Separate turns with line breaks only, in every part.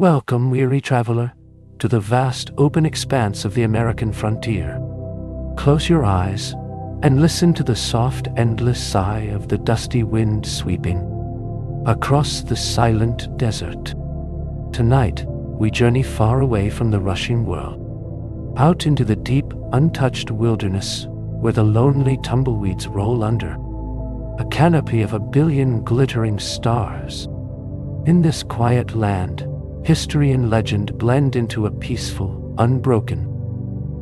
Welcome, weary traveler, to the vast open expanse of the American frontier. Close your eyes and listen to the soft, endless sigh of the dusty wind sweeping across the silent desert. Tonight, we journey far away from the rushing world, out into the deep, untouched wilderness where the lonely tumbleweeds roll under a canopy of 1 billion glittering stars. In this quiet land, history and legend blend into a peaceful, unbroken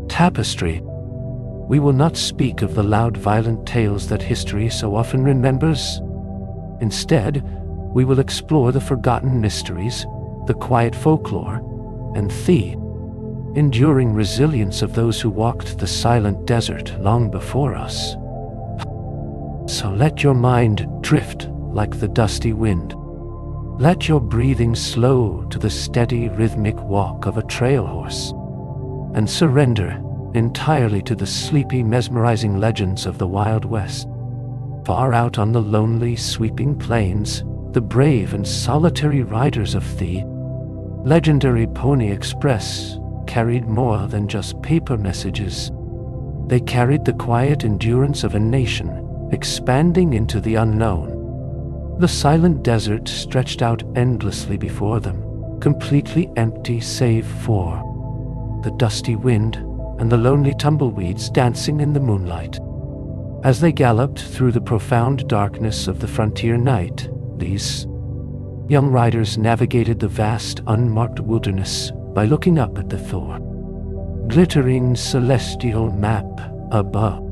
tapestry. We will not speak of the loud, violent tales that history so often remembers. Instead, we will explore the forgotten mysteries, the quiet folklore, and the enduring resilience of those who walked the silent desert long before us. So let your mind drift like the dusty wind. Let your breathing slow to the steady, rhythmic walk of a trail horse, and surrender entirely to the sleepy, mesmerizing legends of the Wild West. Far out on the lonely, sweeping plains, the brave and solitary riders of the legendary Pony Express carried more than just paper messages. They carried the quiet endurance of a nation expanding into the unknown. The silent desert stretched out endlessly before them, completely empty save for the dusty wind and the lonely tumbleweeds dancing in the moonlight. As they galloped through the profound darkness of the frontier night, these young riders navigated the vast, unmarked wilderness by looking up at the glittering celestial map above.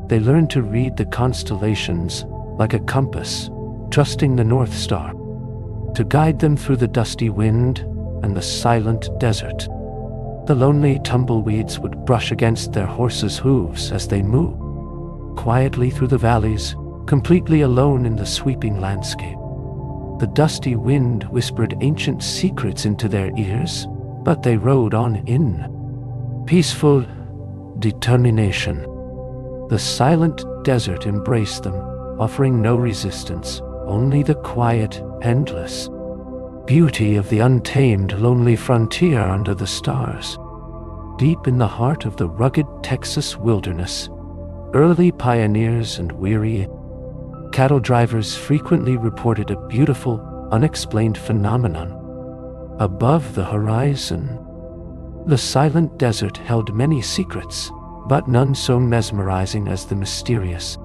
They learned to read the constellations like a compass, trusting the North Star to guide them through the dusty wind and the silent desert. The lonely tumbleweeds would brush against their horses' hooves as they moved quietly through the valleys, completely alone in the sweeping landscape. The dusty wind whispered ancient secrets into their ears, but they rode on in peaceful determination. The silent desert embraced them, offering no resistance, only the quiet, endless beauty of the untamed, lonely frontier under the stars. Deep in the heart of the rugged Texas wilderness, early pioneers and weary cattle drivers frequently reported a beautiful, unexplained phenomenon. Above the horizon, the silent desert held many secrets, but none so mesmerizing as the mysterious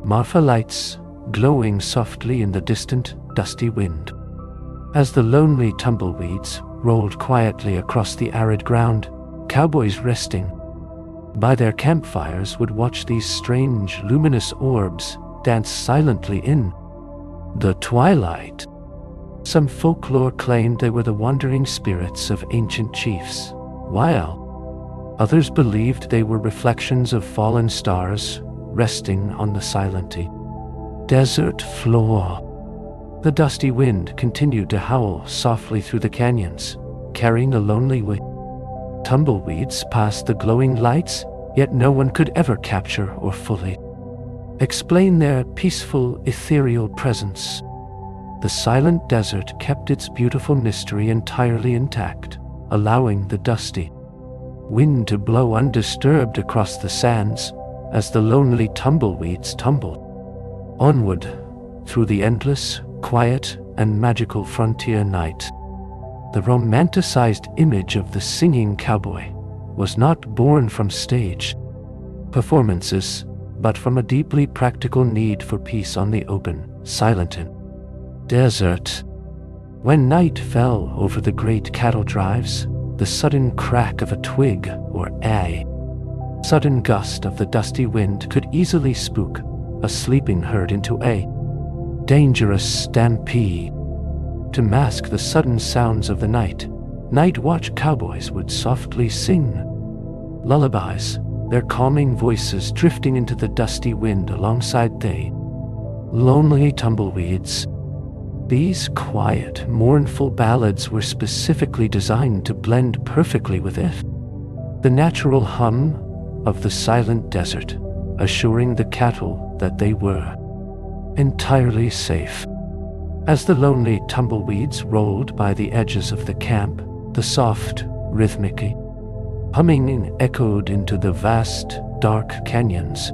Marfa lights glowing softly in the distant, dusty wind. As the lonely tumbleweeds rolled quietly across the arid ground, cowboys resting by their campfires would watch these strange, luminous orbs dance silently in the twilight. Some folklore claimed they were the wandering spirits of ancient chiefs, while others believed they were reflections of fallen stars resting on the silent desert floor. The dusty wind continued to howl softly through the canyons, carrying the lonely tumbleweeds past the glowing lights, yet no one could ever capture or fully explain their peaceful, ethereal presence. The silent desert kept its beautiful mystery entirely intact, allowing the dusty wind to blow undisturbed across the sands as the lonely tumbleweeds tumbled onward through the endless, quiet, and magical frontier night. The romanticized image of the singing cowboy was not born from stage performances, but from a deeply practical need for peace on the open, silent desert. When night fell over the great cattle drives, the sudden crack of a twig or a sudden gust of the dusty wind could easily spook a sleeping herd into a dangerous stampede. To mask the sudden sounds of the night, night watch cowboys would softly sing lullabies, their calming voices drifting into the dusty wind alongside the lonely tumbleweeds. These quiet, mournful ballads were specifically designed to blend perfectly with the natural hum of the silent desert, assuring the cattle that they were entirely safe. As the lonely tumbleweeds rolled by the edges of the camp, the soft, rhythmic humming echoed into the vast, dark canyons.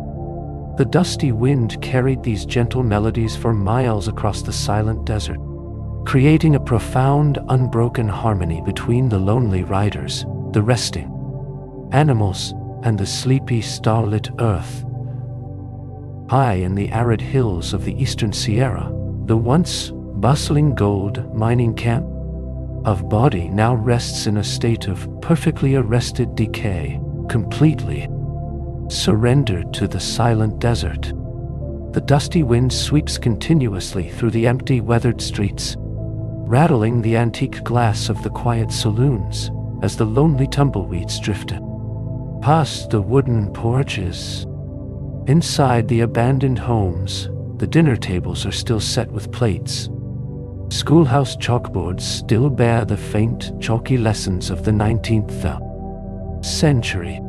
The dusty wind carried these gentle melodies for miles across the silent desert, creating a profound, unbroken harmony between the lonely riders, the resting animals, and the sleepy, starlit earth. High in the arid hills of the eastern Sierra, the once bustling gold mining camp of Body now rests in a state of perfectly arrested decay, completely surrendered to the silent desert. The dusty wind sweeps continuously through the empty, weathered streets, rattling the antique glass of the quiet saloons as the lonely tumbleweeds drifted past the wooden porches. Inside the abandoned homes, the dinner tables are still set with plates. Schoolhouse chalkboards still bear the faint, chalky lessons of the 19th century.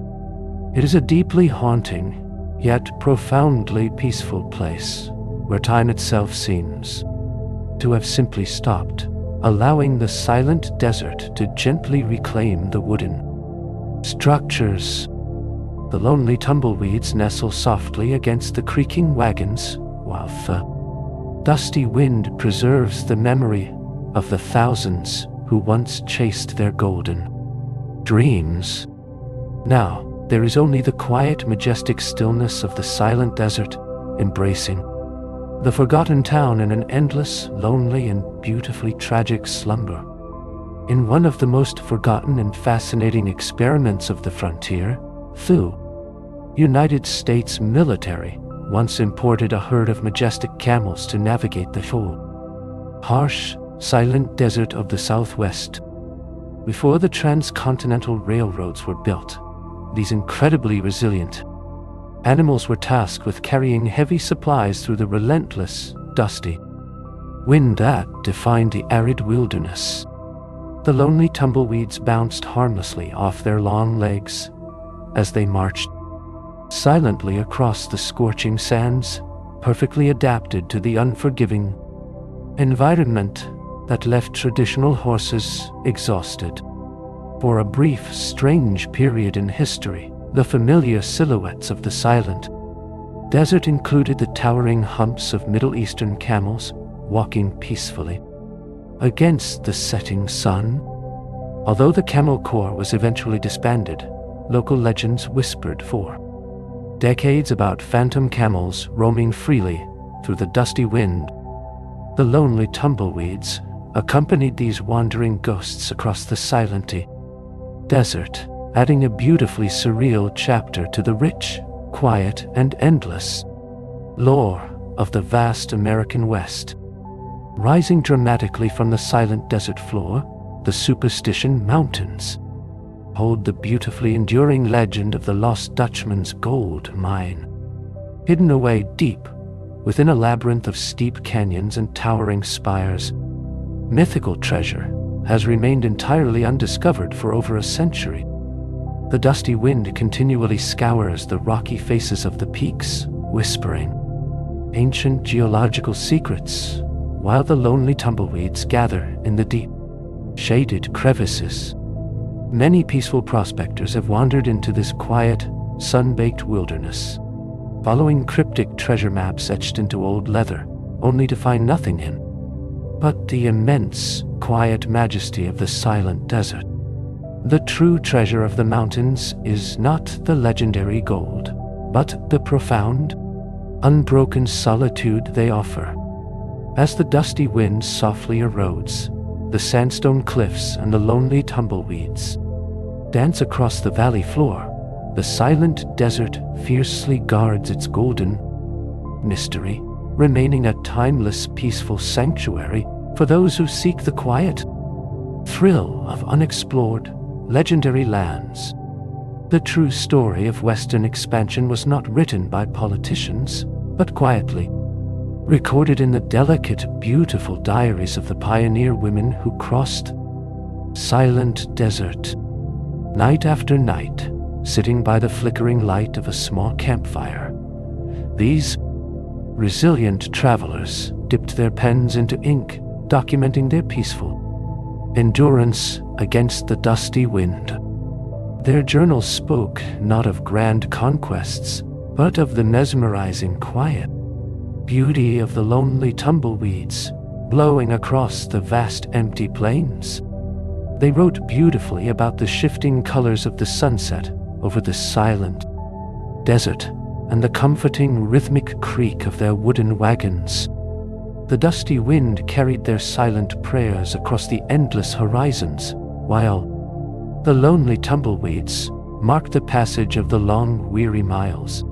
It is a deeply haunting, yet profoundly peaceful place, where time itself seems to have simply stopped, allowing the silent desert to gently reclaim the wooden structures. The lonely tumbleweeds nestle softly against the creaking wagons, while the dusty wind preserves the memory of the thousands who once chased their golden dreams. Now, there is only the quiet, majestic stillness of the silent desert, embracing the forgotten town in an endless, lonely, and beautifully tragic slumber. In one of the most forgotten and fascinating experiments of the frontier, the United States military once imported a herd of majestic camels to navigate the harsh, silent desert of the Southwest. Before the transcontinental railroads were built, these incredibly resilient animals were tasked with carrying heavy supplies through the relentless, dusty wind that defined the arid wilderness. The lonely tumbleweeds bounced harmlessly off their long legs as they marched silently across the scorching sands, perfectly adapted to the unforgiving environment that left traditional horses exhausted. For a brief, strange period in history, the familiar silhouettes of the silent desert included the towering humps of Middle Eastern camels walking peacefully against the setting sun. Although the Camel Corps was eventually disbanded, local legends whispered for decades about phantom camels roaming freely through the dusty wind. The lonely tumbleweeds accompanied these wandering ghosts across the silent desert, adding a beautifully surreal chapter to the rich, quiet, and endless lore of the vast American West. Rising dramatically from the silent desert floor, the Superstition Mountains hold the beautifully enduring legend of the Lost Dutchman's gold mine. Hidden away deep within a labyrinth of steep canyons and towering spires, mythical treasure has remained entirely undiscovered for over a century. The dusty wind continually scours the rocky faces of the peaks, whispering ancient geological secrets, while the lonely tumbleweeds gather in the deep, shaded crevices. Many peaceful prospectors have wandered into this quiet, sun-baked wilderness, following cryptic treasure maps etched into old leather, only to find nothing in but the immense, quiet majesty of the silent desert. The true treasure of the mountains is not the legendary gold, but the profound, unbroken solitude they offer. As the dusty wind softly erodes, the sandstone cliffs and the lonely tumbleweeds dance across the valley floor, the silent desert fiercely guards its golden mystery, remaining a timeless, peaceful sanctuary for those who seek the quiet thrill of unexplored, legendary lands. The true story of Western expansion was not written by politicians, but quietly recorded in the delicate, beautiful diaries of the pioneer women who crossed silent desert. Night after night, sitting by the flickering light of a small campfire, these resilient travelers dipped their pens into ink, documenting their peaceful endurance against the dusty wind. Their journals spoke not of grand conquests, but of the mesmerizing quiet beauty of the lonely tumbleweeds blowing across the vast empty plains. They wrote beautifully about the shifting colors of the sunset over the silent desert and the comforting rhythmic creak of their wooden wagons. The dusty wind carried their silent prayers across the endless horizons, while the lonely tumbleweeds marked the passage of the long, weary miles.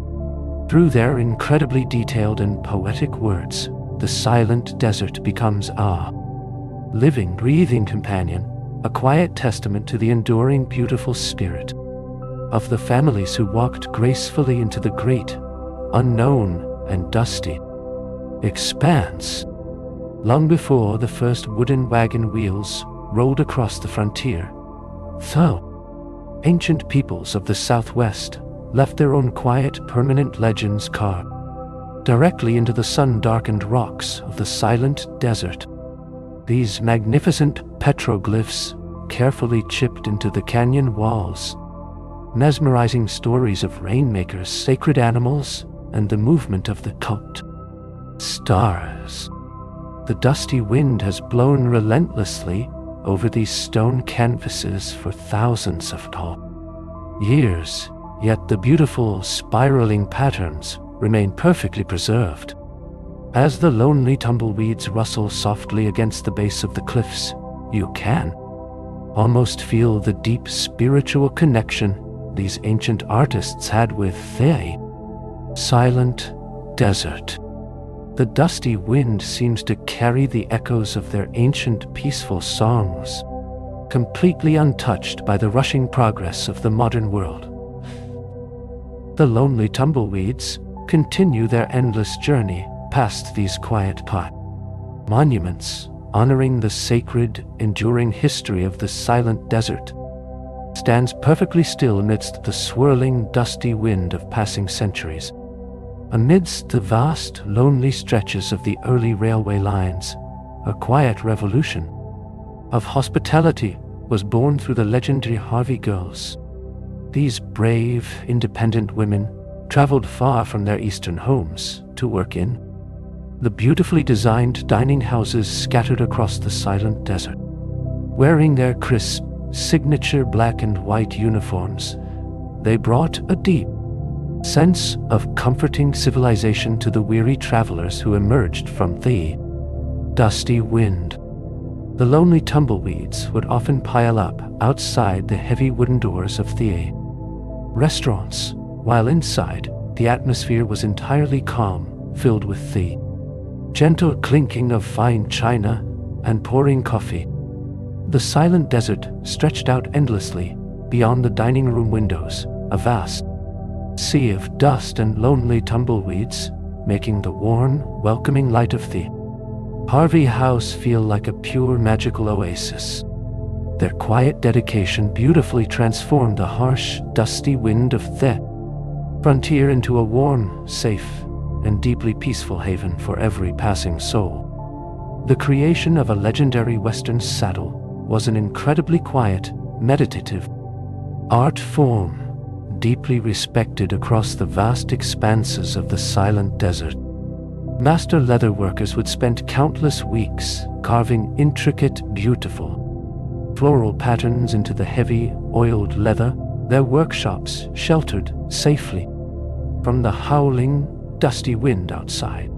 Through their incredibly detailed and poetic words, the silent desert becomes our living, breathing companion, a quiet testament to the enduring, beautiful spirit of the families who walked gracefully into the great, unknown, and dusty expanse. Long before the first wooden wagon wheels rolled across the frontier, though ancient peoples of the Southwest left their own quiet, permanent legends carved directly into the sun-darkened rocks of the silent desert. These magnificent petroglyphs, carefully chipped into the canyon walls, mesmerizing stories of rainmakers, sacred animals, and the movement of the cult stars. The dusty wind has blown relentlessly over these stone canvases for thousands of years, yet the beautiful spiraling patterns remain perfectly preserved. As the lonely tumbleweeds rustle softly against the base of the cliffs, you can almost feel the deep spiritual connection these ancient artists had with the silent desert. The dusty wind seems to carry the echoes of their ancient peaceful songs, completely untouched by the rushing progress of the modern world. The lonely tumbleweeds continue their endless journey past these quiet monuments, honoring the sacred, enduring history of the silent desert. Stands perfectly still amidst the swirling, dusty wind of passing centuries. Amidst the vast, lonely stretches of the early railway lines, a quiet revolution of hospitality was born through the legendary Harvey girls. These brave, independent women traveled far from their eastern homes to work in the beautifully designed dining houses scattered across the silent desert. Wearing their crisp, signature black and white uniforms, they brought a deep sense of comforting civilization to the weary travelers who emerged from the dusty wind. The lonely tumbleweeds would often pile up outside the heavy wooden doors of the restaurants, while inside, the atmosphere was entirely calm, filled with the gentle clinking of fine china and pouring coffee. The silent desert stretched out endlessly beyond the dining room windows, a vast sea of dust and lonely tumbleweeds, making the warm, welcoming light of the Harvey house feel like a pure magical oasis. Their quiet dedication beautifully transformed the harsh, dusty wind of the frontier into a warm, safe, and deeply peaceful haven for every passing soul. The creation of a legendary Western saddle was an incredibly quiet, meditative art form, deeply respected across the vast expanses of the silent desert. Master leather workers would spend countless weeks carving intricate, beautiful floral patterns into the heavy, oiled leather, their workshops sheltered safely from the howling, dusty wind outside.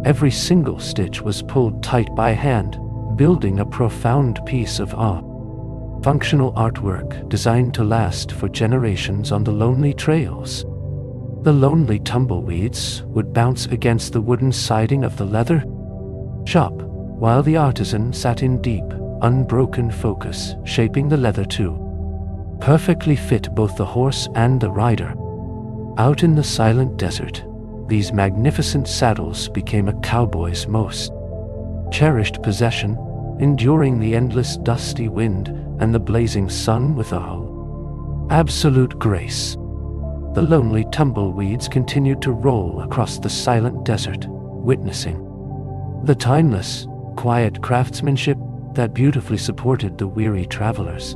Every single stitch was pulled tight by hand, building a profound piece of art. Functional artwork designed to last for generations on the lonely trails. The lonely tumbleweeds would bounce against the wooden siding of the leather shop, while the artisan sat in deep, unbroken focus, shaping the leather to perfectly fit both the horse and the rider. Out in the silent desert, these magnificent saddles became a cowboy's most cherished possession, enduring the endless dusty wind and the blazing sun with absolute grace. The lonely tumbleweeds continued to roll across the silent desert, witnessing The timeless, quiet craftsmanship that beautifully supported the weary travelers.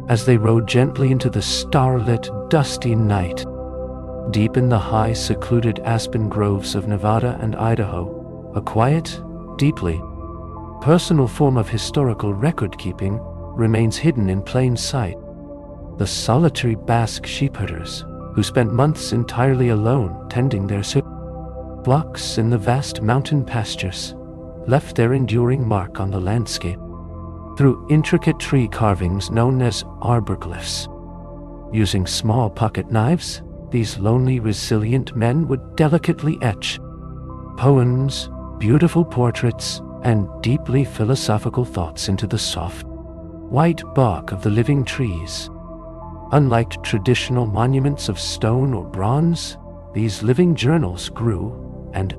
As they rode gently into the starlit, dusty night, deep in the high, secluded aspen groves of Nevada and Idaho, a quiet, deeply personal form of historical record-keeping remains hidden in plain sight. The solitary Basque sheepherders, who spent months entirely alone tending their flocks in the vast mountain pastures, left their enduring mark on the landscape through intricate tree carvings known as arborglyphs. Using small pocket knives, these lonely, resilient men would delicately etch poems, beautiful portraits, and deeply philosophical thoughts into the soft, white bark of the living trees. Unlike traditional monuments of stone or bronze, these living journals grew and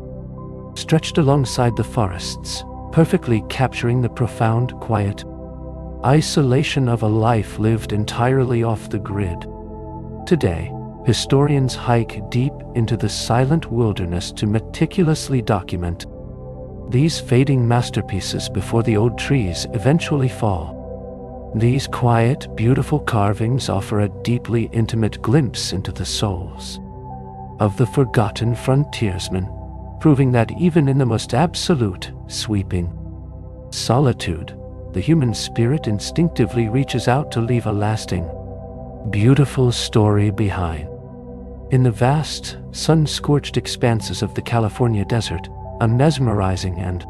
stretched alongside the forests, perfectly capturing the profound quiet isolation of a life lived entirely off the grid. Today, historians hike deep into the silent wilderness to meticulously document these fading masterpieces before the old trees eventually fall. These quiet, beautiful carvings offer a deeply intimate glimpse into the souls of the forgotten frontiersmen, proving that even in the most absolute, sweeping solitude, the human spirit instinctively reaches out to leave a lasting, beautiful story behind. In the vast, sun-scorched expanses of the California desert, a mesmerizing and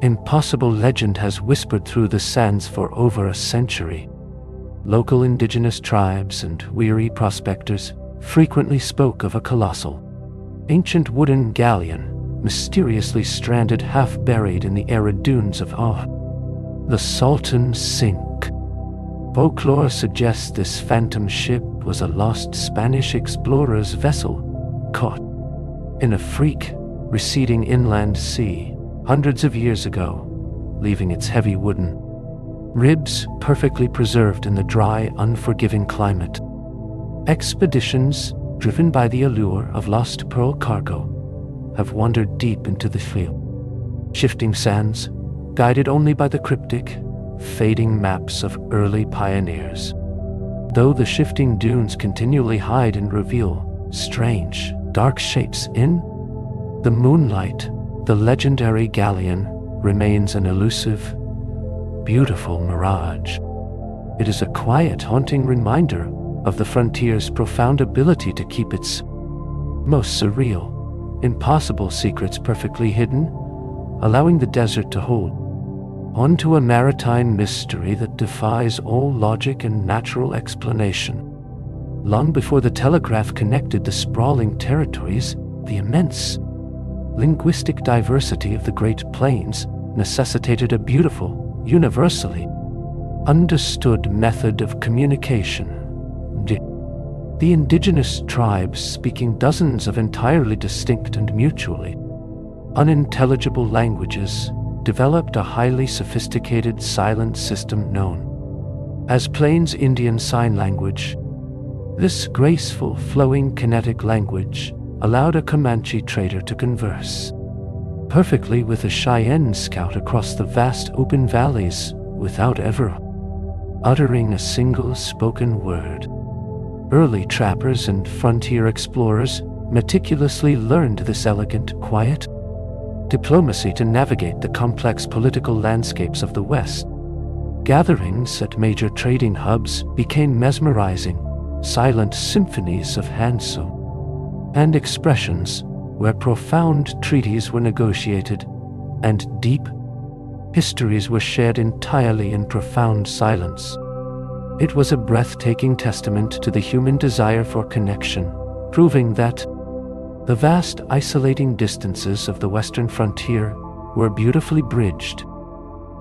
impossible legend has whispered through the sands for over a century. Local indigenous tribes and weary prospectors frequently spoke of a colossal, ancient wooden galleon, mysteriously stranded, half buried in the arid dunes of the Salton Sink. Folklore suggests this phantom ship was a lost Spanish explorer's vessel, caught in a freak, receding inland sea hundreds of years ago, leaving its heavy wooden ribs perfectly preserved in the dry, unforgiving climate. Expeditions, driven by the allure of lost pearl cargo, have wandered deep into the field, shifting sands, guided only by the cryptic, fading maps of early pioneers. Though the shifting dunes continually hide and reveal strange, dark shapes in the moonlight, the legendary galleon remains an elusive, beautiful mirage. It is a quiet, haunting reminder of the frontier's profound ability to keep its most surreal, impossible secrets perfectly hidden, allowing the desert to hold onto a maritime mystery that defies all logic and natural explanation. Long before the telegraph connected the sprawling territories, the immense linguistic diversity of the Great Plains necessitated a beautiful, universally understood method of communication. The indigenous tribes, speaking dozens of entirely distinct and mutually unintelligible languages, developed a highly sophisticated silent system known as Plains Indian Sign Language. This graceful, flowing, kinetic language allowed a Comanche trader to converse perfectly with a Cheyenne scout across the vast open valleys without ever uttering a single spoken word. Early trappers and frontier explorers meticulously learned this elegant, quiet diplomacy to navigate the complex political landscapes of the West. Gatherings at major trading hubs became mesmerizing, silent symphonies of hand-sewn and expressions where profound treaties were negotiated and deep histories were shared entirely in profound silence. It was a breathtaking testament to the human desire for connection, proving that the vast isolating distances of the western frontier were beautifully bridged,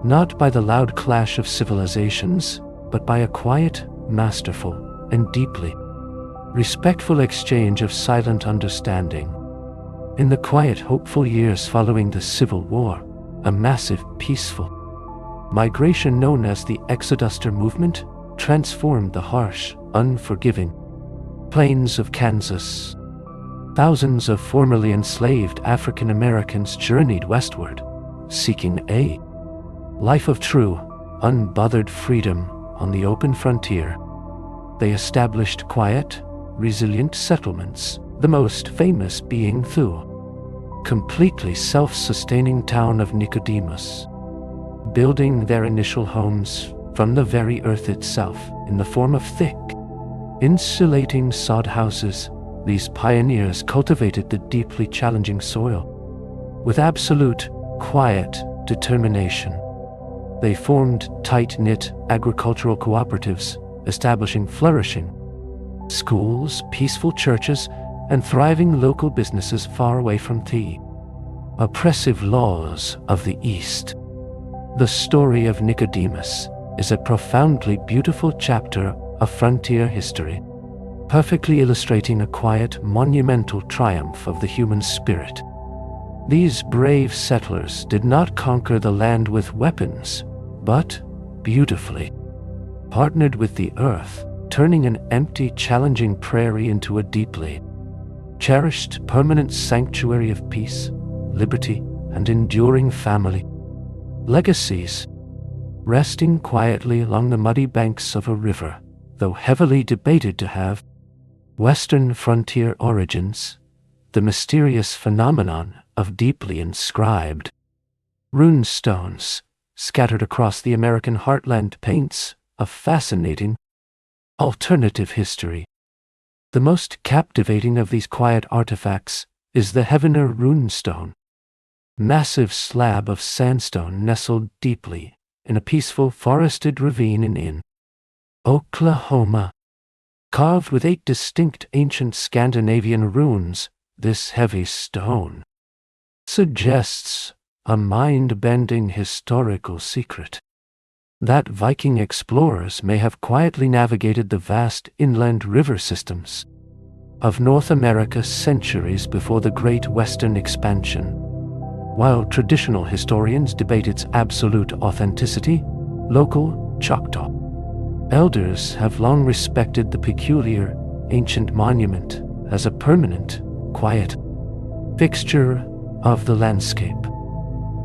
not by the loud clash of civilizations, but by a quiet, masterful, and deeply respectful exchange of silent understanding. In the quiet, hopeful years following the Civil War, a massive, peaceful migration known as the Exoduster movement transformed the harsh, unforgiving plains of Kansas. Thousands of formerly enslaved African Americans journeyed westward, seeking a life of true, unbothered freedom on the open frontier. They established quiet, resilient settlements, the most famous being the completely self-sustaining town of Nicodemus. Building their initial homes from the very earth itself in the form of thick, insulating sod houses, these pioneers cultivated the deeply challenging soil. With absolute, quiet determination, they formed tight-knit agricultural cooperatives, establishing flourishing schools, peaceful churches, and thriving local businesses far away from the oppressive laws of the East. The story of Nicodemus is a profoundly beautiful chapter of frontier history, perfectly illustrating a quiet, monumental triumph of the human spirit. These brave settlers did not conquer the land with weapons, but beautifully partnered with the earth, turning an empty, challenging prairie into a deeply cherished, permanent sanctuary of peace, liberty, and enduring family legacies. Resting quietly along the muddy banks of a river, though heavily debated to have Western frontier origins, the mysterious phenomenon of deeply inscribed rune stones scattered across the American heartland paints a fascinating alternative history. The most captivating of these quiet artifacts is the Heavener runestone, massive slab of sandstone nestled deeply in a peaceful forested ravine in Oklahoma. Carved with 8 distinct ancient Scandinavian runes, this heavy stone suggests a mind-bending historical secret that Viking explorers may have quietly navigated the vast inland river systems of North America centuries before the Great Western Expansion. While traditional historians debate its absolute authenticity, local Choctaw elders have long respected the peculiar, ancient monument as a permanent, quiet fixture of the landscape.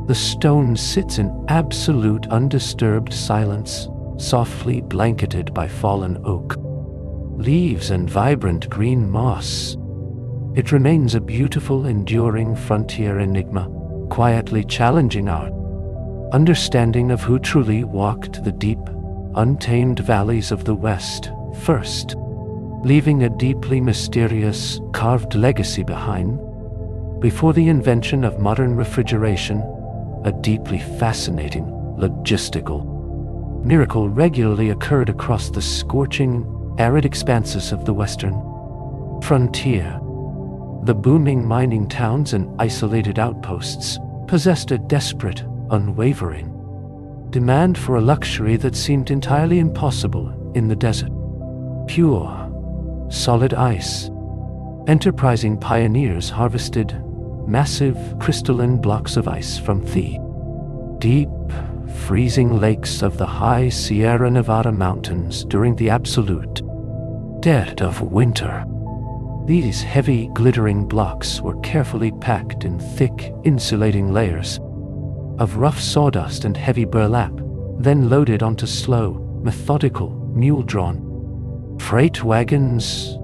The stone sits in absolute undisturbed silence, softly blanketed by fallen oak leaves and vibrant green moss. It remains a beautiful, enduring frontier enigma, quietly challenging our understanding of who truly walked the deep, untamed valleys of the West first, leaving a deeply mysterious, carved legacy behind. Before the invention of modern refrigeration, a deeply fascinating logistical miracle regularly occurred across the scorching, arid expanses of the western frontier. The booming mining towns and isolated outposts possessed a desperate, unwavering demand for a luxury that seemed entirely impossible in the desert. Pure, solid ice. Enterprising pioneers harvested massive crystalline blocks of ice from the deep, freezing lakes of the high Sierra Nevada mountains during the absolute dead of winter. These heavy, glittering blocks were carefully packed in thick, insulating layers of rough sawdust and heavy burlap, then loaded onto slow, methodical, mule-drawn freight wagons.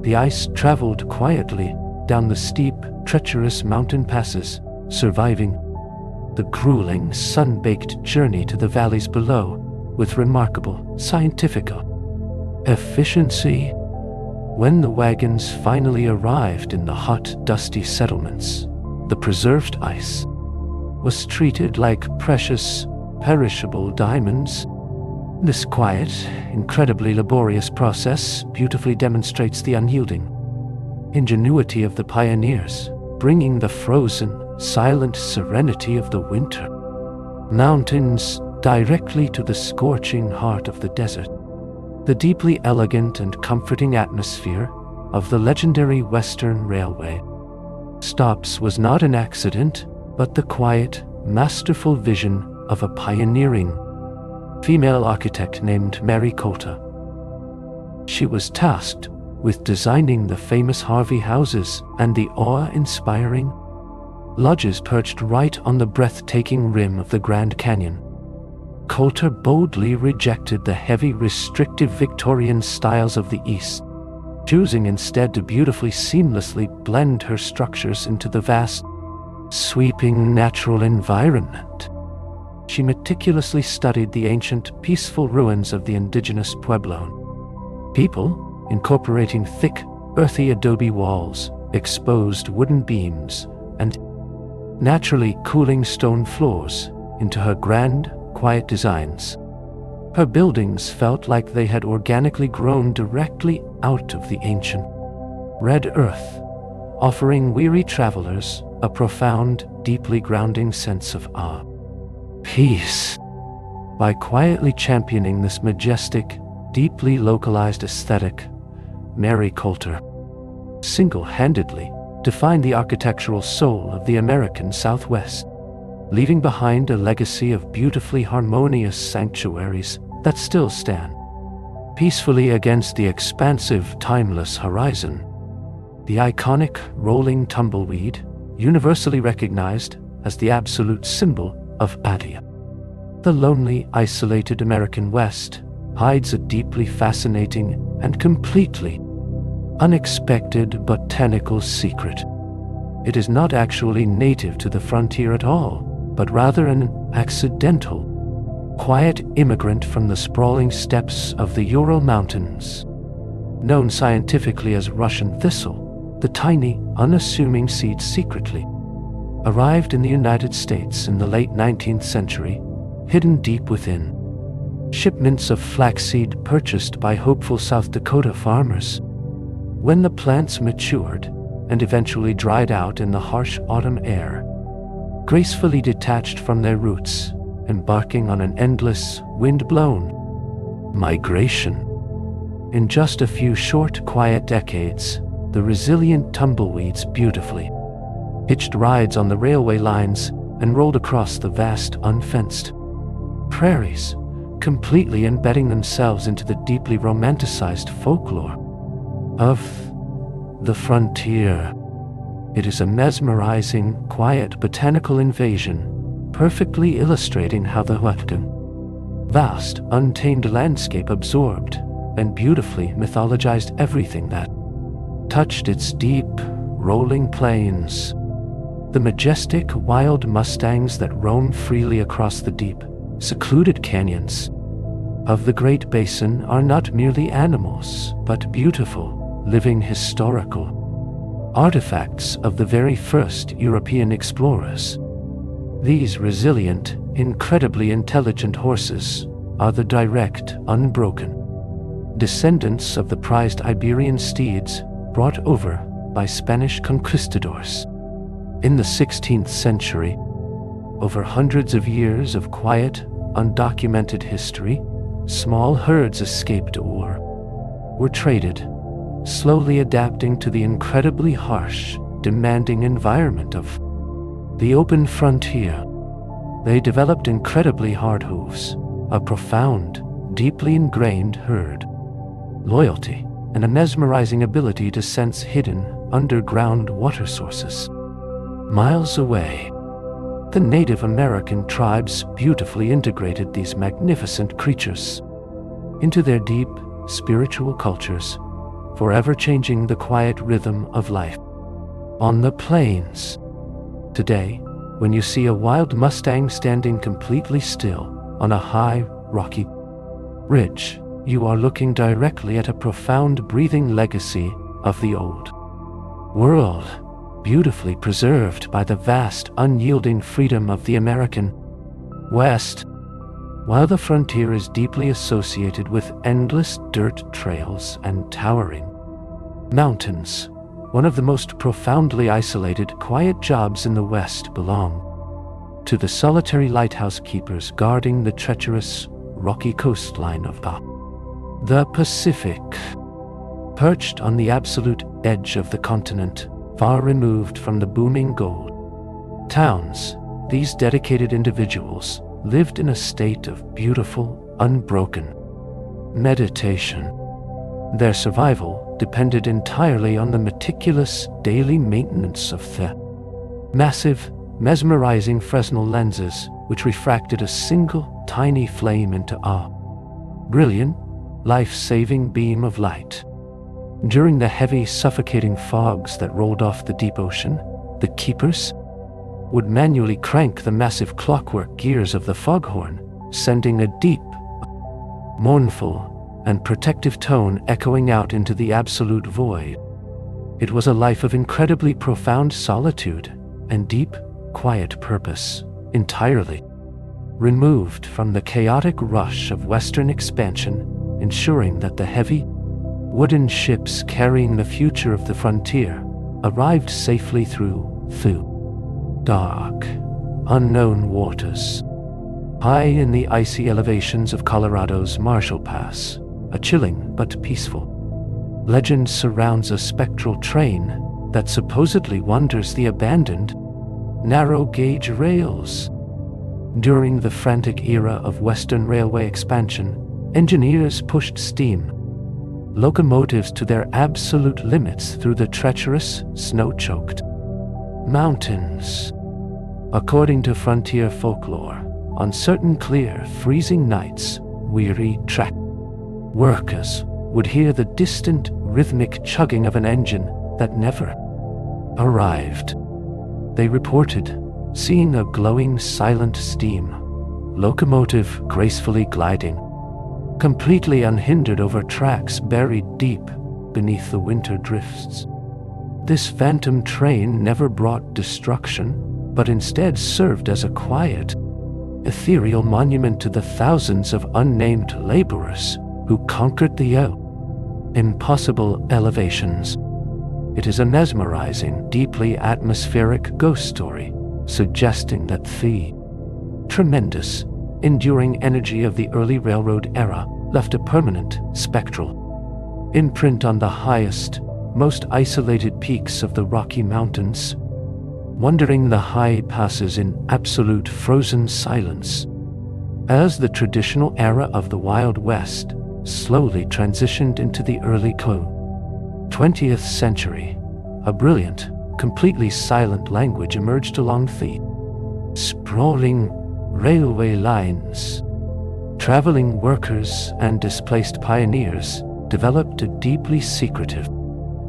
The ice traveled quietly down the steep, treacherous mountain passes, surviving the grueling, sun-baked journey to the valleys below with remarkable scientific efficiency. When the wagons finally arrived in the hot, dusty settlements, the preserved ice was treated like precious, perishable diamonds. This quiet, incredibly laborious process beautifully demonstrates the unyielding ingenuity of the pioneers, bringing the frozen, silent serenity of the winter mountains directly to the scorching heart of the desert. The deeply elegant and comforting atmosphere of the legendary Western Railway stops was not an accident, but the quiet, masterful vision of a pioneering female architect named Mary Coulter. She was tasked with designing the famous Harvey houses and the awe-inspiring lodges perched right on the breathtaking rim of the Grand Canyon. Coulter boldly rejected the heavy, restrictive Victorian styles of the East, choosing instead to beautifully seamlessly blend her structures into the vast, sweeping natural environment. She meticulously studied the ancient, peaceful ruins of the indigenous Pueblo people, incorporating thick, earthy adobe walls, exposed wooden beams, and naturally cooling stone floors into her grand, quiet designs. Her buildings felt like they had organically grown directly out of the ancient red earth, offering weary travelers a profound, deeply grounding sense of awe. Peace. By quietly championing this majestic, deeply localized aesthetic, Mary Coulter single-handedly defined the architectural soul of the American Southwest, leaving behind a legacy of beautifully harmonious sanctuaries that still stand peacefully against the expansive, timeless horizon. The iconic rolling tumbleweed, universally recognized as the absolute symbol of Adia, the lonely, isolated American West, hides a deeply fascinating and completely unexpected botanical secret. It is not actually native to the frontier at all, but rather an accidental, quiet immigrant from the sprawling steppes of the Ural Mountains. Known scientifically as Russian thistle, the tiny, unassuming seed secretly arrived in the United States in the late 19th century, hidden deep within shipments of flaxseed purchased by hopeful South Dakota farmers. When the plants matured and eventually dried out in the harsh autumn air, gracefully detached from their roots, embarking on an endless, wind-blown migration. In just a few short, quiet decades, the resilient tumbleweeds beautifully hitched rides on the railway lines and rolled across the vast, unfenced prairies, completely embedding themselves into the deeply romanticized folklore of the frontier. It is a mesmerizing, quiet botanical invasion, perfectly illustrating how the vast, untamed landscape absorbed and beautifully mythologized everything that touched its deep, rolling plains. The majestic, wild mustangs that roam freely across the deep, secluded canyons of the Great Basin are not merely animals, but beautiful, living historical artifacts of the very first European explorers. These resilient, incredibly intelligent horses are the direct, unbroken descendants of the prized Iberian steeds brought over by Spanish conquistadors. In the 16th century, over hundreds of years of quiet, undocumented history, small herds escaped or were traded, slowly adapting to the incredibly harsh, demanding environment of the open frontier. They developed incredibly hard hooves, a profound, deeply ingrained herd loyalty, and a mesmerizing ability to sense hidden, underground water sources. Miles away, the Native American tribes beautifully integrated these magnificent creatures into their deep, spiritual cultures, forever changing the quiet rhythm of life on the plains. Today, when you see a wild Mustang standing completely still on a high, rocky ridge, you are looking directly at a profound breathing legacy of the old world, beautifully preserved by the vast, unyielding freedom of the American West. While the frontier is deeply associated with endless dirt trails and towering mountains, one of the most profoundly isolated, quiet jobs in the West belong to the solitary lighthouse keepers guarding the treacherous, rocky coastline of the Pacific. Perched on the absolute edge of the continent, far removed from the booming gold towns, these dedicated individuals lived in a state of beautiful, unbroken meditation. Their survival depended entirely on the meticulous daily maintenance of the Massive, mesmerizing Fresnel lenses which refracted a single tiny flame into a brilliant, life-saving beam of light. During the heavy, suffocating fogs that rolled off the deep ocean, the keepers would manually crank the massive clockwork gears of the foghorn, sending a deep, mournful, and protective tone echoing out into the absolute void. It was a life of incredibly profound solitude and deep, quiet purpose, entirely removed from the chaotic rush of Western expansion, ensuring that the heavy, wooden ships carrying the future of the frontier arrived safely through dark, unknown waters. High in the icy elevations of Colorado's Marshall Pass, a chilling but peaceful legend surrounds a spectral train that supposedly wanders the abandoned, narrow-gauge rails. During the frantic era of Western railway expansion, engineers pushed steam locomotives to their absolute limits through the treacherous, snow-choked mountains. According to frontier folklore, on certain clear, freezing nights, weary track workers would hear the distant, rhythmic chugging of an engine that never arrived. They reported seeing a glowing, silent steam locomotive gracefully gliding, completely unhindered over tracks buried deep beneath the winter drifts. This phantom train never brought destruction, but instead served as a quiet, ethereal monument to the thousands of unnamed laborers who conquered the impossible elevations. It is a mesmerizing, deeply atmospheric ghost story, suggesting that the tremendous, enduring energy of the early railroad era left a permanent, spectral imprint on the highest, most isolated peaks of the Rocky Mountains, wandering the high passes in absolute frozen silence. As the traditional era of the Wild West slowly transitioned into the early 20th century, a brilliant, completely silent language emerged along the sprawling railway lines. Traveling workers and displaced pioneers developed a deeply secretive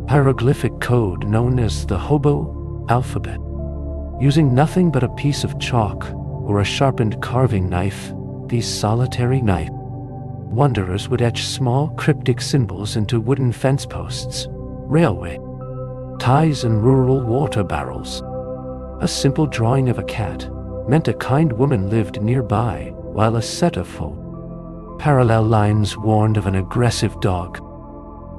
hieroglyphic code known as the hobo alphabet. Using nothing but a piece of chalk or a sharpened carving knife, these solitary night wanderers would etch small cryptic symbols into wooden fence posts, railway ties, and rural water barrels. A simple drawing of a cat meant a kind woman lived nearby, while a set of parallel lines warned of an aggressive dog.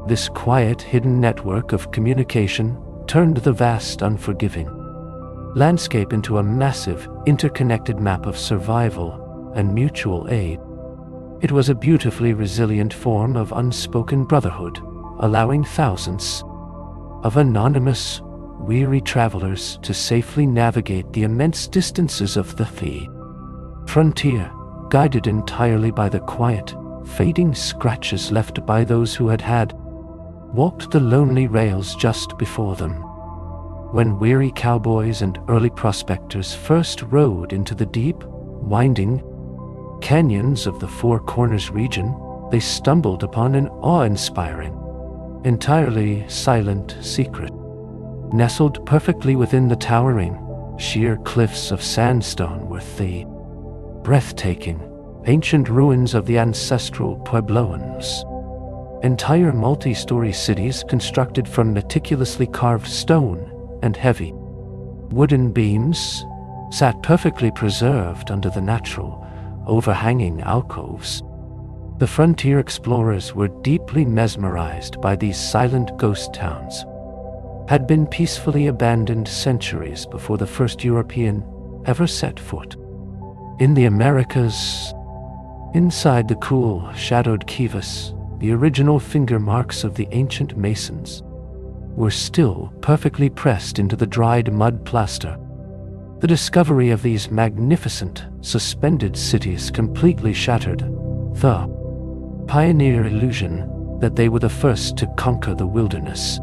This quiet, hidden network of communication turned the vast, unforgiving landscape into a massive, interconnected map of survival and mutual aid. It was a beautifully resilient form of unspoken brotherhood, allowing thousands of anonymous, weary travelers to safely navigate the immense distances of the frontier, guided entirely by the quiet, fading scratches left by those who had walked the lonely rails just before them. When weary cowboys and early prospectors first rode into the deep, winding canyons of the Four Corners region, they stumbled upon an awe-inspiring, entirely silent secret. Nestled perfectly within the towering, sheer cliffs of sandstone were the breathtaking, ancient ruins of the ancestral Puebloans. Entire multi-story cities constructed from meticulously carved stone and heavy wooden beams sat perfectly preserved under the natural, overhanging alcoves. The frontier explorers were deeply mesmerized by these silent ghost towns, had been peacefully abandoned centuries before the first European ever set foot in the Americas. Inside the cool, shadowed kivas, the original finger marks of the ancient masons were still perfectly pressed into the dried mud plaster. The discovery of these magnificent, suspended cities completely shattered the pioneer illusion that they were the first to conquer the wilderness.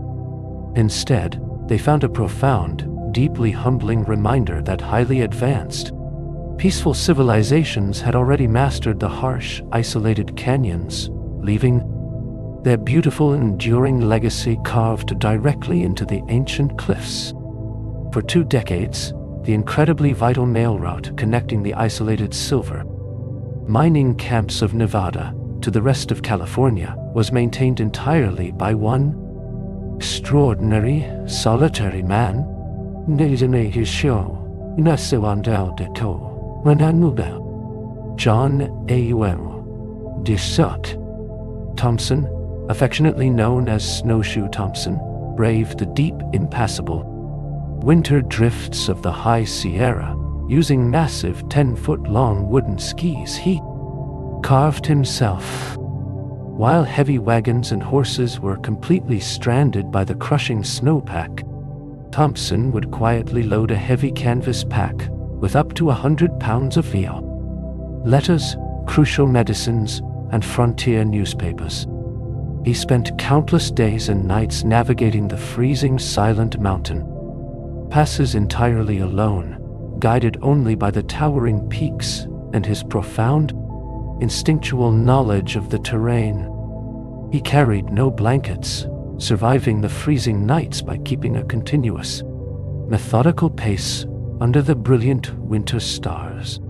Instead, they found a profound, deeply humbling reminder that highly advanced, peaceful civilizations had already mastered the harsh, isolated canyons, leaving their beautiful, enduring legacy carved directly into the ancient cliffs. For 2 decades, the incredibly vital mail route connecting the isolated silver mining camps of Nevada to the rest of California was maintained entirely by one extraordinary, solitary man, John A. Deschutes. Thompson, affectionately known as Snowshoe Thompson, braved the deep, impassable winter drifts of the high Sierra using massive 10-foot-long wooden skis he carved himself. While heavy wagons and horses were completely stranded by the crushing snowpack, Thompson would quietly load a heavy canvas pack with up to 100 pounds of veal, letters, crucial medicines, and frontier newspapers. He spent countless days and nights navigating the freezing, silent mountain passes entirely alone, guided only by the towering peaks and his profound, instinctual knowledge of the terrain. He carried no blankets, surviving the freezing nights by keeping a continuous, methodical pace under the brilliant winter stars.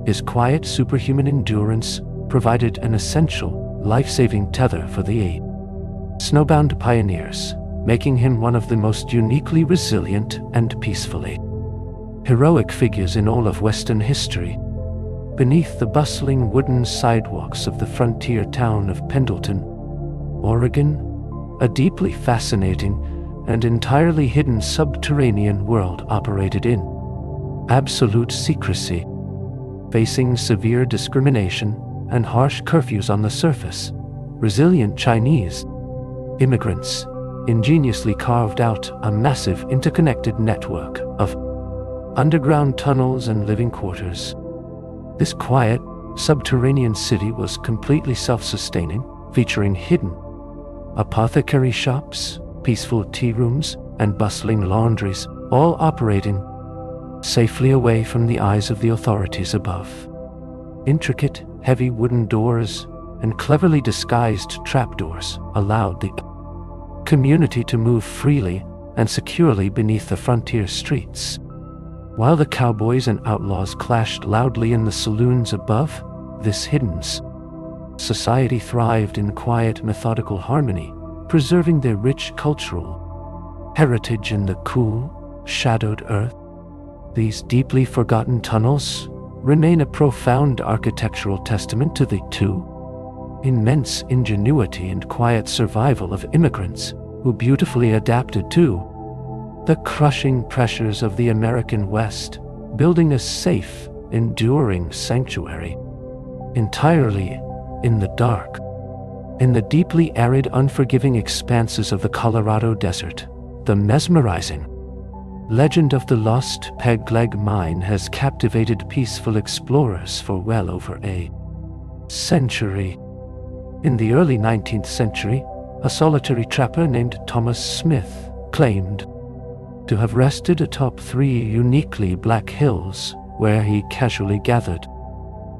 His quiet, superhuman endurance provided an essential, life-saving tether for the snowbound pioneers, making him one of the most uniquely resilient and peacefully heroic figures in all of Western history. Beneath the bustling wooden sidewalks of the frontier town of Pendleton, Oregon, a deeply fascinating and entirely hidden subterranean world operated in absolute secrecy. Facing severe discrimination and harsh curfews on the surface, resilient Chinese immigrants ingeniously carved out a massive interconnected network of underground tunnels and living quarters. This quiet, subterranean city was completely self-sustaining, featuring hidden apothecary shops, peaceful tea rooms, and bustling laundries, all operating safely away from the eyes of the authorities above. Intricate, heavy wooden doors and cleverly disguised trapdoors allowed the community to move freely and securely beneath the frontier streets. While the cowboys and outlaws clashed loudly in the saloons above, this hidden society thrived in quiet, methodical harmony, preserving their rich cultural heritage in the cool, shadowed earth. These deeply forgotten tunnels remain a profound architectural testament to the immense ingenuity and quiet survival of immigrants who beautifully adapted to the crushing pressures of the American West, building a safe, enduring sanctuary entirely in the dark. In the deeply arid, unforgiving expanses of the Colorado Desert, the mesmerizing legend of the lost Peg Leg Mine has captivated peaceful explorers for well over a century. In the early 19th century, a solitary trapper named Thomas Smith claimed to have rested atop 3 uniquely black hills where he casually gathered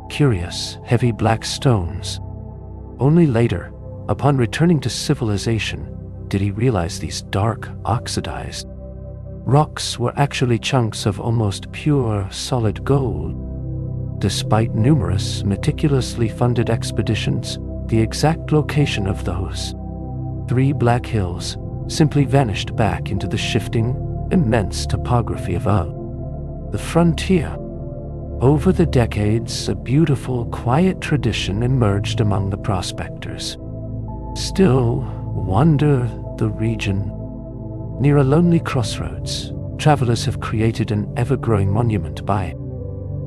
curious, heavy black stones. Only later, upon returning to civilization, did he realize these dark, oxidized rocks were actually chunks of almost pure, solid gold. Despite numerous, meticulously funded expeditions, the exact location of those 3 black hills simply vanished back into the shifting, immense topography of the frontier. Over the decades, a beautiful, quiet tradition emerged among the prospectors. Still wander the region. Near a lonely crossroads, travelers have created an ever-growing monument by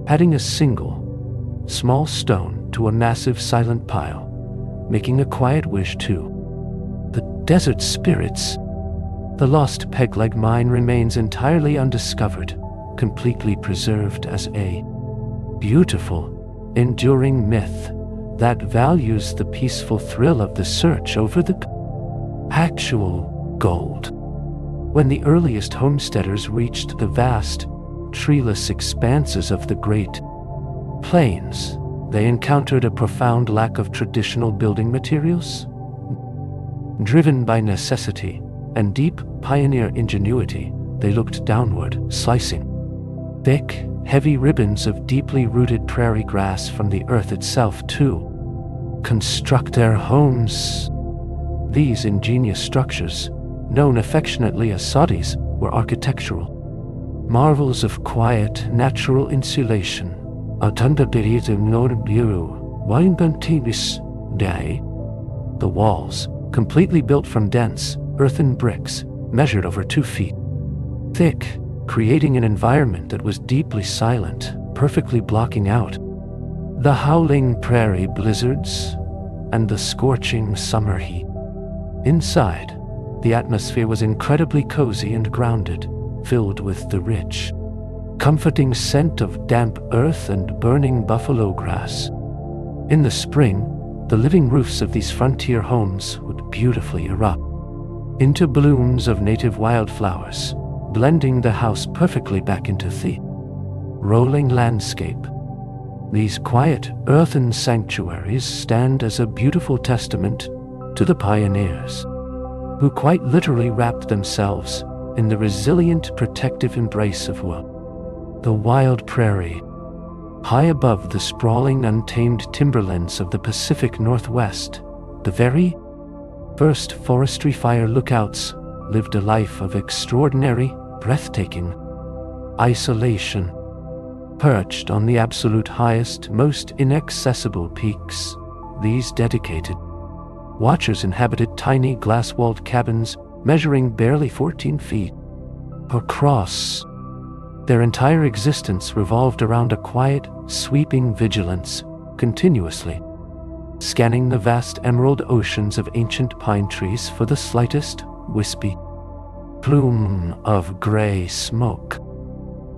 adding a single, small stone to a massive silent pile, making a quiet wish to the desert spirits. The lost Peg Leg Mine remains entirely undiscovered, completely preserved as a beautiful, enduring myth that values the peaceful thrill of the search over the actual gold. When the earliest homesteaders reached the vast, treeless expanses of the Great Plains, they encountered a profound lack of traditional building materials. Driven by necessity and deep pioneer ingenuity, they looked downward, slicing thick, heavy ribbons of deeply rooted prairie grass from the earth itself to construct their homes. These ingenious structures, known affectionately as soddies, were architectural marvels of quiet, natural insulation. The walls, completely built from dense, earthen bricks, measured over 2 feet thick, creating an environment that was deeply silent, perfectly blocking out the howling prairie blizzards and the scorching summer heat. Inside, the atmosphere was incredibly cozy and grounded, filled with the rich, comforting scent of damp earth and burning buffalo grass. In the spring, the living roofs of these frontier homes would beautifully erupt into blooms of native wildflowers, blending the house perfectly back into the rolling landscape. These quiet, earthen sanctuaries stand as a beautiful testament to the pioneers, who quite literally wrapped themselves in the resilient, protective embrace of the wild prairie. High above the sprawling, untamed timberlands of the Pacific Northwest, the very first forestry fire lookouts lived a life of extraordinary, breathtaking isolation. Perched on the absolute highest, most inaccessible peaks, these dedicated watchers inhabited tiny glass-walled cabins measuring barely 14 feet across. Their entire existence revolved around a quiet, sweeping vigilance, continuously scanning the vast emerald oceans of ancient pine trees for the slightest, wispy plume of gray smoke.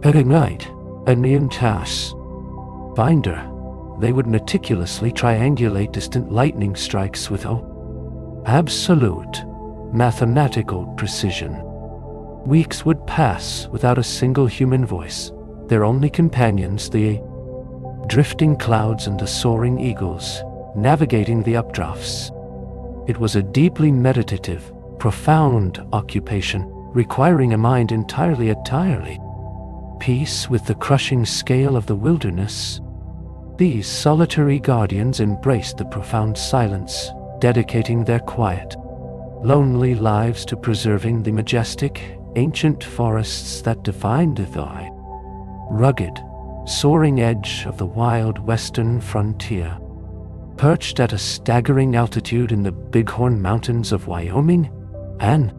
At night, at the finder, they would meticulously triangulate distant lightning strikes with absolute mathematical precision. Weeks would pass without a single human voice, their only companions the drifting clouds and the soaring eagles, navigating the updrafts. It was a deeply meditative, profound occupation, requiring a mind entirely at peace with the crushing scale of the wilderness. These solitary guardians embraced the profound silence, dedicating their quiet, lonely lives to preserving the majestic, ancient forests that defined the rugged, soaring edge of the wild western frontier. Perched at a staggering altitude in the Bighorn Mountains of Wyoming, an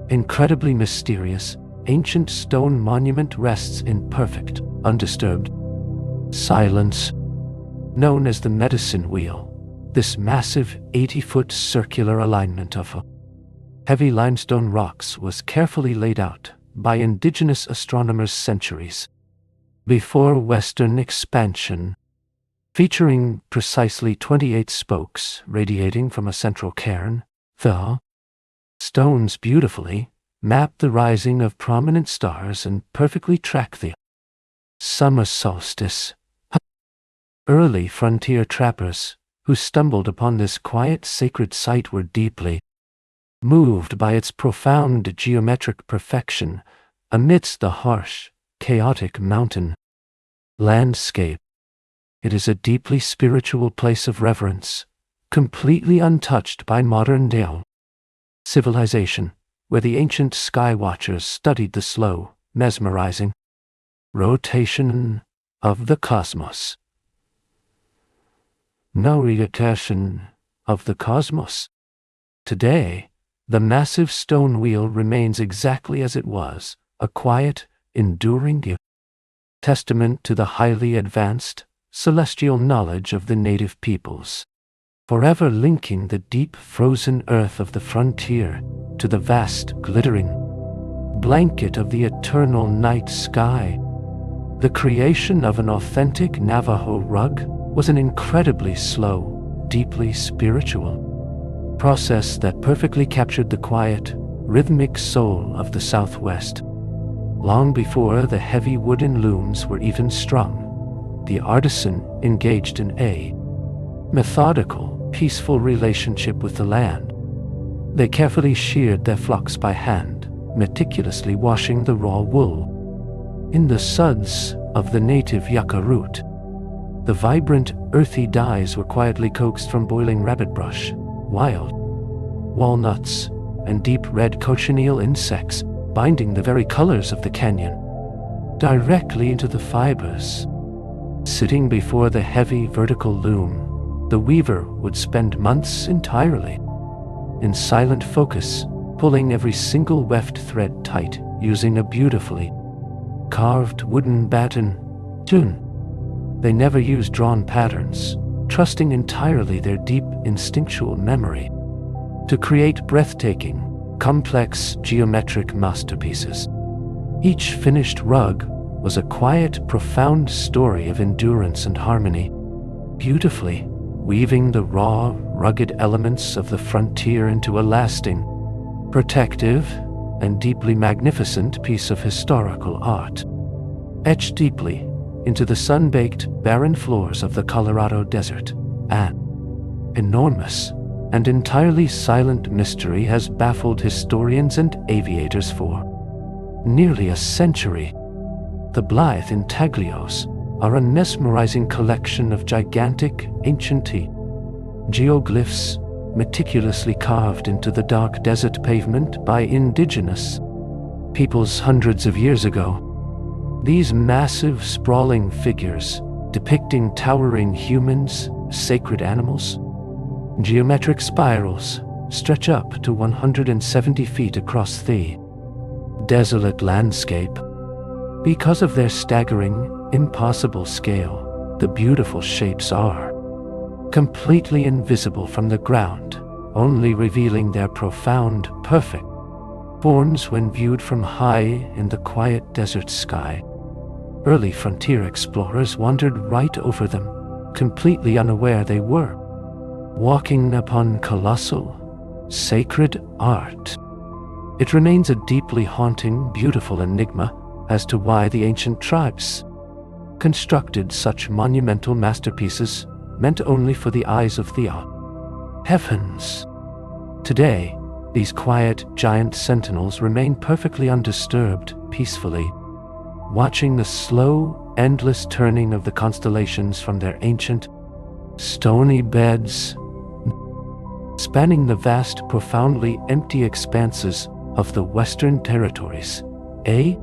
incredibly mysterious, ancient stone monument rests in perfect, undisturbed silence. Known as the Medicine Wheel, this massive 80-foot circular alignment of heavy limestone rocks was carefully laid out by indigenous astronomers centuries before Western expansion, featuring precisely 28 spokes radiating from a central cairn. The stones beautifully map the rising of prominent stars and perfectly track the summer solstice. Early frontier trappers who stumbled upon this quiet, sacred site were deeply moved by its profound geometric perfection amidst the harsh, chaotic mountain landscape. It is a deeply spiritual place of reverence, completely untouched by modern-day civilization, where the ancient sky watchers studied the slow, mesmerizing rotation of the cosmos. No rotation of the cosmos. Today, the massive stone wheel remains exactly as it was, a quiet, enduring testament to the highly advanced, celestial knowledge of the native peoples, forever linking the deep frozen earth of the frontier to the vast glittering blanket of the eternal night sky. The creation of an authentic Navajo rug was an incredibly slow, deeply spiritual process that perfectly captured the quiet, rhythmic soul of the Southwest. Long before the heavy wooden looms were even strung, the artisan engaged in a methodical, peaceful relationship with the land. They carefully sheared their flocks by hand, meticulously washing the raw wool in the suds of the native yucca root. The vibrant, earthy dyes were quietly coaxed from boiling rabbit brush, wild walnuts, and deep red cochineal insects, binding the very colors of the canyon directly into the fibers. Sitting before the heavy vertical loom, the weaver would spend months entirely in silent focus, pulling every single weft thread tight using a beautifully carved wooden baton. They never used drawn patterns, trusting entirely their deep instinctual memory to create breathtaking, complex geometric masterpieces. Each finished rug was a quiet, profound story of endurance and harmony, beautifully weaving the raw, rugged elements of the frontier into a lasting, protective, and deeply magnificent piece of historical art, etched deeply into the sun-baked, barren floors of the Colorado Desert. An enormous and entirely silent mystery has baffled historians and aviators for nearly a century. The Blythe intaglios are a mesmerizing collection of gigantic, ancient geoglyphs meticulously carved into the dark desert pavement by indigenous peoples hundreds of years ago. These massive, sprawling figures, depicting towering humans, sacred animals, geometric spirals, stretch up to 170 feet across the desolate landscape. Because of their staggering, impossible scale, the beautiful shapes are completely invisible from the ground, only revealing their profound, perfect forms when viewed from high in the quiet desert sky. Early frontier explorers wandered right over them, completely unaware they were walking upon colossal, sacred art. It remains a deeply haunting, beautiful enigma as to why the ancient tribes constructed such monumental masterpieces meant only for the eyes of the heavens. Today, these quiet, giant sentinels remain perfectly undisturbed, peacefully watching the slow, endless turning of the constellations from their ancient, stony beds, spanning the vast, profoundly empty expanses of the Western Territories. A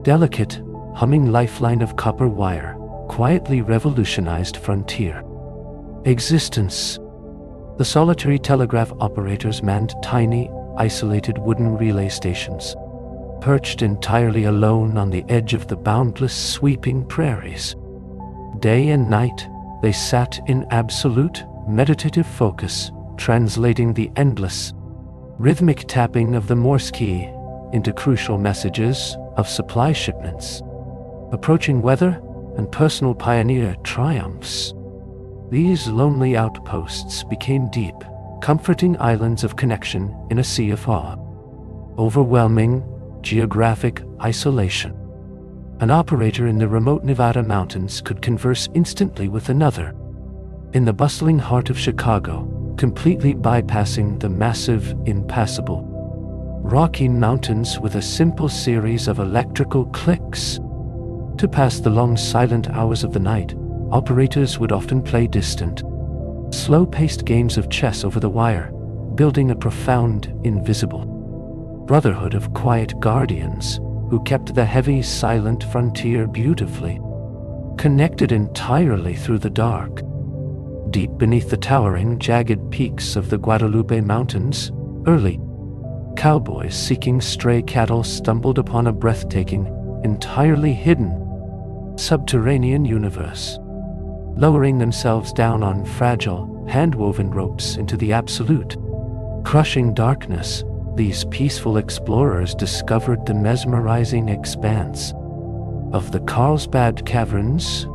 delicate, humming lifeline of copper wire quietly revolutionized frontier existence. The solitary telegraph operators manned tiny, isolated wooden relay stations, perched entirely alone on the edge of the boundless, sweeping prairies. Day and night, they sat in absolute, meditative focus, translating the endless, rhythmic tapping of the Morse key into crucial messages of supply shipments, approaching weather, and personal pioneer triumphs. These lonely outposts became deep, comforting islands of connection in a sea of awe. Overwhelming geographic isolation. An operator in the remote Nevada mountains could converse instantly with another in the bustling heart of Chicago, completely bypassing the massive, impassable Rocky Mountains with a simple series of electrical clicks. To pass the long, silent hours of the night, operators would often play distant, slow-paced games of chess over the wire, building a profound, invisible brotherhood of quiet guardians who kept the heavy, silent frontier beautifully connected entirely through the dark. Deep beneath the towering, jagged peaks of the Guadalupe Mountains, early cowboys seeking stray cattle stumbled upon a breathtaking, entirely hidden subterranean universe. Lowering themselves down on fragile, hand-woven ropes into the absolute, crushing darkness, these peaceful explorers discovered the mesmerizing expanse of the Carlsbad Caverns,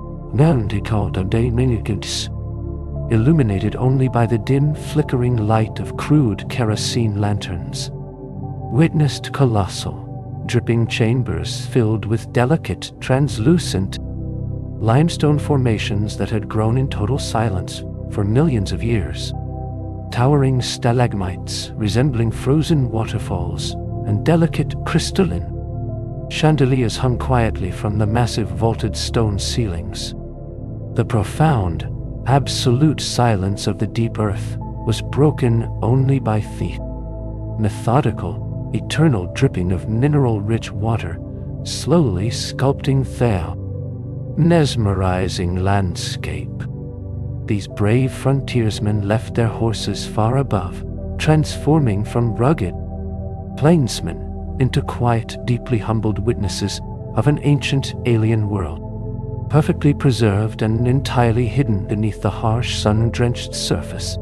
illuminated only by the dim, flickering light of crude kerosene lanterns. witnessed colossal, dripping chambers filled with delicate, translucent limestone formations that had grown in total silence for millions of years. Towering stalagmites resembling frozen waterfalls and delicate crystalline chandeliers hung quietly from the massive vaulted stone ceilings. The profound, absolute silence of the deep earth was broken only by the methodical, eternal dripping of mineral-rich water, slowly sculpting the mesmerizing landscape. These brave frontiersmen left their horses far above, transforming from rugged plainsmen into quiet, deeply humbled witnesses of an ancient alien world, perfectly preserved and entirely hidden beneath the harsh, sun-drenched surface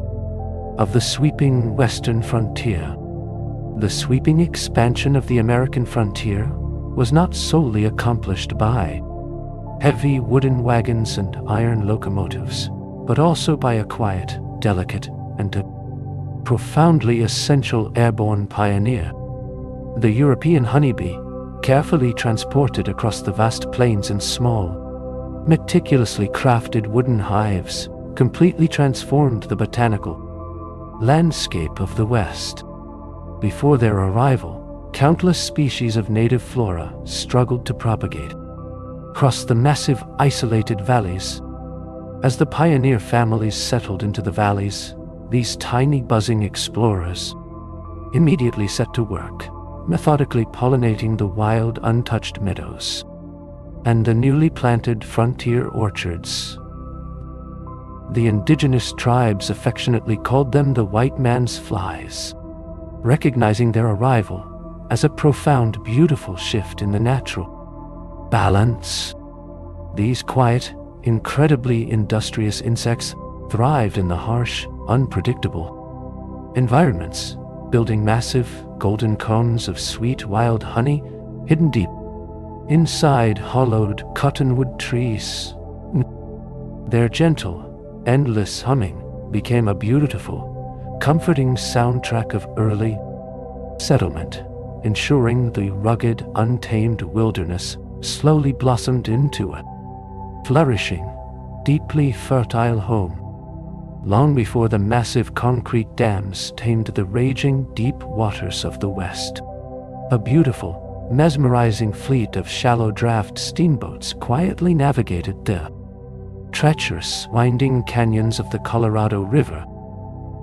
of the sweeping western frontier. The sweeping expansion of the American frontier was not solely accomplished by heavy wooden wagons and iron locomotives, but also by a quiet, delicate, and profoundly essential airborne pioneer. The European honeybee, carefully transported across the vast plains in small, meticulously crafted wooden hives, completely transformed the botanical landscape of the West. Before their arrival, countless species of native flora struggled to propagate across the massive, isolated valleys. As the pioneer families settled into the valleys, these tiny buzzing explorers immediately set to work, methodically pollinating the wild, untouched meadows and the newly planted frontier orchards. The indigenous tribes affectionately called them the white man's flies, recognizing their arrival as a profound, beautiful shift in the natural balance. These quiet, incredibly industrious insects thrived in the harsh, unpredictable environments, building massive, golden cones of sweet wild honey hidden deep inside hollowed cottonwood trees. Their gentle, endless humming became a beautiful, comforting soundtrack of early settlement, ensuring the rugged, untamed wilderness slowly blossomed into a flourishing, deeply fertile home, long before the massive concrete dams tamed the raging deep waters of the West. A beautiful, mesmerizing fleet of shallow draft steamboats quietly navigated the treacherous, winding canyons of the Colorado River.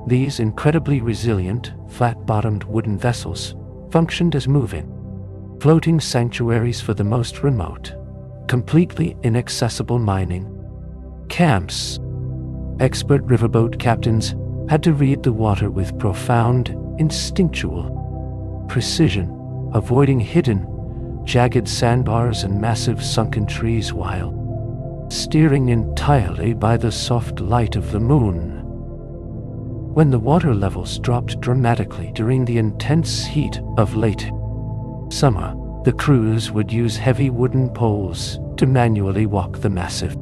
These incredibly resilient, flat-bottomed wooden vessels functioned as moving, floating sanctuaries for the most remote, completely inaccessible mining camps. Expert riverboat captains had to read the water with profound, instinctual precision, avoiding hidden, jagged sandbars and massive sunken trees while steering entirely by the soft light of the moon. When the water levels dropped dramatically during the intense heat of late summer, the crews would use heavy wooden poles to manually walk the massive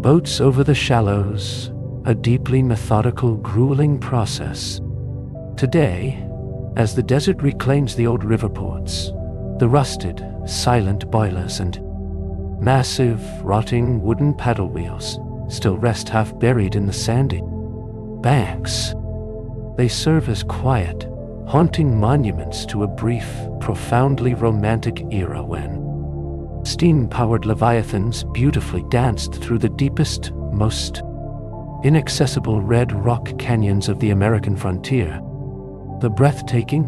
boats over the shallows, a deeply methodical, grueling process. Today, as the desert reclaims the old river ports, the rusted, silent boilers and massive, rotting wooden paddle wheels still rest half buried in the sandy banks. They serve as quiet, haunting monuments to a brief, profoundly romantic era when steam-powered leviathans beautifully danced through the deepest, most inaccessible red rock canyons of the American frontier. The breathtaking,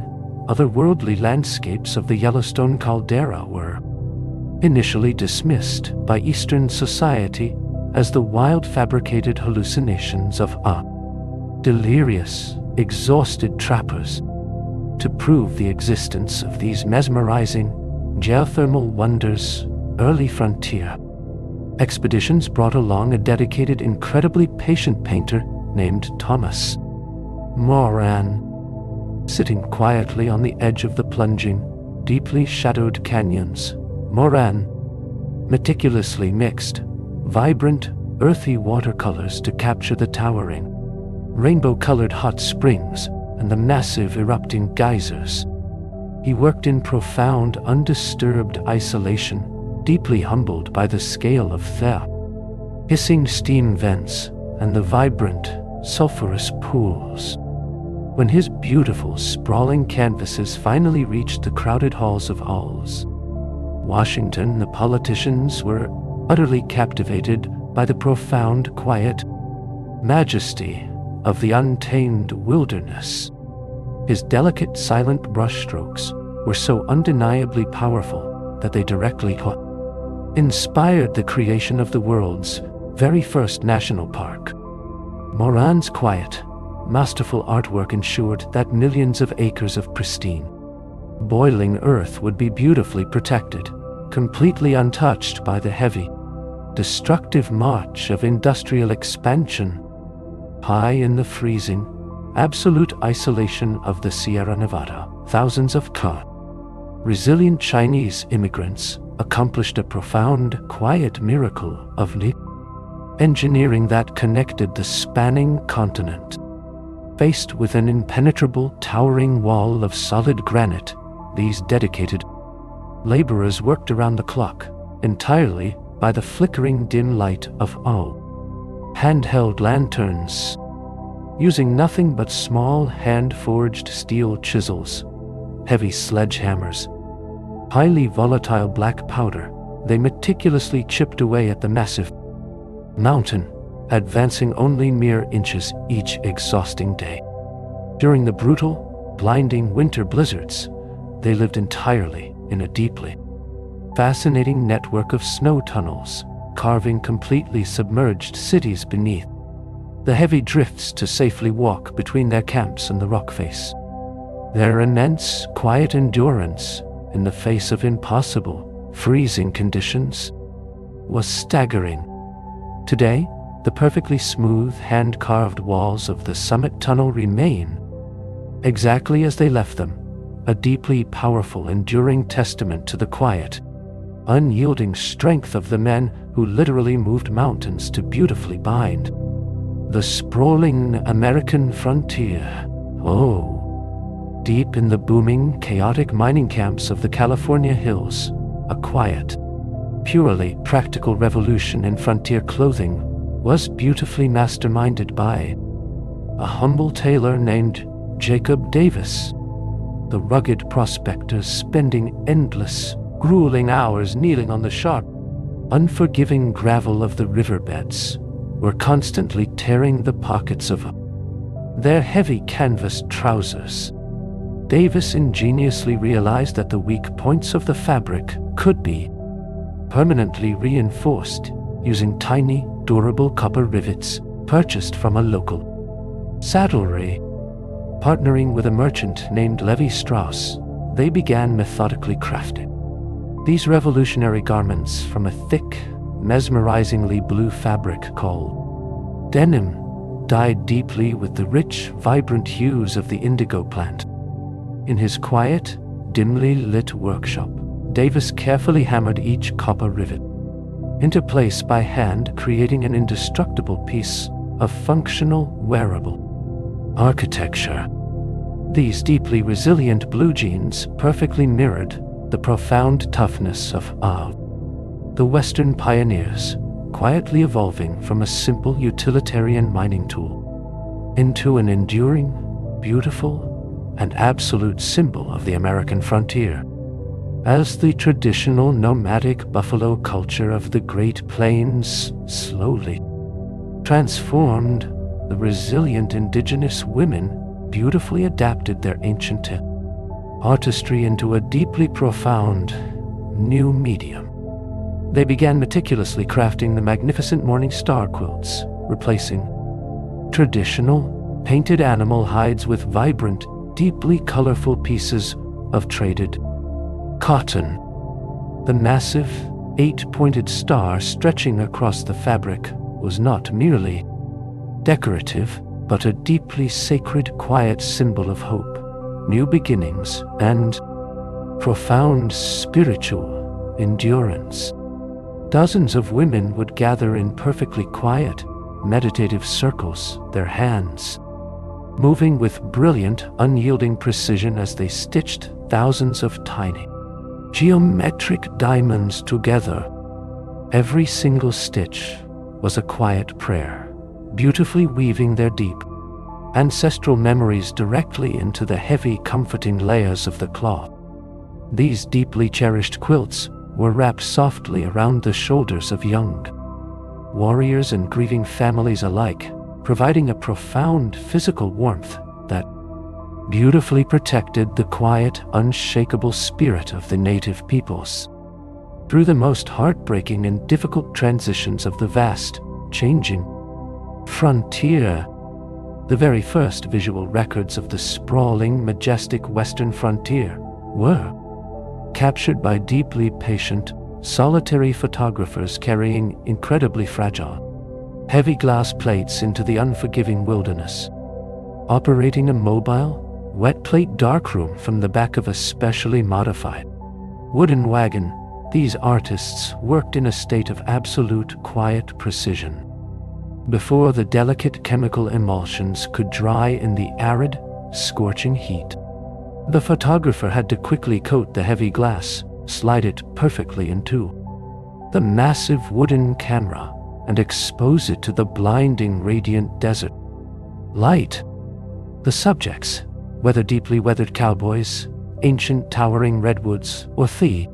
otherworldly landscapes of the Yellowstone caldera were initially dismissed by Eastern society as the wild, fabricated hallucinations of delirious, exhausted trappers. To prove the existence of these mesmerizing, geothermal wonders, early frontier expeditions brought along a dedicated, incredibly patient painter named Thomas Moran. Sitting quietly on the edge of the plunging, deeply shadowed canyons, Moran meticulously mixed vibrant, earthy watercolors to capture the towering, rainbow-colored hot springs and the massive erupting geysers. He worked in profound, undisturbed isolation, deeply humbled by the scale of their hissing steam vents and the vibrant, sulfurous pools. When his beautiful, sprawling canvases finally reached the crowded halls of Washington, the politicians were utterly captivated by the profound, quiet majesty of the untamed wilderness. His delicate, silent brushstrokes were so undeniably powerful that they directly inspired the creation of the world's very first national park. Moran's quiet, masterful artwork ensured that millions of acres of pristine, boiling earth would be beautifully protected, completely untouched by the heavy, destructive march of industrial expansion. High in the freezing, absolute isolation of the Sierra Nevada, thousands of resilient Chinese immigrants accomplished a profound, quiet miracle of engineering that connected the spanning continent. Faced with an impenetrable, towering wall of solid granite, these dedicated laborers worked around the clock, entirely by the flickering dim light of handheld lanterns. Using nothing but small hand-forged steel chisels, heavy sledgehammers, highly volatile black powder, they meticulously chipped away at the massive mountain, advancing only mere inches each exhausting day. During the brutal, blinding winter blizzards, they lived entirely in a deeply fascinating network of snow tunnels, carving completely submerged cities beneath the heavy drifts to safely walk between their camps and the rock face. Their immense, quiet endurance in the face of impossible, freezing conditions was staggering. Today, the perfectly smooth, hand-carved walls of the summit tunnel remain exactly as they left them, a deeply powerful, enduring testament to the quiet, unyielding strength of the men who literally moved mountains to beautifully bind the sprawling American frontier. Deep in the booming, chaotic mining camps of the California hills, a quiet, purely practical revolution in frontier clothing was beautifully masterminded by a humble tailor named Jacob Davis. The rugged prospectors, spending endless, grueling hours kneeling on the sharp, unforgiving gravel of the riverbeds, were constantly tearing the pockets of their heavy canvas trousers. Davis ingeniously realized that the weak points of the fabric could be permanently reinforced using tiny, durable copper rivets purchased from a local saddlery. Partnering with a merchant named Levi Strauss, they began methodically crafting these revolutionary garments from a thick, mesmerizingly blue fabric called denim, dyed deeply with the rich, vibrant hues of the indigo plant. In his quiet, dimly lit workshop, Davis carefully hammered each copper rivet into place by hand, creating an indestructible piece of functional, wearable architecture. These deeply resilient blue jeans perfectly mirrored the profound toughness of the Western pioneers, quietly evolving from a simple utilitarian mining tool into an enduring, beautiful, and absolute symbol of the American frontier. As the traditional nomadic buffalo culture of the Great Plains slowly transformed, the resilient indigenous women beautifully adapted their ancient artistry into a deeply profound new medium. They began meticulously crafting the magnificent morning star quilts, replacing traditional, painted animal hides with vibrant, deeply colorful pieces of traded cotton. The massive, 8-pointed star stretching across the fabric was not merely decorative, but a deeply sacred, quiet symbol of hope, new beginnings, and profound spiritual endurance. Dozens of women would gather in perfectly quiet, meditative circles, their hands moving with brilliant, unyielding precision as they stitched thousands of tiny, geometric diamonds together. Every single stitch was a quiet prayer, beautifully weaving their deep, ancestral memories directly into the heavy, comforting layers of the cloth. These deeply cherished quilts were wrapped softly around the shoulders of young warriors and grieving families alike, providing a profound physical warmth that beautifully protected the quiet, unshakable spirit of the native peoples. Through the most heartbreaking and difficult transitions of the vast, changing frontier, the very first visual records of the sprawling, majestic western frontier were captured by deeply patient, solitary photographers carrying incredibly fragile, heavy glass plates into the unforgiving wilderness. Operating a mobile, wet plate darkroom from the back of a specially modified wooden wagon, these artists worked in a state of absolute quiet precision. Before the delicate chemical emulsions could dry in the arid, scorching heat, the photographer had to quickly coat the heavy glass, slide it perfectly into the massive wooden camera, and expose it to the blinding radiant desert light. The subjects, whether deeply weathered cowboys, ancient towering redwoods, or the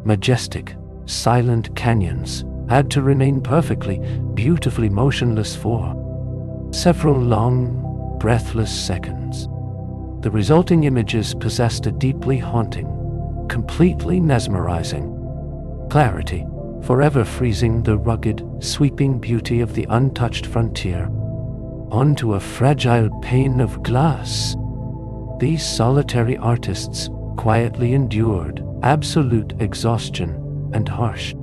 majestic, silent canyons, had to remain perfectly, beautifully motionless for several long, breathless seconds. The resulting images possessed a deeply haunting, completely mesmerizing clarity, forever freezing the rugged, sweeping beauty of the untouched frontier onto a fragile pane of glass. These solitary artists quietly endured absolute exhaustion and harsh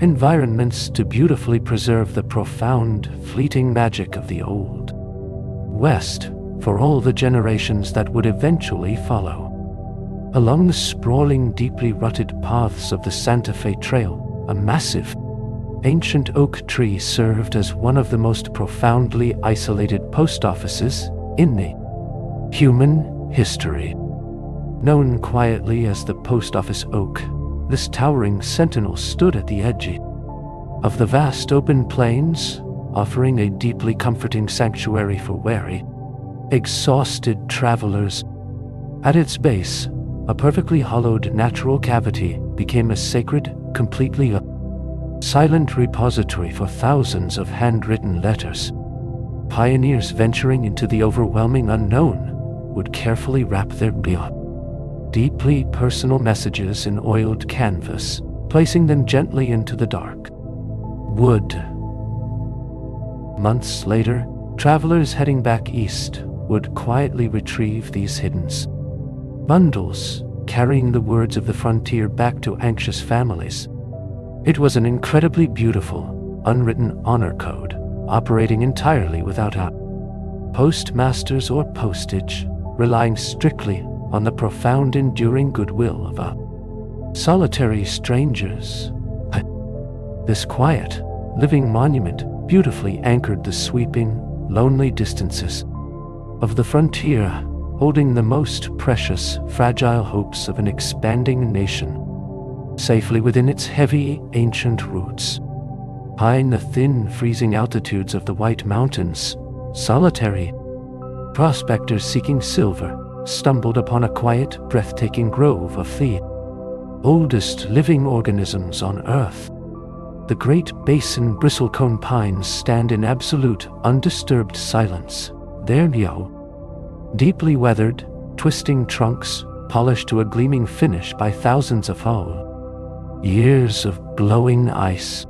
environments to beautifully preserve the profound, fleeting magic of the Old West for all the generations that would eventually follow. Along the sprawling, deeply rutted paths of the Santa Fe Trail, a massive, ancient oak tree served as one of the most profoundly isolated post offices in the human history. Known quietly as the Post Office Oak, this towering sentinel stood at the edge of the vast open plains, offering a deeply comforting sanctuary for weary, exhausted travelers. At its base, a perfectly hollowed natural cavity became a sacred, completely silent repository for thousands of handwritten letters. Pioneers venturing into the overwhelming unknown would carefully wrap their deeply personal messages in oiled canvas, placing them gently into the dark wood. Months later, travelers heading back east would quietly retrieve these hidden bundles, carrying the words of the frontier back to anxious families. It was an incredibly beautiful, unwritten honor code, operating entirely without postmasters or postage, relying strictly on the profound, enduring goodwill of solitary strangers. This quiet, living monument beautifully anchored the sweeping, lonely distances of the frontier, holding the most precious, fragile hopes of an expanding nation safely within its heavy, ancient roots. High in the thin, freezing altitudes of the White Mountains, solitary prospectors seeking silver stumbled upon a quiet, breathtaking grove of the oldest living organisms on Earth. The Great Basin bristlecone pines stand in absolute, undisturbed silence, their deeply weathered, twisting trunks polished to a gleaming finish by thousands of whole years of blowing ice.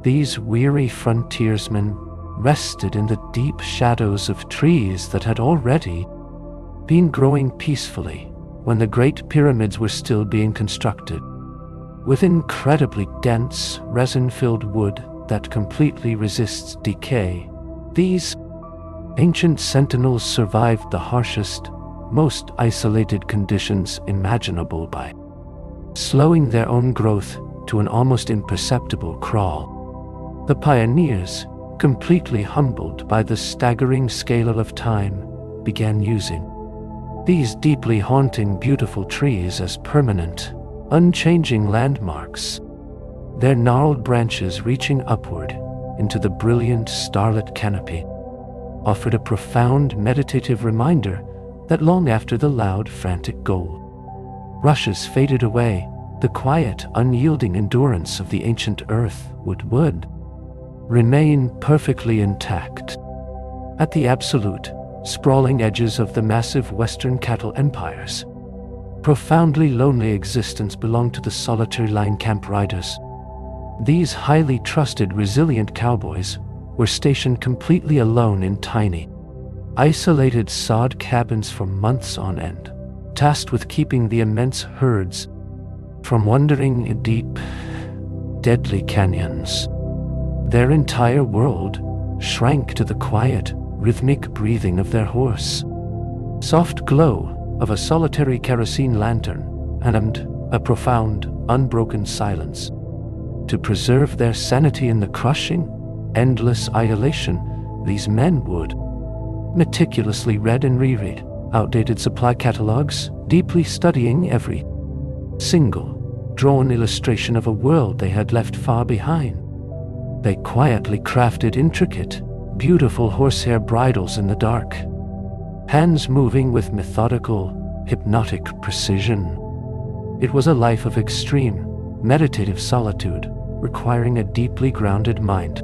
These weary frontiersmen rested in the deep shadows of trees that had already been growing peacefully when the Great Pyramids were still being constructed. With incredibly dense, resin-filled wood that completely resists decay, these ancient sentinels survived the harshest, most isolated conditions imaginable by slowing their own growth to an almost imperceptible crawl. The pioneers, completely humbled by the staggering scale of time began using these deeply haunting, beautiful trees as permanent, unchanging landmarks. Their gnarled branches reaching upward into the brilliant starlit canopy offered a profound meditative reminder that long after the loud, frantic gold rushes faded away, the quiet, unyielding endurance of the ancient earth would remain perfectly intact. At the absolute, sprawling edges of the massive Western cattle empires, profoundly lonely existence belonged to the solitary line camp riders. These highly trusted, resilient cowboys were stationed completely alone in tiny, isolated sod cabins for months on end, tasked with keeping the immense herds from wandering in deep, deadly canyons. Their entire world shrank to the quiet, rhythmic breathing of their horse, soft glow of a solitary kerosene lantern, and a profound, unbroken silence. To preserve their sanity in the crushing, endless isolation, these men would meticulously read and reread outdated supply catalogs, deeply studying every single drawn illustration of a world they had left far behind. They quietly crafted intricate, beautiful horsehair bridles in the dark, hands moving with methodical, hypnotic precision. It was a life of extreme, meditative solitude, requiring a deeply grounded mind,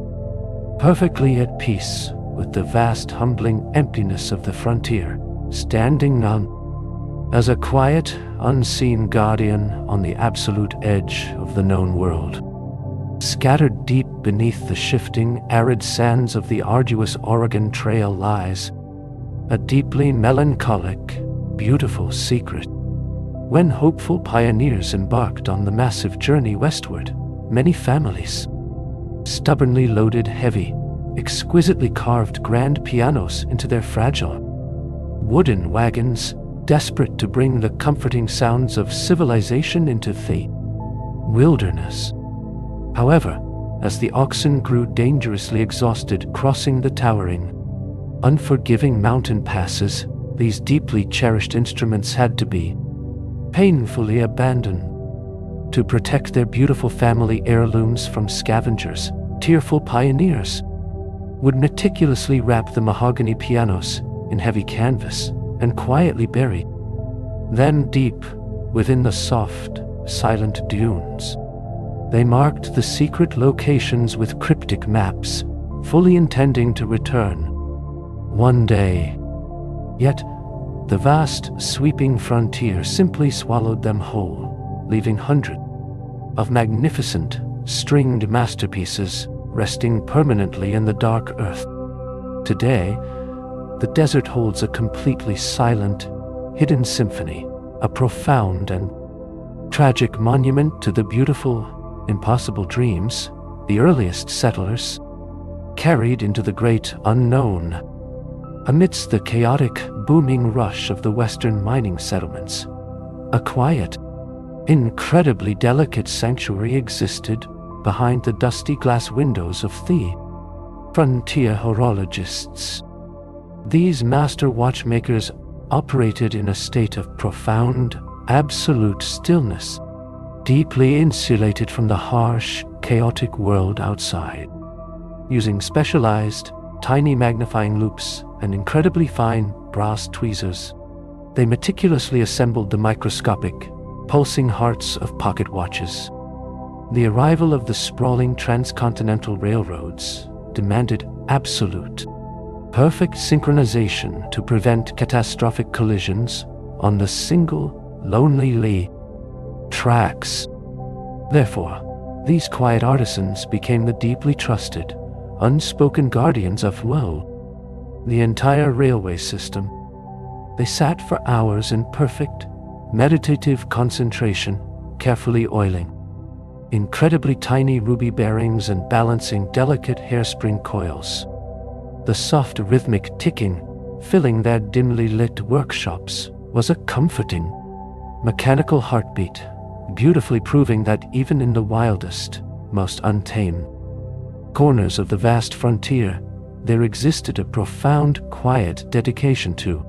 perfectly at peace with the vast, humbling emptiness of the frontier, standing on as a quiet, unseen guardian on the absolute edge of the known world. Scattered deep beneath the shifting, arid sands of the arduous Oregon Trail lies a deeply melancholic, beautiful secret. When hopeful pioneers embarked on the massive journey westward, many families stubbornly loaded heavy, exquisitely carved grand pianos into their fragile wooden wagons, desperate to bring the comforting sounds of civilization into the wilderness. However, as the oxen grew dangerously exhausted crossing the towering, unforgiving mountain passes, these deeply cherished instruments had to be painfully abandoned. To protect their beautiful family heirlooms from scavengers, tearful pioneers would meticulously wrap the mahogany pianos in heavy canvas and quietly bury them deep within the soft, silent dunes. They marked the secret locations with cryptic maps, fully intending to return one day. Yet, the vast, sweeping frontier simply swallowed them whole, leaving hundreds of magnificent, stringed masterpieces resting permanently in the dark earth. Today, the desert holds a completely silent, hidden symphony, a profound and tragic monument to the beautiful, impossible dreams the earliest settlers carried into the great unknown. Amidst the chaotic, booming rush of the western mining settlements, a quiet, incredibly delicate sanctuary existed behind the dusty glass windows of the frontier horologists. These master watchmakers operated in a state of profound, absolute stillness, deeply insulated from the harsh, chaotic world outside. Using specialized, tiny magnifying loupes and incredibly fine brass tweezers, they meticulously assembled the microscopic, pulsing hearts of pocket watches. The arrival of the sprawling transcontinental railroads demanded absolute, perfect synchronization to prevent catastrophic collisions on the single, lonely tracks. Therefore, these quiet artisans became the deeply trusted, unspoken guardians of the entire railway system. They sat for hours in perfect, meditative concentration, carefully oiling incredibly tiny ruby bearings and balancing delicate hairspring coils. The soft rhythmic ticking filling their dimly lit workshops was a comforting, mechanical heartbeat, beautifully proving that even in the wildest, most untamed corners of the vast frontier, there existed a profound, quiet dedication to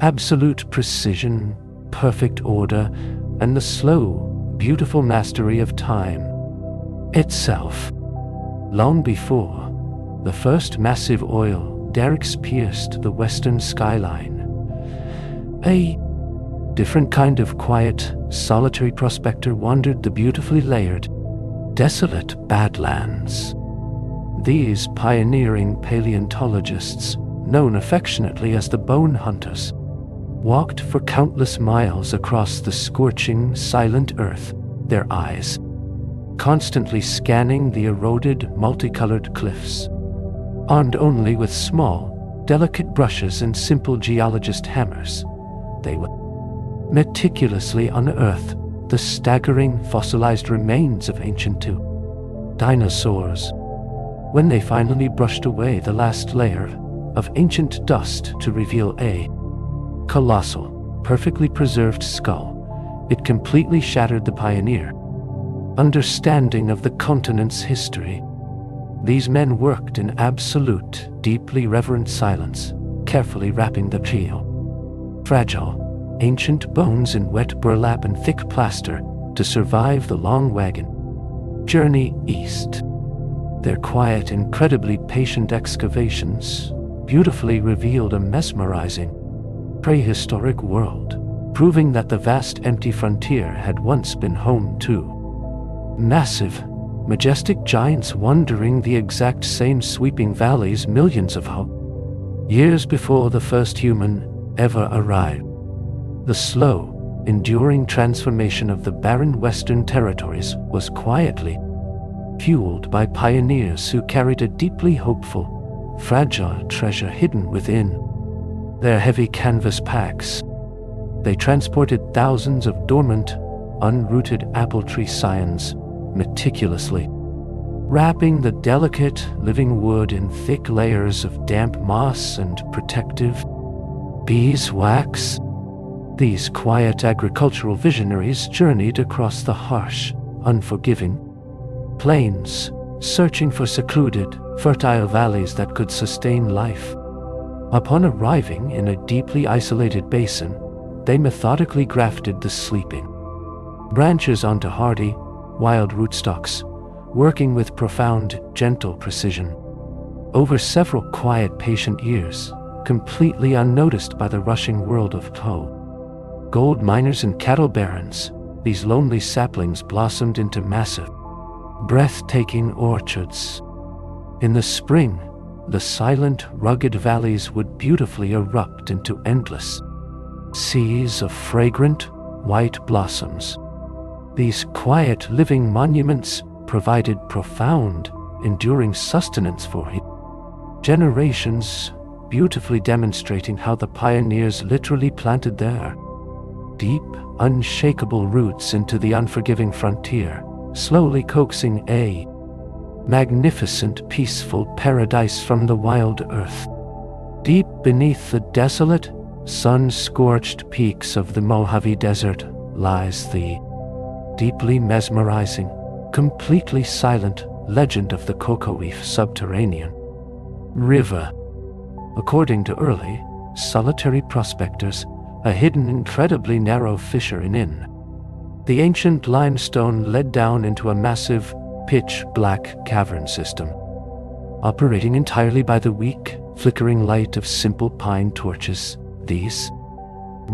Absolute precision, perfect order, and the slow, beautiful mastery of time itself. Long before the first massive oil derricks pierced the western skyline, a different kind of quiet, solitary prospector wandered the beautifully layered, desolate Badlands. These pioneering paleontologists, known affectionately as the Bone Hunters, walked for countless miles across the scorching, silent earth, their eyes constantly scanning the eroded, multicolored cliffs. Armed only with small, delicate brushes and simple geologist hammers, they would meticulously unearth the staggering fossilized remains of ancient dinosaurs. When they finally brushed away the last layer of ancient dust to reveal a colossal, perfectly preserved skull, it completely shattered the pioneer understanding of the continent's history. These men worked in absolute, deeply reverent silence, carefully wrapping the fragile, ancient bones in wet burlap and thick plaster to survive the long wagon journey east. Their quiet, incredibly patient excavations beautifully revealed a mesmerizing, prehistoric world, proving that the vast empty frontier had once been home to massive, majestic giants wandering the exact same sweeping valleys millions of years before the first human ever arrived. The slow, enduring transformation of the barren western territories was quietly fueled by pioneers who carried a deeply hopeful, fragile treasure hidden within their heavy canvas packs. They transported thousands of dormant, unrooted apple tree scions, meticulously wrapping the delicate, living wood in thick layers of damp moss and protective beeswax. These quiet agricultural visionaries journeyed across the harsh, unforgiving plains, searching for secluded, fertile valleys that could sustain life. Upon arriving in a deeply isolated basin, they methodically grafted the sleeping branches onto hardy, wild rootstocks, working with profound, gentle precision. Over several quiet, patient years, completely unnoticed by the rushing world of gold miners and cattle barons, these lonely saplings blossomed into massive, breathtaking orchards. In the spring, the silent, rugged valleys would beautifully erupt into endless seas of fragrant, white blossoms. These quiet, living monuments provided profound, enduring sustenance for generations, beautifully demonstrating how the pioneers literally planted their deep, unshakable roots into the unforgiving frontier, slowly coaxing a magnificent, peaceful paradise from the wild earth. Deep beneath the desolate, sun-scorched peaks of the Mojave Desert lies the deeply mesmerizing, completely silent legend of the Cocoa-Leaf Subterranean River. According to early, solitary prospectors, a hidden, incredibly narrow fissure in the ancient limestone led down into a massive, pitch-black cavern system, operating entirely by the weak, flickering light of simple pine torches. These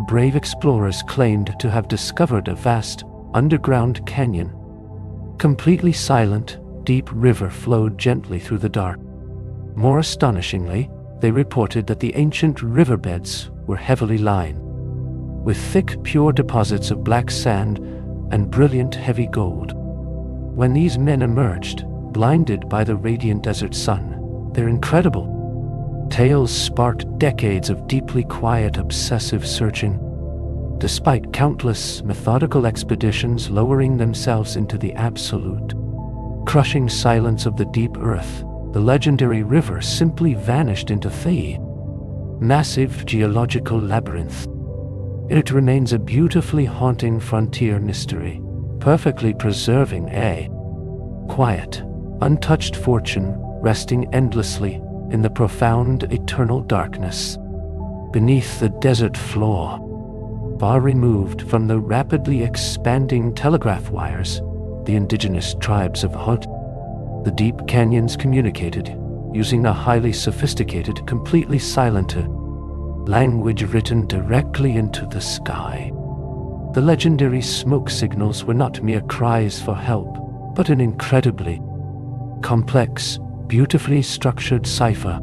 brave explorers claimed to have discovered a vast, underground canyon. Completely silent, deep river flowed gently through the dark. More astonishingly, they reported that the ancient riverbeds were heavily lined with thick, pure deposits of black sand and brilliant, heavy gold. When these men emerged, blinded by the radiant desert sun, their incredible tales sparked decades of deeply quiet, obsessive searching. Despite countless, methodical expeditions lowering themselves into the absolute, crushing silence of the deep earth, the legendary river simply vanished into the massive geological labyrinth. It remains a beautifully haunting frontier mystery, perfectly preserving a quiet, untouched fortune resting endlessly in the profound, eternal darkness beneath the desert floor, far removed from the rapidly expanding telegraph wires, the indigenous tribes of Hut, the deep canyons communicated using a highly sophisticated, completely silent language written directly into the sky. The legendary smoke signals were not mere cries for help, but an incredibly complex, beautifully structured cipher,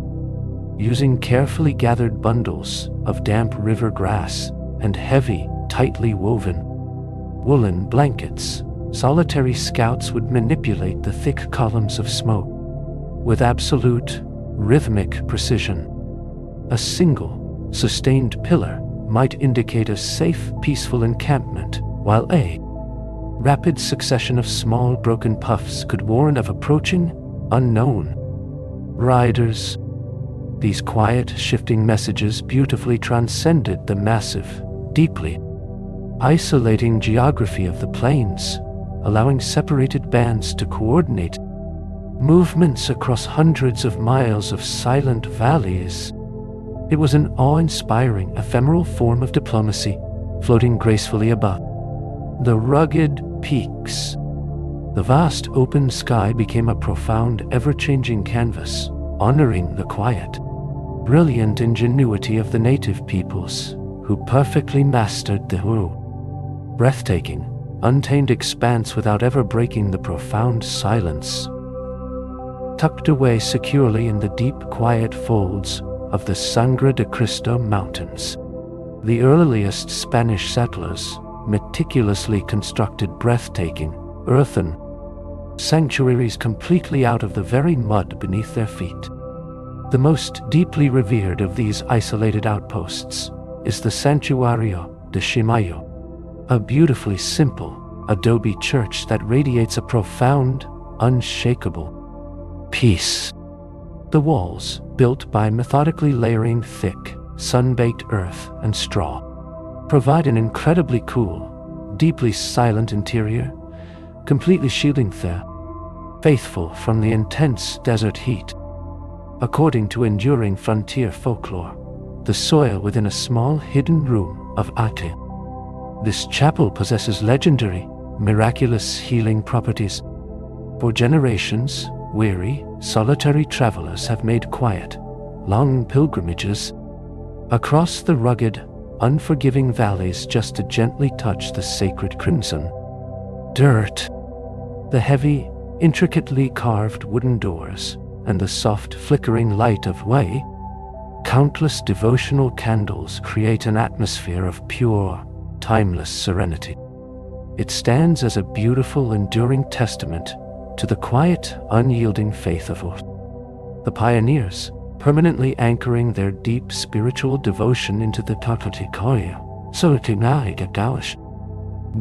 using carefully gathered bundles of damp river grass and heavy, tightly woven woolen blankets. Solitary scouts would manipulate the thick columns of smoke with absolute, rhythmic precision. A single, sustained pillar might indicate a safe, peaceful encampment, while a rapid succession of small, broken puffs could warn of approaching, unknown riders. These quiet, shifting messages beautifully transcended the massive, deeply isolating geography of the plains, allowing separated bands to coordinate movements across hundreds of miles of silent valleys. It was an awe-inspiring, ephemeral form of diplomacy, floating gracefully above the rugged peaks. The vast open sky became a profound, ever-changing canvas, honoring the quiet, brilliant ingenuity of the native peoples, who perfectly mastered the breathtaking, untamed expanse without ever breaking the profound silence. Tucked away securely in the deep, quiet folds of the Sangre de Cristo Mountains, the earliest Spanish settlers meticulously constructed breathtaking, earthen sanctuaries completely out of the very mud beneath their feet. The most deeply revered of these isolated outposts is the Santuario de Chimayo, a beautifully simple adobe church that radiates a profound, unshakable peace. The walls, built by methodically layering thick, sun-baked earth and straw, provide an incredibly cool, deeply silent interior, completely shielding the faithful from the intense desert heat. According to enduring frontier folklore, the soil within a small hidden room of Ate, this chapel possesses legendary, miraculous healing properties. For generations, weary, solitary travelers have made quiet, long pilgrimages across the rugged, unforgiving valleys just to gently touch the sacred crimson dirt. The heavy, intricately carved wooden doors and the soft flickering light of way, countless devotional candles create an atmosphere of pure, timeless serenity. It stands as a beautiful, enduring testament to the quiet, unyielding faith of the pioneers, permanently anchoring their deep spiritual devotion into the Tatotikoya,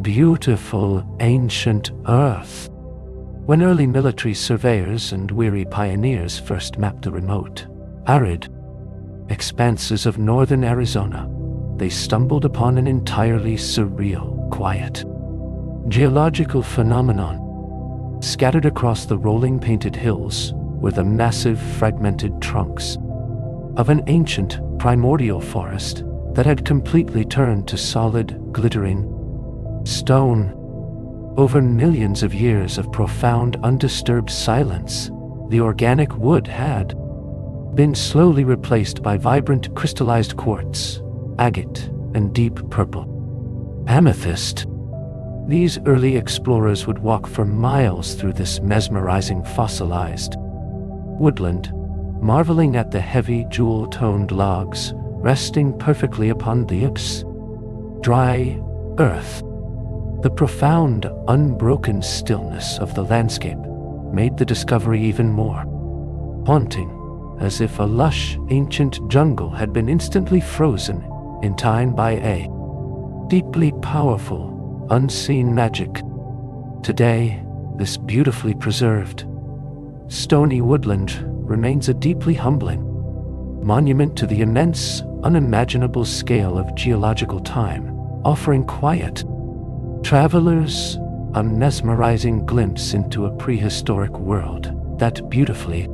beautiful, ancient earth. When early military surveyors and weary pioneers first mapped the remote, arid expanses of northern Arizona, they stumbled upon an entirely surreal, quiet geological phenomenon. Scattered across the rolling painted hills were the massive fragmented trunks of an ancient primordial forest that had completely turned to solid, glittering stone. Over millions of years of profound, undisturbed silence, the organic wood had been slowly replaced by vibrant crystallized quartz, agate, and deep purple amethyst. These early explorers would walk for miles through this mesmerizing fossilized woodland, marveling at the heavy jewel-toned logs resting perfectly upon the dry earth. The profound, unbroken stillness of the landscape made the discovery even more haunting, as if a lush, ancient jungle had been instantly frozen in time by a deeply powerful, unseen magic. Today, this beautifully preserved, stony woodland remains a deeply humbling monument to the immense, unimaginable scale of geological time, offering quiet travelers a mesmerizing glimpse into a prehistoric world that beautifully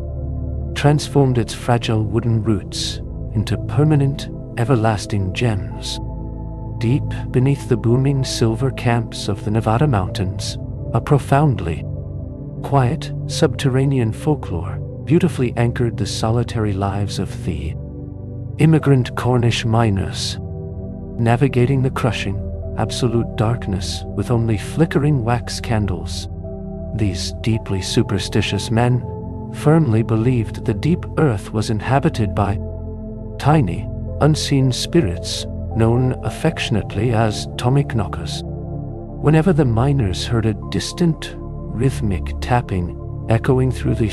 transformed its fragile wooden roots into permanent, everlasting gems. Deep beneath the booming silver camps of the Nevada mountains, a profoundly quiet subterranean folklore beautifully anchored the solitary lives of the immigrant Cornish miners, navigating the crushing, absolute darkness with only flickering wax candles. These deeply superstitious men firmly believed the deep earth was inhabited by tiny, unseen spirits known affectionately as Tommyknockers. Whenever the miners heard a distant, rhythmic tapping echoing through the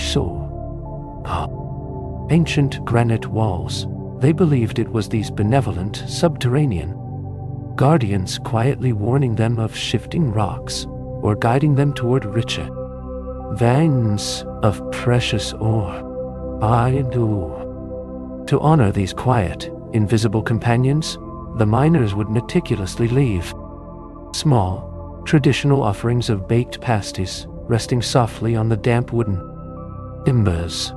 ancient granite walls, they believed it was these benevolent subterranean guardians quietly warning them of shifting rocks or guiding them toward richer veins of precious ore. To honor these quiet, invisible companions, the miners would meticulously leave small, traditional offerings of baked pasties resting softly on the damp wooden embers.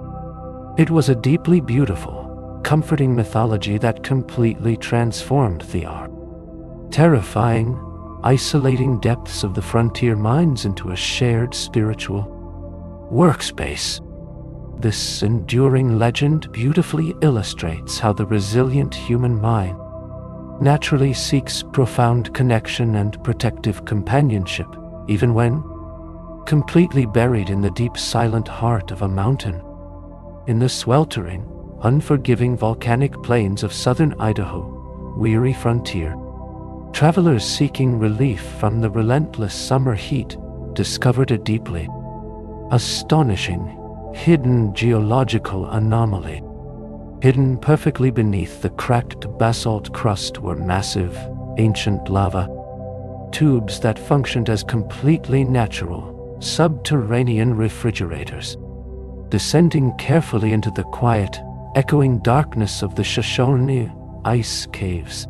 It was a deeply beautiful, comforting mythology that completely transformed the terrifying, isolating depths of the frontier mines into a shared spiritual workspace. This enduring legend beautifully illustrates how the resilient human mind naturally seeks profound connection and protective companionship, even when completely buried in the deep silent heart of a mountain. In the sweltering, unforgiving volcanic plains of southern Idaho, weary frontier travelers seeking relief from the relentless summer heat discovered a deeply astonishing, hidden geological anomaly. Hidden perfectly beneath the cracked basalt crust were massive, ancient lava tubes that functioned as completely natural, subterranean refrigerators. Descending carefully into the quiet, echoing darkness of the Shoshone ice caves,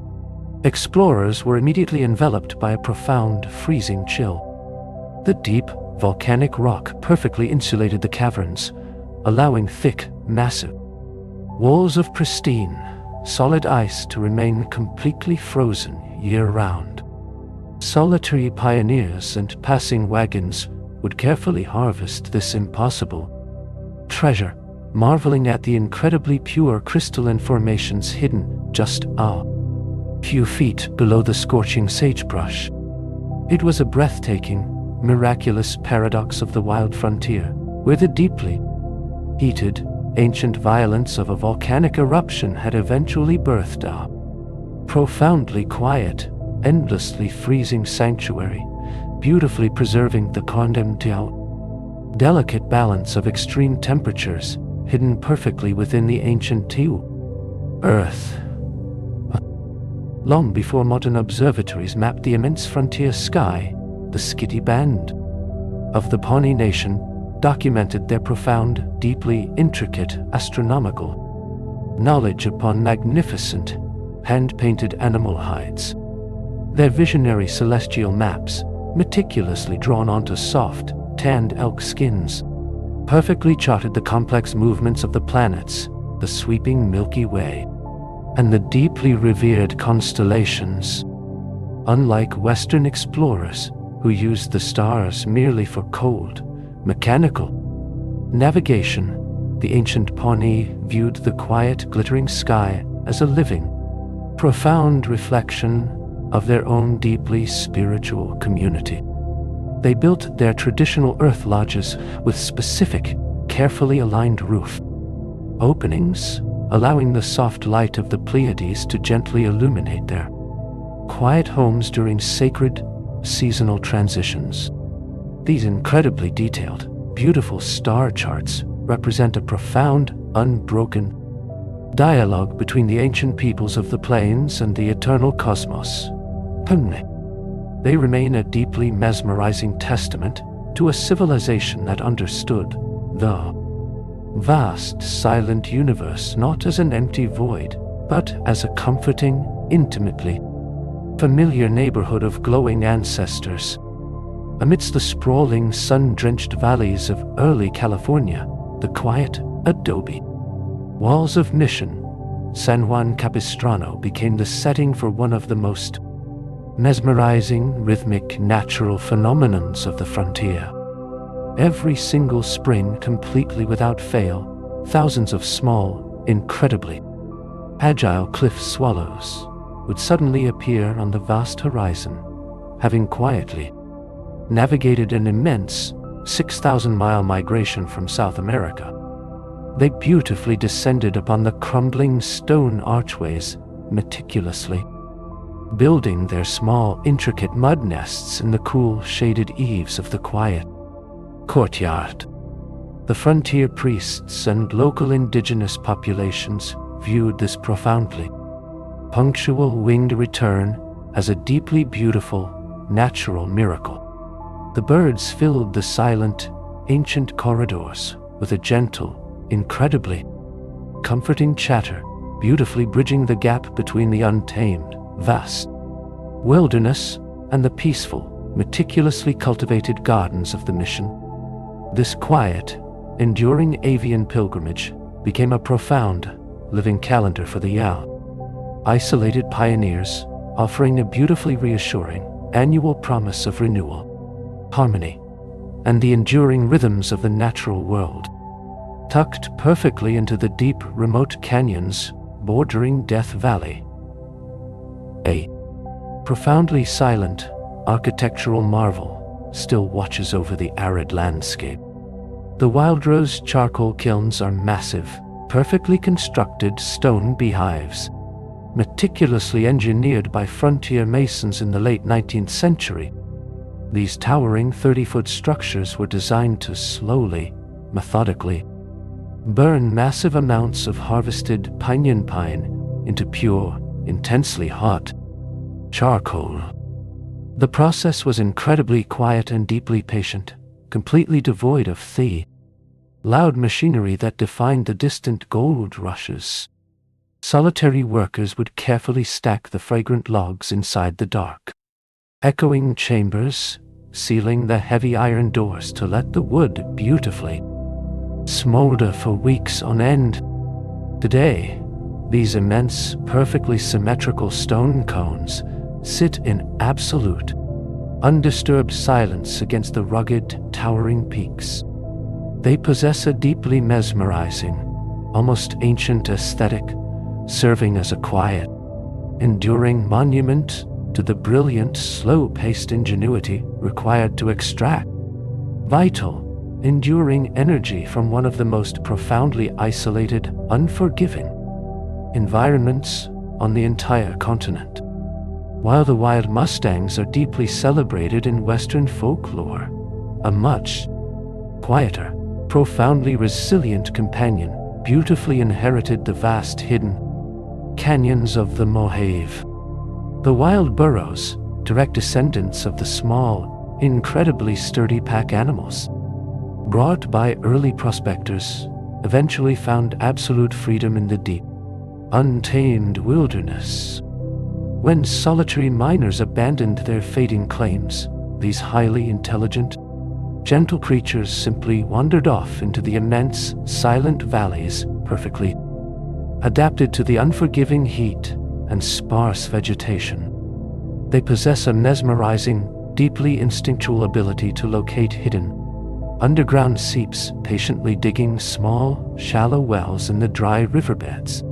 explorers were immediately enveloped by a profound, freezing chill. The deep, volcanic rock perfectly insulated the caverns, allowing thick, massive walls of pristine, solid ice to remain completely frozen year-round. Solitary pioneers and passing wagons would carefully harvest this impossible treasure, marveling at the incredibly pure crystalline formations hidden just a few feet below the scorching sagebrush. It was a breathtaking, miraculous paradox of the wild frontier, where the deeply heated, ancient violence of a volcanic eruption had eventually birthed a profoundly quiet, endlessly freezing sanctuary, beautifully preserving the delicate balance of extreme temperatures hidden perfectly within the ancient earth. Long before modern observatories mapped the immense frontier sky, the Skitty Band of the Pawnee Nation documented their profound, deeply intricate astronomical knowledge upon magnificent, hand-painted animal hides. Their visionary celestial maps, meticulously drawn onto soft, tanned elk skins, perfectly charted the complex movements of the planets, the sweeping Milky Way, and the deeply revered constellations. Unlike Western explorers, who used the stars merely for cold, mechanical navigation, the ancient Pawnee viewed the quiet, glittering sky as a living, profound reflection of their own deeply spiritual community. They built their traditional earth lodges with specific, carefully aligned roof openings, allowing the soft light of the Pleiades to gently illuminate their quiet homes during sacred, seasonal transitions. These incredibly detailed, beautiful star charts represent a profound, unbroken dialogue between the ancient peoples of the plains and the eternal cosmos. They remain a deeply mesmerizing testament to a civilization that understood the vast, silent universe not as an empty void, but as a comforting, intimately familiar neighborhood of glowing ancestors. Amidst the sprawling, sun-drenched valleys of early California, the quiet, adobe walls of Mission San Juan Capistrano became the setting for one of the most mesmerizing, rhythmic, natural phenomenons of the frontier. Every single spring, completely without fail, thousands of small, incredibly agile cliff swallows would suddenly appear on the vast horizon, having quietly navigated an immense 6,000-mile migration from South America. They beautifully descended upon the crumbling stone archways meticulously, building their small, intricate mud nests in the cool, shaded eaves of the quiet courtyard. The frontier priests and local indigenous populations viewed this profoundly punctual winged return as a deeply beautiful, natural miracle. The birds filled the silent, ancient corridors with a gentle, incredibly comforting chatter, beautifully bridging the gap between the untamed, vast wilderness and the peaceful, meticulously cultivated gardens of the mission. This quiet, enduring avian pilgrimage became a profound, living calendar for the isolated pioneers, offering a beautifully reassuring, annual promise of renewal, harmony, and the enduring rhythms of the natural world. Tucked perfectly into the deep, remote canyons bordering Death Valley, a profoundly silent, architectural marvel still watches over the arid landscape. The wildrose charcoal kilns are massive, perfectly constructed stone beehives, meticulously engineered by frontier masons in the late 19th century. These towering 30-foot structures were designed to slowly, methodically, burn massive amounts of harvested pinyon pine into pure, intensely hot charcoal. The process was incredibly quiet and deeply patient, completely devoid of the loud machinery that defined the distant gold rushes. Solitary workers would carefully stack the fragrant logs inside the dark, echoing chambers, sealing the heavy iron doors to let the wood beautifully smolder for weeks on end. Today, these immense, perfectly symmetrical stone cones sit in absolute, undisturbed silence against the rugged, towering peaks. They possess a deeply mesmerizing, almost ancient aesthetic, serving as a quiet, enduring monument to the brilliant, slow-paced ingenuity required to extract vital, enduring energy from one of the most profoundly isolated, unforgiving environments on the entire continent. While the wild mustangs are deeply celebrated in Western folklore, a much quieter, profoundly resilient companion beautifully inherited the vast hidden canyons of the Mojave. The wild burros, direct descendants of the small, incredibly sturdy pack animals, brought by early prospectors, eventually found absolute freedom in the deep, untamed wilderness. When solitary miners abandoned their fading claims, these highly intelligent, gentle creatures simply wandered off into the immense, silent valleys, perfectly adapted to the unforgiving heat and sparse vegetation. They possess a mesmerizing, deeply instinctual ability to locate hidden underground seeps, patiently digging small, shallow wells in the dry riverbeds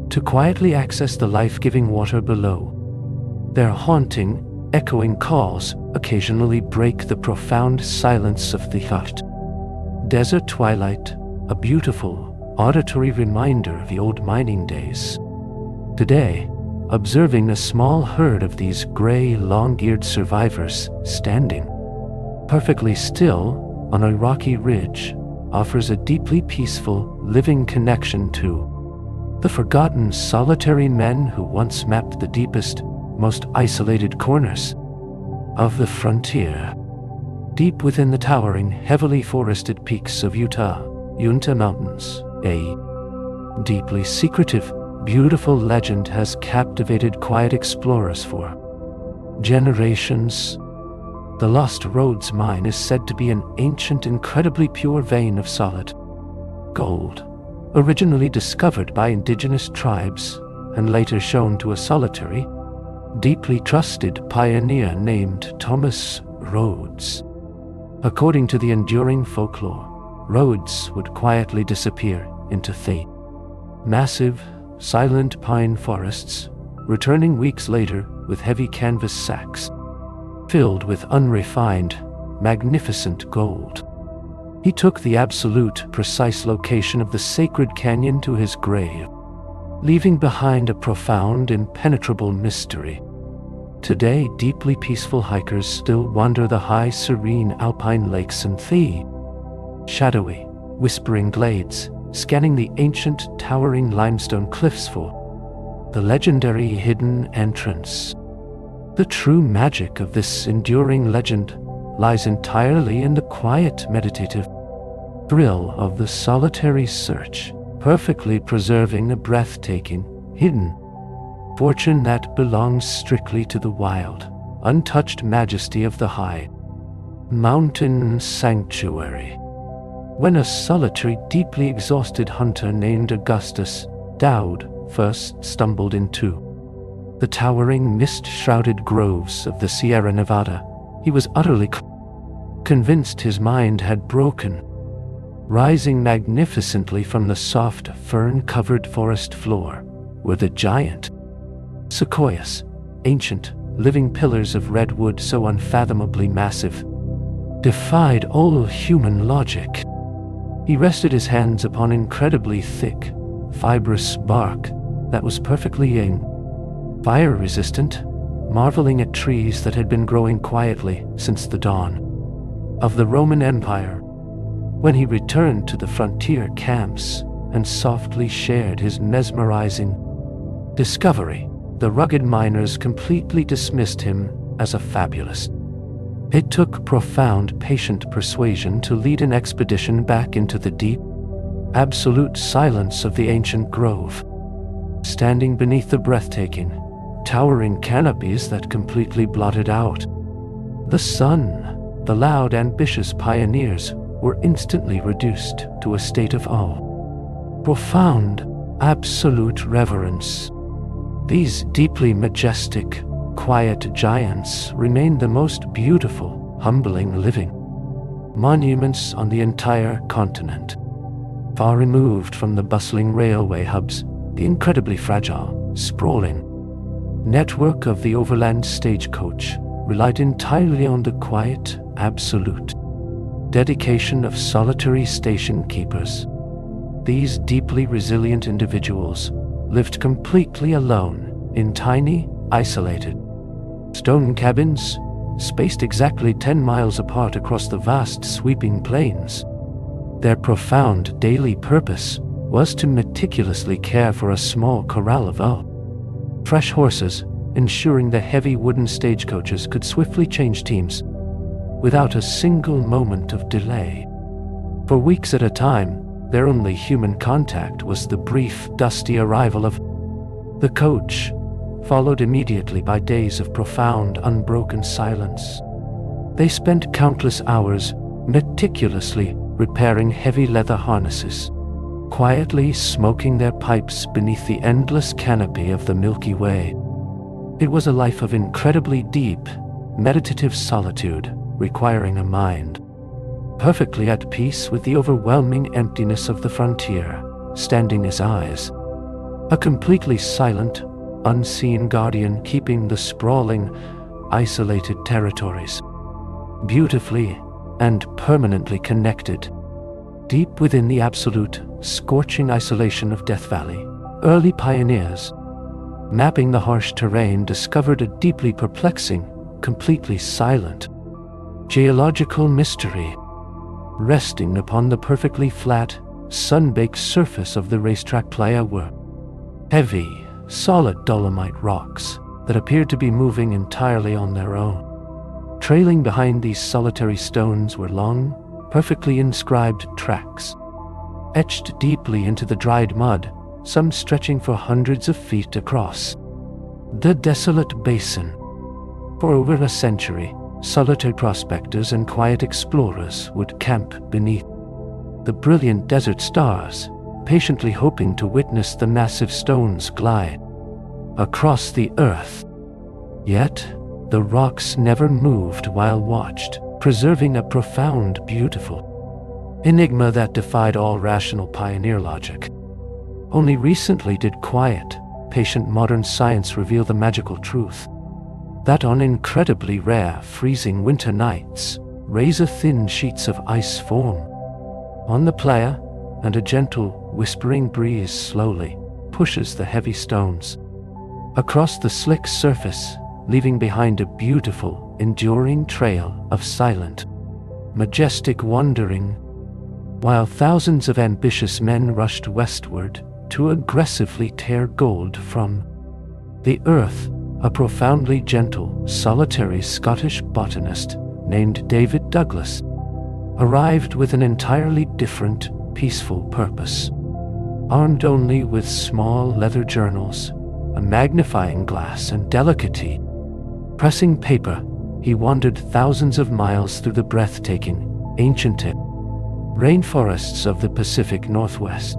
to quietly access the life-giving water below. Their haunting, echoing calls occasionally break the profound silence of the hushed desert twilight, a beautiful, auditory reminder of the old mining days. Today, observing a small herd of these gray, long-eared survivors standing perfectly still on a rocky ridge offers a deeply peaceful, living connection to the forgotten solitary men who once mapped the deepest, most isolated corners of the frontier. Deep within the towering, heavily forested peaks of Uinta Mountains, a deeply secretive, beautiful legend has captivated quiet explorers for generations. The Lost Roads mine is said to be an ancient, incredibly pure vein of solid gold, Originally discovered by indigenous tribes and later shown to a solitary, deeply trusted pioneer named Thomas Rhodes. According to the enduring folklore, Rhodes would quietly disappear into the massive, silent pine forests, returning weeks later with heavy canvas sacks filled with unrefined, magnificent gold. He took the absolute, precise location of the sacred canyon to his grave, leaving behind a profound, impenetrable mystery. Today, deeply peaceful hikers still wander the high, serene alpine lakes and the shadowy, whispering glades, scanning the ancient, towering limestone cliffs for the legendary hidden entrance. The true magic of this enduring legend lies entirely in the quiet, meditative thrill of the solitary search, perfectly preserving the breathtaking, hidden fortune that belongs strictly to the wild, untouched majesty of the high mountain sanctuary. When a solitary, deeply exhausted hunter named Augustus Dowd first stumbled into the towering, mist-shrouded groves of the Sierra Nevada, he was utterly convinced his mind had broken. Rising magnificently from the soft, fern-covered forest floor were the giant sequoias, ancient, living pillars of redwood so unfathomably massive, defied all human logic. He rested his hands upon incredibly thick, fibrous bark that was perfectly fire-resistant, marveling at trees that had been growing quietly since the dawn of the Roman Empire. When he returned to the frontier camps and softly shared his mesmerizing discovery, the rugged miners completely dismissed him as a fabulist. It took profound, patient persuasion to lead an expedition back into the deep, absolute silence of the ancient grove. Standing beneath the breathtaking, towering canopies that completely blotted out the sun, the loud, ambitious pioneers were instantly reduced to a state of awe. Profound, absolute reverence. These deeply majestic, quiet giants remain the most beautiful, humbling living monuments on the entire continent. Far removed from the bustling railway hubs, the incredibly fragile, sprawling network of the overland stagecoach relied entirely on the quiet, absolute dedication of solitary station keepers. These deeply resilient individuals lived completely alone in tiny, isolated stone cabins, spaced exactly 10 miles apart across the vast, sweeping plains. Their profound daily purpose was to meticulously care for a small corral of fresh horses, ensuring the heavy wooden stagecoaches could swiftly change teams without a single moment of delay. For weeks at a time, their only human contact was the brief, dusty arrival of the coach, followed immediately by days of profound, unbroken silence. They spent countless hours meticulously repairing heavy leather harnesses, quietly smoking their pipes beneath the endless canopy of the Milky Way. It was a life of incredibly deep, meditative solitude, requiring a mind perfectly at peace with the overwhelming emptiness of the frontier, standing as eyes, a completely silent, unseen guardian keeping the sprawling, isolated territories beautifully and permanently connected. Deep within the absolute, scorching isolation of Death Valley, early pioneers, mapping the harsh terrain, discovered a deeply perplexing, completely silent geological mystery. Resting upon the perfectly flat, sun-baked surface of the racetrack playa were heavy, solid dolomite rocks that appeared to be moving entirely on their own. Trailing behind these solitary stones were long, perfectly inscribed tracks, etched deeply into the dried mud, some stretching for hundreds of feet across the desolate basin. For over a century, solitary prospectors and quiet explorers would camp beneath the brilliant desert stars, patiently hoping to witness the massive stones glide across the earth. Yet, the rocks never moved while watched, preserving a profound, beautiful enigma that defied all rational pioneer logic. Only recently did quiet, patient modern science reveal the magical truth that on incredibly rare, freezing winter nights, razor-thin sheets of ice form on the playa, and a gentle, whispering breeze slowly pushes the heavy stones across the slick surface, leaving behind a beautiful, enduring trail of silent, majestic wandering, while thousands of ambitious men rushed westward to aggressively tear gold from the earth. A profoundly gentle, solitary Scottish botanist named David Douglas arrived with an entirely different, peaceful purpose. Armed only with small leather journals, a magnifying glass, and delicate pressing paper, he wandered thousands of miles through the breathtaking, ancient rainforests of the Pacific Northwest.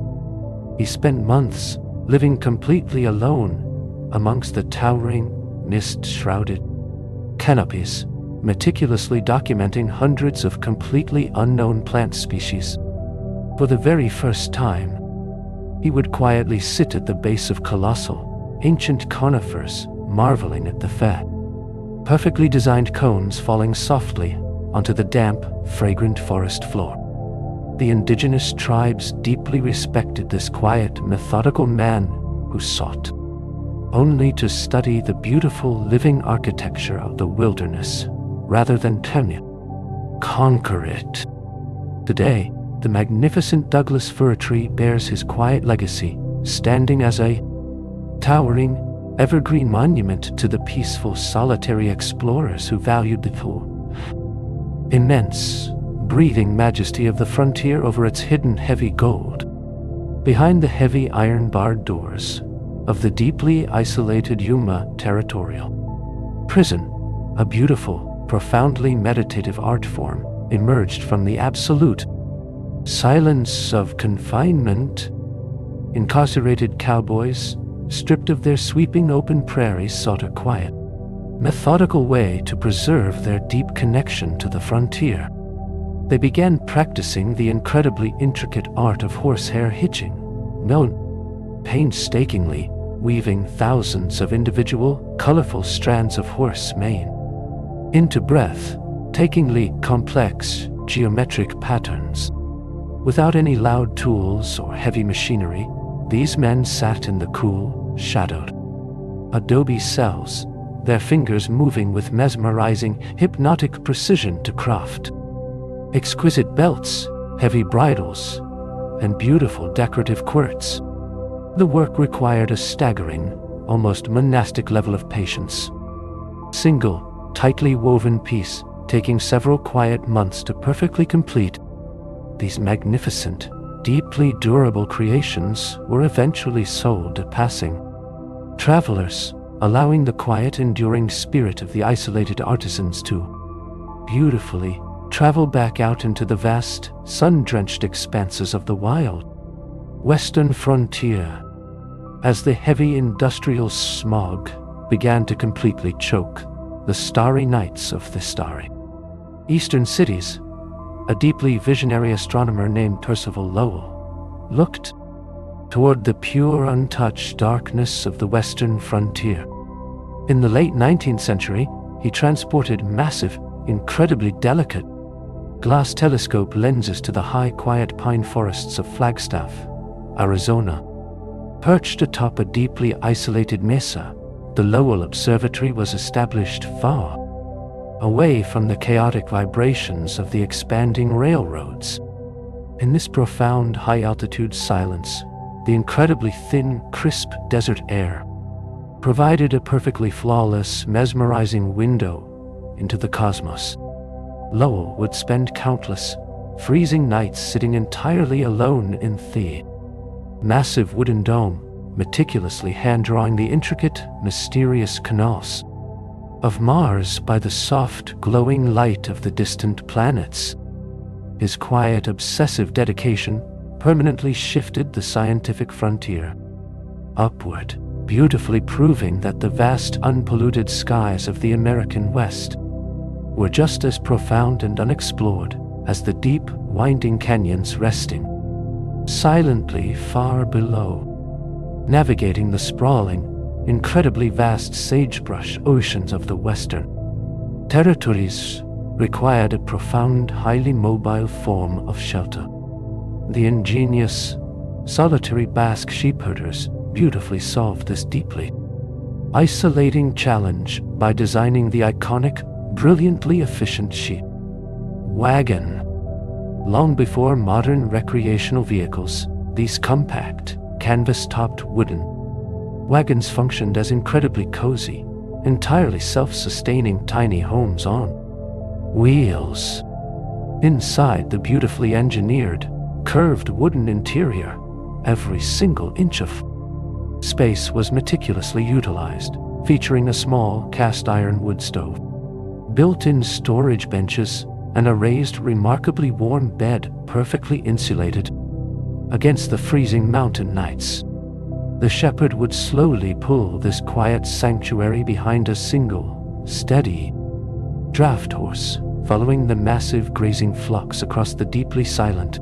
He spent months living completely alone amongst the towering, mist-shrouded canopies, meticulously documenting hundreds of completely unknown plant species. For the very first time, he would quietly sit at the base of colossal, ancient conifers, marveling at the fair, perfectly designed cones falling softly onto the damp, fragrant forest floor. The indigenous tribes deeply respected this quiet, methodical man who sought only to study the beautiful living architecture of the wilderness rather than conquer it. Today, the magnificent Douglas fir tree bears his quiet legacy, standing as a towering, evergreen monument to the peaceful, solitary explorers who valued the immense, breathing majesty of the frontier over its hidden heavy gold. Behind the heavy iron-barred doors of the deeply isolated Yuma Territorial Prison, a beautiful, profoundly meditative art form emerged from the absolute silence of confinement. Incarcerated cowboys, stripped of their sweeping open prairies, sought a quiet, methodical way to preserve their deep connection to the frontier. They began practicing the incredibly intricate art of horsehair hitching, known painstakingly weaving thousands of individual, colorful strands of horse mane into breathtakingly complex geometric patterns. Without any loud tools or heavy machinery, these men sat in the cool, shadowed adobe cells, their fingers moving with mesmerizing, hypnotic precision to craft exquisite belts, heavy bridles, and beautiful decorative quirts. The work required a staggering, almost monastic level of patience. Single, tightly woven piece, taking several quiet months to perfectly complete. These magnificent, deeply durable creations were eventually sold to passing travelers, allowing the quiet, enduring spirit of the isolated artisans to beautifully travel back out into the vast, sun-drenched expanses of the wild western frontier. As the heavy industrial smog began to completely choke the starry nights of the starry eastern cities, a deeply visionary astronomer named Percival Lowell looked toward the pure, untouched darkness of the western frontier. In the late 19th century, he transported massive, incredibly delicate glass telescope lenses to the high, quiet pine forests of Flagstaff, Arizona. Perched atop a deeply isolated mesa, the Lowell Observatory was established far away from the chaotic vibrations of the expanding railroads. In this profound, high-altitude silence, the incredibly thin, crisp desert air provided a perfectly flawless, mesmerizing window into the cosmos. Lowell would spend countless, freezing nights sitting entirely alone in the massive wooden dome, meticulously hand-drawing the intricate, mysterious canals of Mars by the soft, glowing light of the distant planets. His quiet, obsessive dedication permanently shifted the scientific frontier upward, beautifully proving that the vast unpolluted skies of the American West were just as profound and unexplored as the deep, winding canyons resting silently far below, navigating the sprawling, incredibly vast sagebrush oceans of the western territories required a profound, highly mobile form of shelter. The ingenious, solitary Basque sheepherders beautifully solved this deeply isolating challenge by designing the iconic, brilliantly efficient sheep wagon. Long before modern recreational vehicles, these compact, canvas-topped wooden wagons functioned as incredibly cozy, entirely self-sustaining tiny homes on wheels. Inside the beautifully engineered, curved wooden interior, every single inch of space was meticulously utilized, featuring a small cast-iron wood stove, built-in storage benches, and a raised, remarkably warm bed perfectly insulated against the freezing mountain nights. The shepherd would slowly pull this quiet sanctuary behind a single, steady draft horse, following the massive grazing flocks across the deeply silent,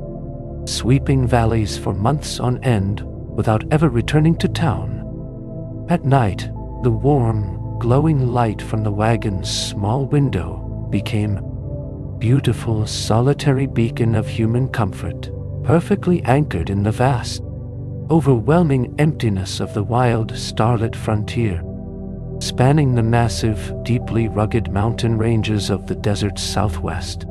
sweeping valleys for months on end without ever returning to town. At night, the warm, glowing light from the wagon's small window became a beautiful, solitary beacon of human comfort, perfectly anchored in the vast, overwhelming emptiness of the wild, starlit frontier, spanning the massive, deeply rugged mountain ranges of the desert's southwest.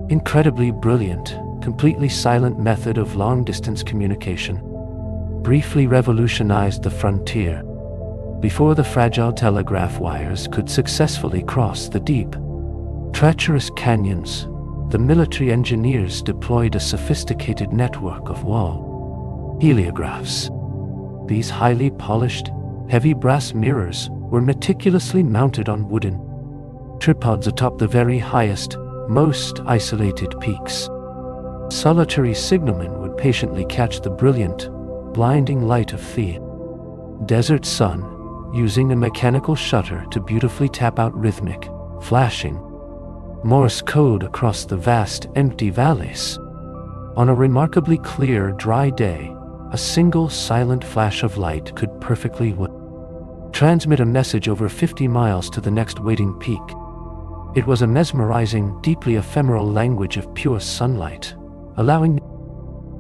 Incredibly brilliant, completely silent method of long-distance communication briefly revolutionized the frontier. Before the fragile telegraph wires could successfully cross the deep, treacherous canyons, the military engineers deployed a sophisticated network of wall heliographs. These highly polished, heavy brass mirrors were meticulously mounted on wooden tripods atop the very highest, most isolated peaks. Solitary signalmen would patiently catch the brilliant, blinding light of the desert sun, using a mechanical shutter to beautifully tap out rhythmic, flashing Morse code across the vast, empty valleys. On a remarkably clear, dry day, a single silent flash of light could perfectly transmit a message over 50 miles to the next waiting peak. It was a mesmerizing, deeply ephemeral language of pure sunlight, allowing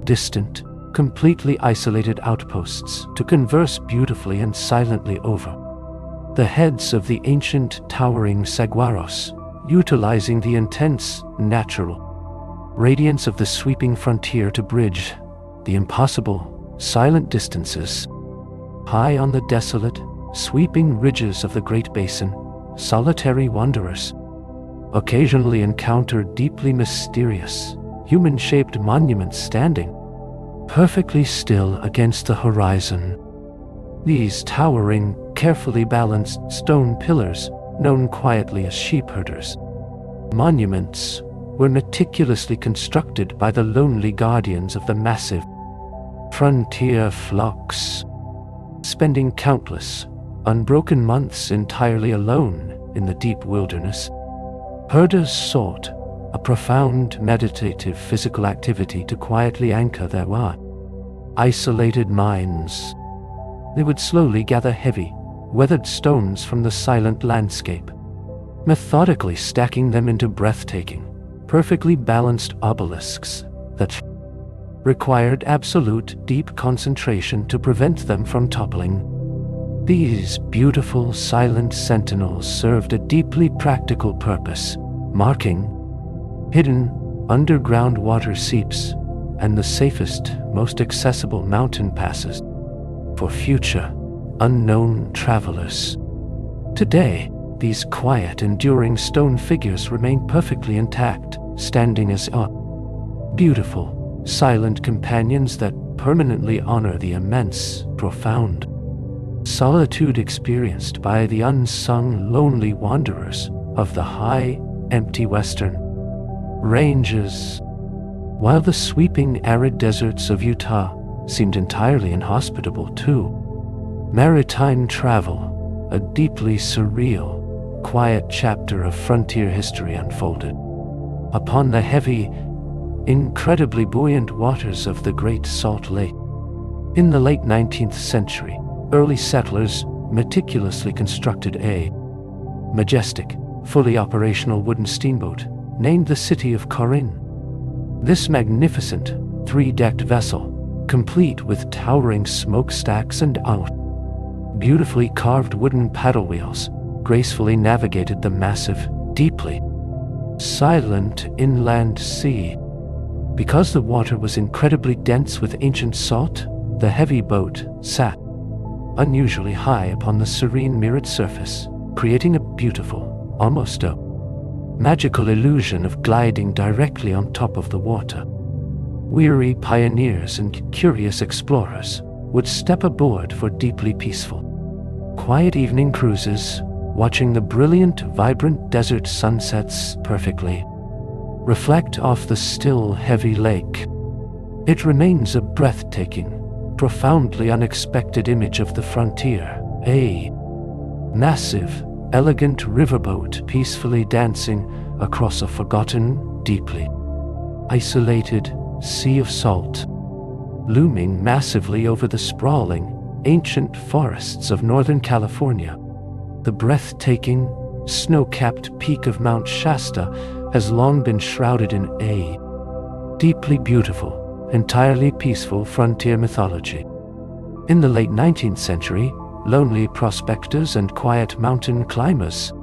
distant, completely isolated outposts to converse beautifully and silently over the heads of the ancient, towering saguaros, utilizing the intense, natural radiance of the sweeping frontier to bridge the impossible, silent distances. High on the desolate, sweeping ridges of the Great Basin, solitary wanderers occasionally encountered deeply mysterious, human-shaped monuments standing perfectly still against the horizon. These towering, carefully balanced stone pillars, known quietly as sheepherders monuments, were meticulously constructed by the lonely guardians of the massive frontier flocks, spending countless, unbroken months entirely alone in the deep wilderness. Herders sought a profound, meditative physical activity to quietly anchor their isolated minds. They would slowly gather heavy, weathered stones from the silent landscape, methodically stacking them into breathtaking, perfectly balanced obelisks that required absolute, deep concentration to prevent them from toppling. These beautiful, silent sentinels served a deeply practical purpose, marking hidden, underground water seeps and the safest, most accessible mountain passes for future, unknown travelers. Today, these quiet, enduring stone figures remain perfectly intact, standing as beautiful, silent companions that permanently honor the immense, profound solitude experienced by the unsung, lonely wanderers of the high, empty western ranges. while the sweeping arid deserts of Utah seemed entirely inhospitable too. Maritime travel, a deeply surreal, quiet chapter of frontier history unfolded. Upon the heavy, incredibly buoyant waters of the Great Salt Lake. In the late 19th century, early settlers meticulously constructed a majestic, fully operational wooden steamboat named the city of Corinne. This magnificent, three-decked vessel, complete with towering smokestacks and beautifully carved wooden paddle wheels, gracefully navigated the massive, deeply silent inland sea. Because the water was incredibly dense with ancient salt, the heavy boat sat unusually high upon the serene mirrored surface, creating a beautiful, almost a magical illusion of gliding directly on top of the water. Weary pioneers and curious explorers would step aboard for deeply peaceful, quiet evening cruises, watching the brilliant, vibrant desert sunsets perfectly reflect off the still, heavy lake. It remains a breathtaking, profoundly unexpected image of the frontier, a massive, elegant riverboat peacefully dancing across a forgotten, deeply isolated sea of salt, looming massively over the sprawling, ancient forests of Northern California. The breathtaking, snow-capped peak of Mount Shasta has long been shrouded in a deeply beautiful, entirely peaceful frontier mythology. In the late 19th century, lonely prospectors and quiet mountain climbers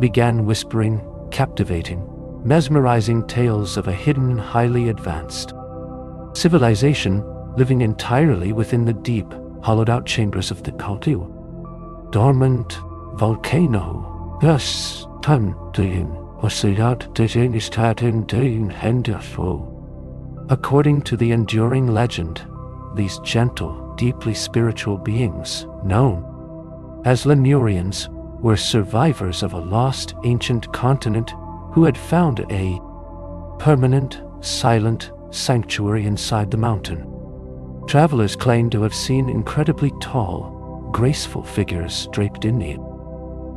began whispering, captivating, mesmerizing tales of a hidden, highly advanced civilization living entirely within the deep, hollowed-out chambers of the dormant volcano. Thus, according to the enduring legend, these gentle, deeply spiritual beings, known as Lemurians, were survivors of a lost ancient continent who had found a permanent, silent sanctuary inside the mountain. Travelers claimed to have seen incredibly tall, graceful figures draped in neat,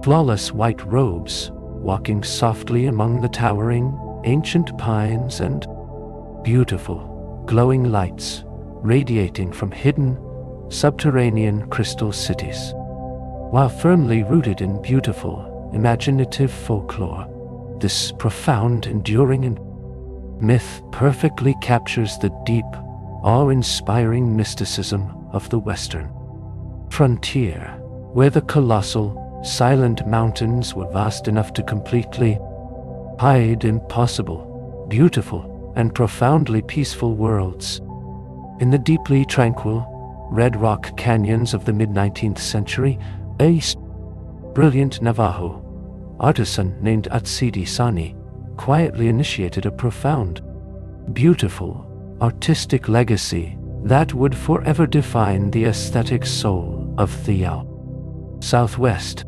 flawless white robes, walking softly among the towering, ancient pines and beautiful, glowing lights radiating from hidden, subterranean crystal cities. While firmly rooted in beautiful, imaginative folklore, this profound, enduring myth perfectly captures the deep, awe-inspiring mysticism of the Western frontier, where the colossal, silent mountains were vast enough to completely hide impossible, beautiful, and profoundly peaceful worlds. In the deeply tranquil, red rock canyons of the mid-19th century, a brilliant Navajo artisan named Atsidi Sani quietly initiated a profound, beautiful, artistic legacy that would forever define the aesthetic soul of the Southwest.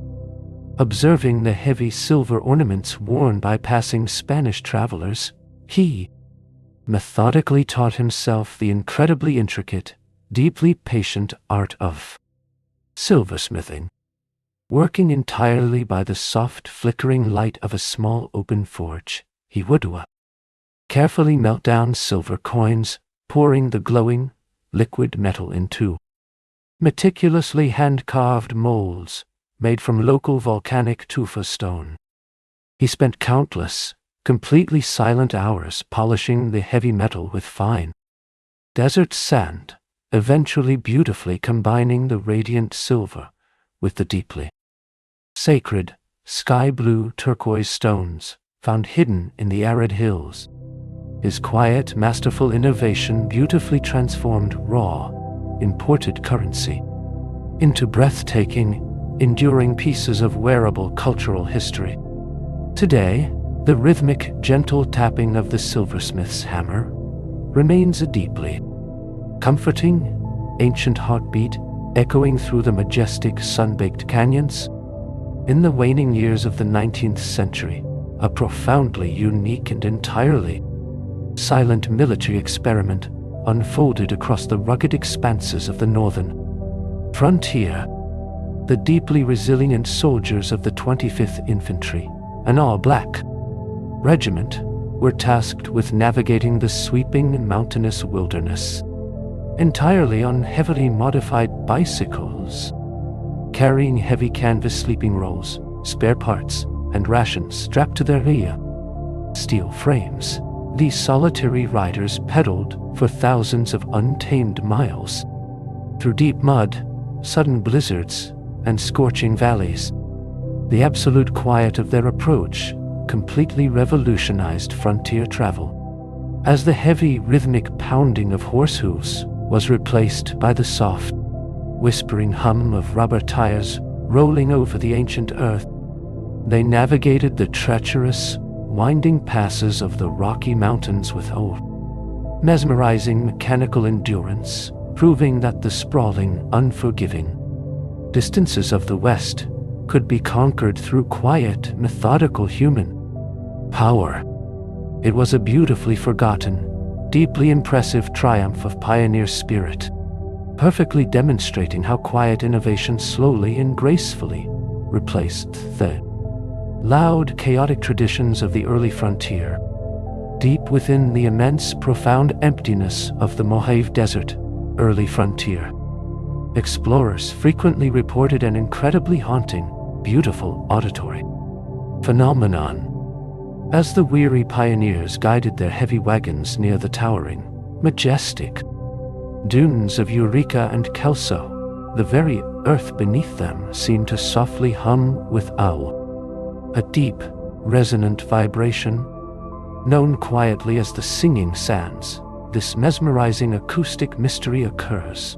Observing the heavy silver ornaments worn by passing Spanish travelers, he methodically taught himself the incredibly intricate, deeply patient art of silversmithing. Working entirely by the soft, flickering light of a small open forge, he would carefully melt down silver coins, pouring the glowing, liquid metal into meticulously hand-carved molds made from local volcanic tufa stone. He spent countless, completely silent hours polishing the heavy metal with fine desert sand, eventually beautifully combining the radiant silver with the deeply sacred, sky-blue turquoise stones found hidden in the arid hills. His quiet, masterful innovation beautifully transformed raw, imported currency into breathtaking, enduring pieces of wearable cultural history. Today, the rhythmic, gentle tapping of the silversmith's hammer remains a deeply comforting, ancient heartbeat echoing through the majestic, sun-baked canyons. In the waning years of the 19th century, a profoundly unique and entirely silent military experiment unfolded across the rugged expanses of the northern frontier. The deeply resilient soldiers of the 25th Infantry, an all-black regiment, were tasked with navigating the sweeping mountainous wilderness, entirely on heavily modified bicycles, carrying heavy canvas sleeping rolls, spare parts, and rations strapped to their rear steel frames. These solitary riders pedaled for thousands of untamed miles through deep mud, sudden blizzards, and scorching valleys. The absolute quiet of their approach completely revolutionized frontier travel, as the heavy rhythmic pounding of horse hooves was replaced by the soft, whispering hum of rubber tires rolling over the ancient earth. They navigated the treacherous, winding passes of the Rocky Mountains with mesmerizing mechanical endurance, proving that the sprawling, unforgiving distances of the West could be conquered through quiet, methodical human power. It was a beautifully forgotten, deeply impressive triumph of pioneer spirit, perfectly demonstrating how quiet innovation slowly and gracefully replaced the loud, chaotic traditions of the early frontier. Deep within the immense, profound emptiness of the Mojave Desert, early frontier explorers frequently reported an incredibly haunting, beautiful auditory phenomenon. As the weary pioneers guided their heavy wagons near the towering, majestic dunes of Eureka and Kelso, the very earth beneath them seemed to softly hum with a deep, resonant vibration. Known quietly as the singing sands, this mesmerizing acoustic mystery occurs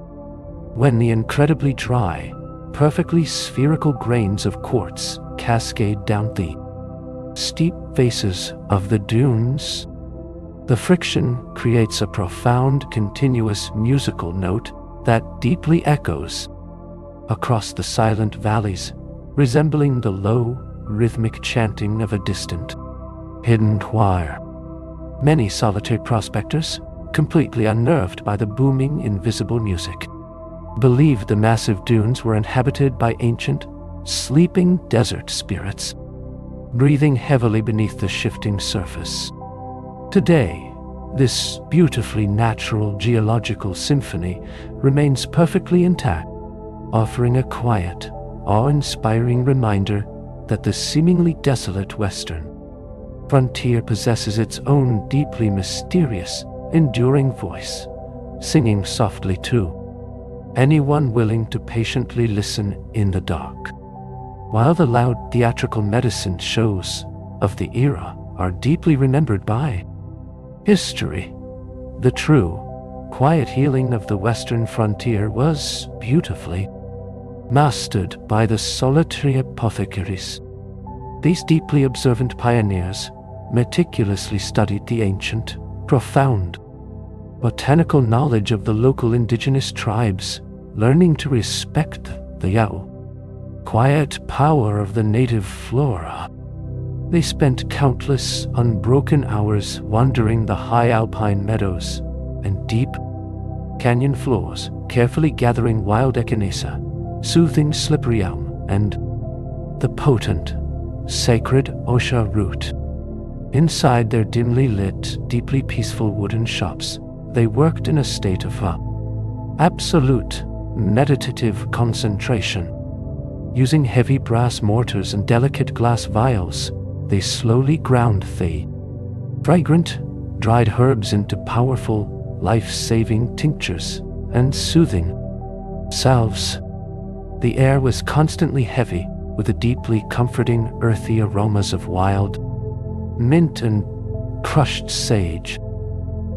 when the incredibly dry, perfectly spherical grains of quartz cascade down the steep faces of the dunes. The friction creates a profound, continuous musical note that deeply echoes across the silent valleys, resembling the low, rhythmic chanting of a distant, hidden choir. Many solitary prospectors, completely unnerved by the booming, invisible music, believed the massive dunes were inhabited by ancient, sleeping desert spirits, breathing heavily beneath the shifting surface. Today, this beautifully natural geological symphony remains perfectly intact, offering a quiet, awe-inspiring reminder that the seemingly desolate western frontier possesses its own deeply mysterious, enduring voice, singing softly to anyone willing to patiently listen in the dark. While the loud theatrical medicine shows of the era are deeply remembered by history, the true, quiet healing of the western frontier was beautifully mastered by the solitary apothecaries. These deeply observant pioneers meticulously studied the ancient, profound botanical knowledge of the local indigenous tribes, learning to respect the quiet power of the native flora. They spent countless unbroken hours wandering the high alpine meadows and deep canyon floors, carefully gathering wild echinacea, soothing slippery elm, and the potent, sacred osha root. Inside their dimly lit, deeply peaceful wooden shops, they worked in a state of absolute, meditative concentration. Using heavy brass mortars and delicate glass vials, they slowly ground the fragrant, dried herbs into powerful, life-saving tinctures and soothing salves. The air was constantly heavy with the deeply comforting, earthy aromas of wild mint and crushed sage.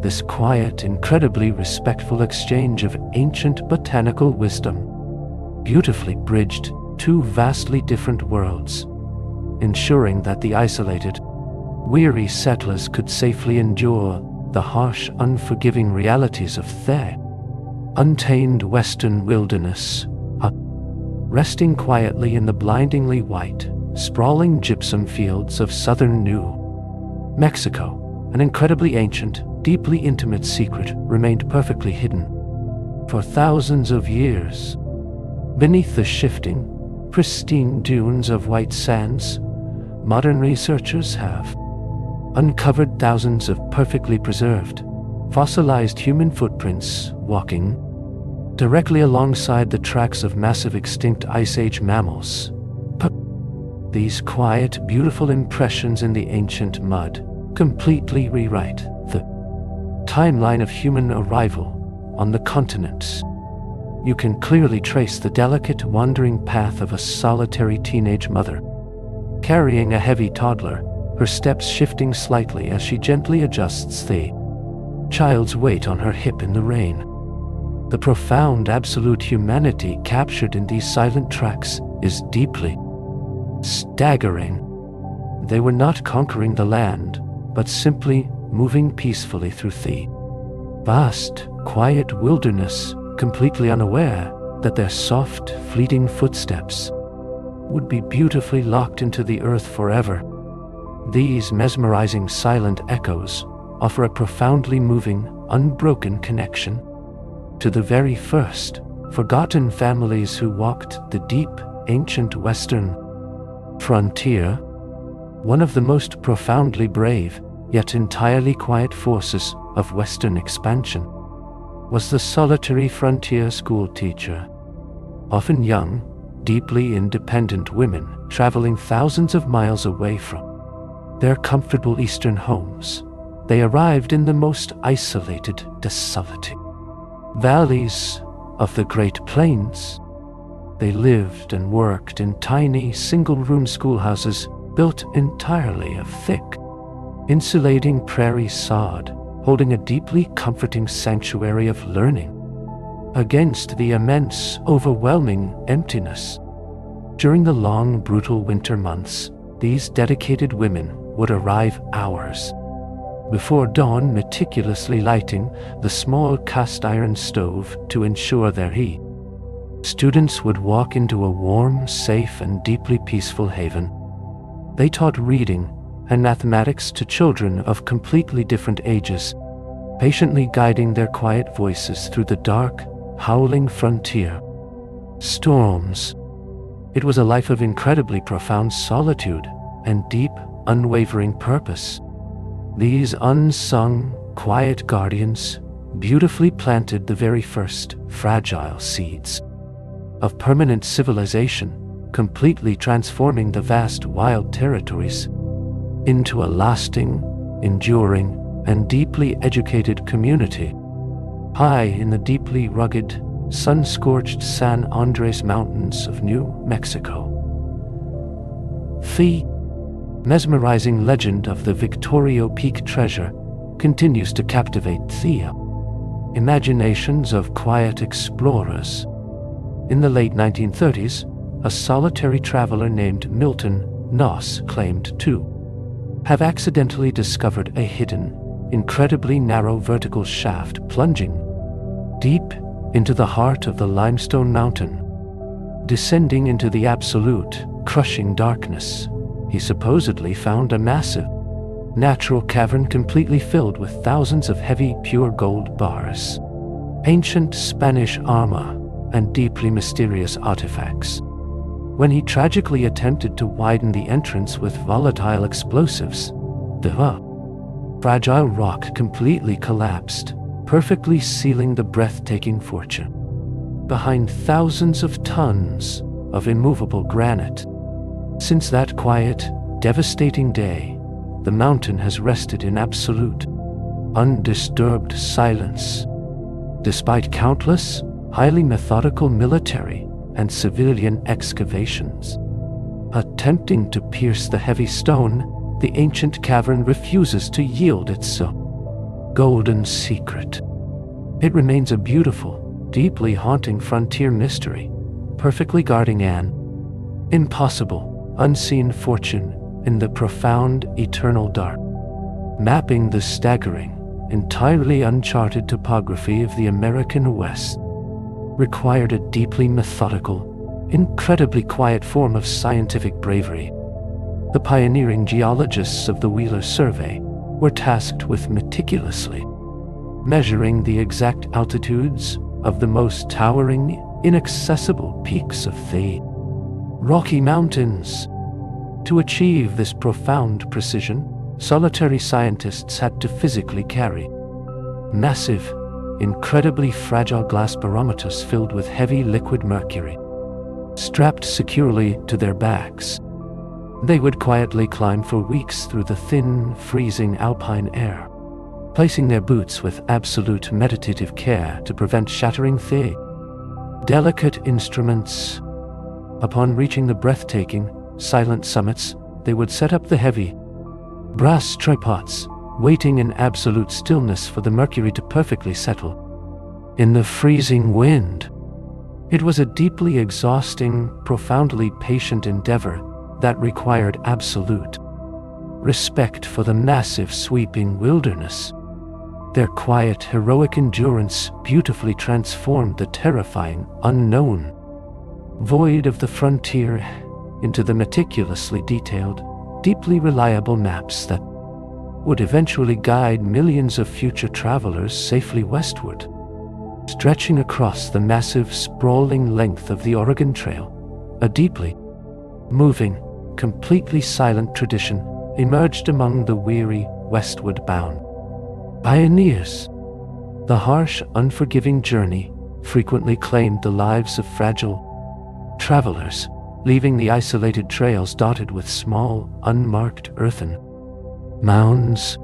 This quiet, incredibly respectful exchange of ancient botanical wisdom beautifully bridged two vastly different worlds, ensuring that the isolated, weary settlers could safely endure the harsh, unforgiving realities of the untamed western wilderness, resting quietly in the blindingly white, sprawling gypsum fields of southern New Mexico, an incredibly ancient, deeply intimate secret remained perfectly hidden for thousands of years. Beneath the shifting, pristine dunes of white sands, modern researchers have uncovered thousands of perfectly preserved, fossilized human footprints walking directly alongside the tracks of massive extinct Ice Age mammals. These quiet, beautiful impressions in the ancient mud completely rewrite the timeline of human arrival on the continents. You can clearly trace the delicate, wandering path of a solitary teenage mother, carrying a heavy toddler, her steps shifting slightly as she gently adjusts the child's weight on her hip in the rain. The profound absolute humanity captured in these silent tracks is deeply staggering. They were not conquering the land, but simply moving peacefully through the vast, quiet wilderness, completely unaware that their soft, fleeting footsteps would be beautifully locked into the earth forever. These mesmerizing silent echoes offer a profoundly moving, unbroken connection to the very first, forgotten families who walked the deep, ancient western frontier. One of the most profoundly brave, yet entirely quiet forces of Western expansion was the solitary frontier school teacher. Often young, deeply independent women traveling thousands of miles away from their comfortable Eastern homes, they arrived in the most isolated, desolate valleys of the Great Plains. They lived and worked in tiny, single-room schoolhouses built entirely of thick, insulating prairie sod, holding a deeply comforting sanctuary of learning against the immense, overwhelming emptiness. During the long, brutal winter months, these dedicated women would arrive hours before dawn, meticulously lighting the small cast-iron stove to ensure their heat. Students would walk into a warm, safe, and deeply peaceful haven. They taught reading and mathematics to children of completely different ages, patiently guiding their quiet voices through the dark, howling frontier storms. It was a life of incredibly profound solitude and deep, unwavering purpose. These unsung, quiet guardians beautifully planted the very first fragile seeds of permanent civilization, completely transforming the vast wild territories into a lasting, enduring, and deeply educated community. High in the deeply rugged, sun-scorched San Andres Mountains of New Mexico, the mesmerizing legend of the Victorio Peak treasure continues to captivate the imaginations of quiet explorers. In the late 1930s, a solitary traveler named Milton Noss claimed to have accidentally discovered a hidden, incredibly narrow vertical shaft plunging deep into the heart of the limestone mountain. Descending into the absolute, crushing darkness, he supposedly found a massive, natural cavern completely filled with thousands of heavy, pure gold bars, ancient Spanish armor, and deeply mysterious artifacts. When he tragically attempted to widen the entrance with volatile explosives, the fragile rock completely collapsed, perfectly sealing the breathtaking fortune behind thousands of tons of immovable granite. Since that quiet, devastating day, the mountain has rested in absolute, undisturbed silence, despite countless, highly methodical military and civilian excavations. Attempting to pierce the heavy stone, the ancient cavern refuses to yield its golden secret. It remains a beautiful, deeply haunting frontier mystery, perfectly guarding an impossible, unseen fortune in the profound, eternal dark. Mapping the staggering, entirely uncharted topography of the American West required a deeply methodical, incredibly quiet form of scientific bravery. The pioneering geologists of the Wheeler Survey were tasked with meticulously measuring the exact altitudes of the most towering, inaccessible peaks of the Rocky Mountains. To achieve this profound precision, solitary scientists had to physically carry massive, incredibly fragile glass barometers filled with heavy liquid mercury. Strapped securely to their backs, they would quietly climb for weeks through the thin, freezing alpine air, placing their boots with absolute meditative care to prevent shattering the delicate instruments. Upon reaching the breathtaking, silent summits, they would set up the heavy brass tripods, waiting in absolute stillness for the mercury to perfectly settle in the freezing wind. It was a deeply exhausting, profoundly patient endeavor that required absolute respect for the massive, sweeping wilderness. Their quiet, heroic endurance beautifully transformed the terrifying, unknown void of the frontier into the meticulously detailed, deeply reliable maps that would eventually guide millions of future travelers safely westward. Stretching across the massive, sprawling length of the Oregon Trail, a deeply moving, completely silent tradition emerged among the weary, westward-bound pioneers. The harsh, unforgiving journey frequently claimed the lives of fragile travelers, leaving the isolated trails dotted with small, unmarked earthen mounds.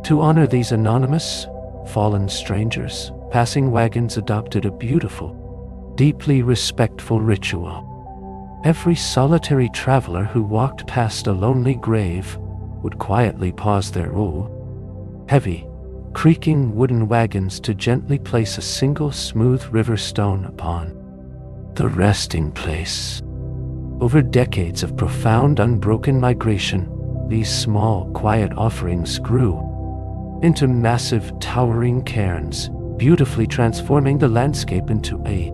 To honor these anonymous, fallen strangers, passing wagons adopted a beautiful, deeply respectful ritual. Every solitary traveler who walked past a lonely grave would quietly pause their heavy, creaking wooden wagons to gently place a single smooth river stone upon the resting place. Over decades of profound, unbroken migration, these small, quiet offerings grew into massive, towering cairns, beautifully transforming the landscape into a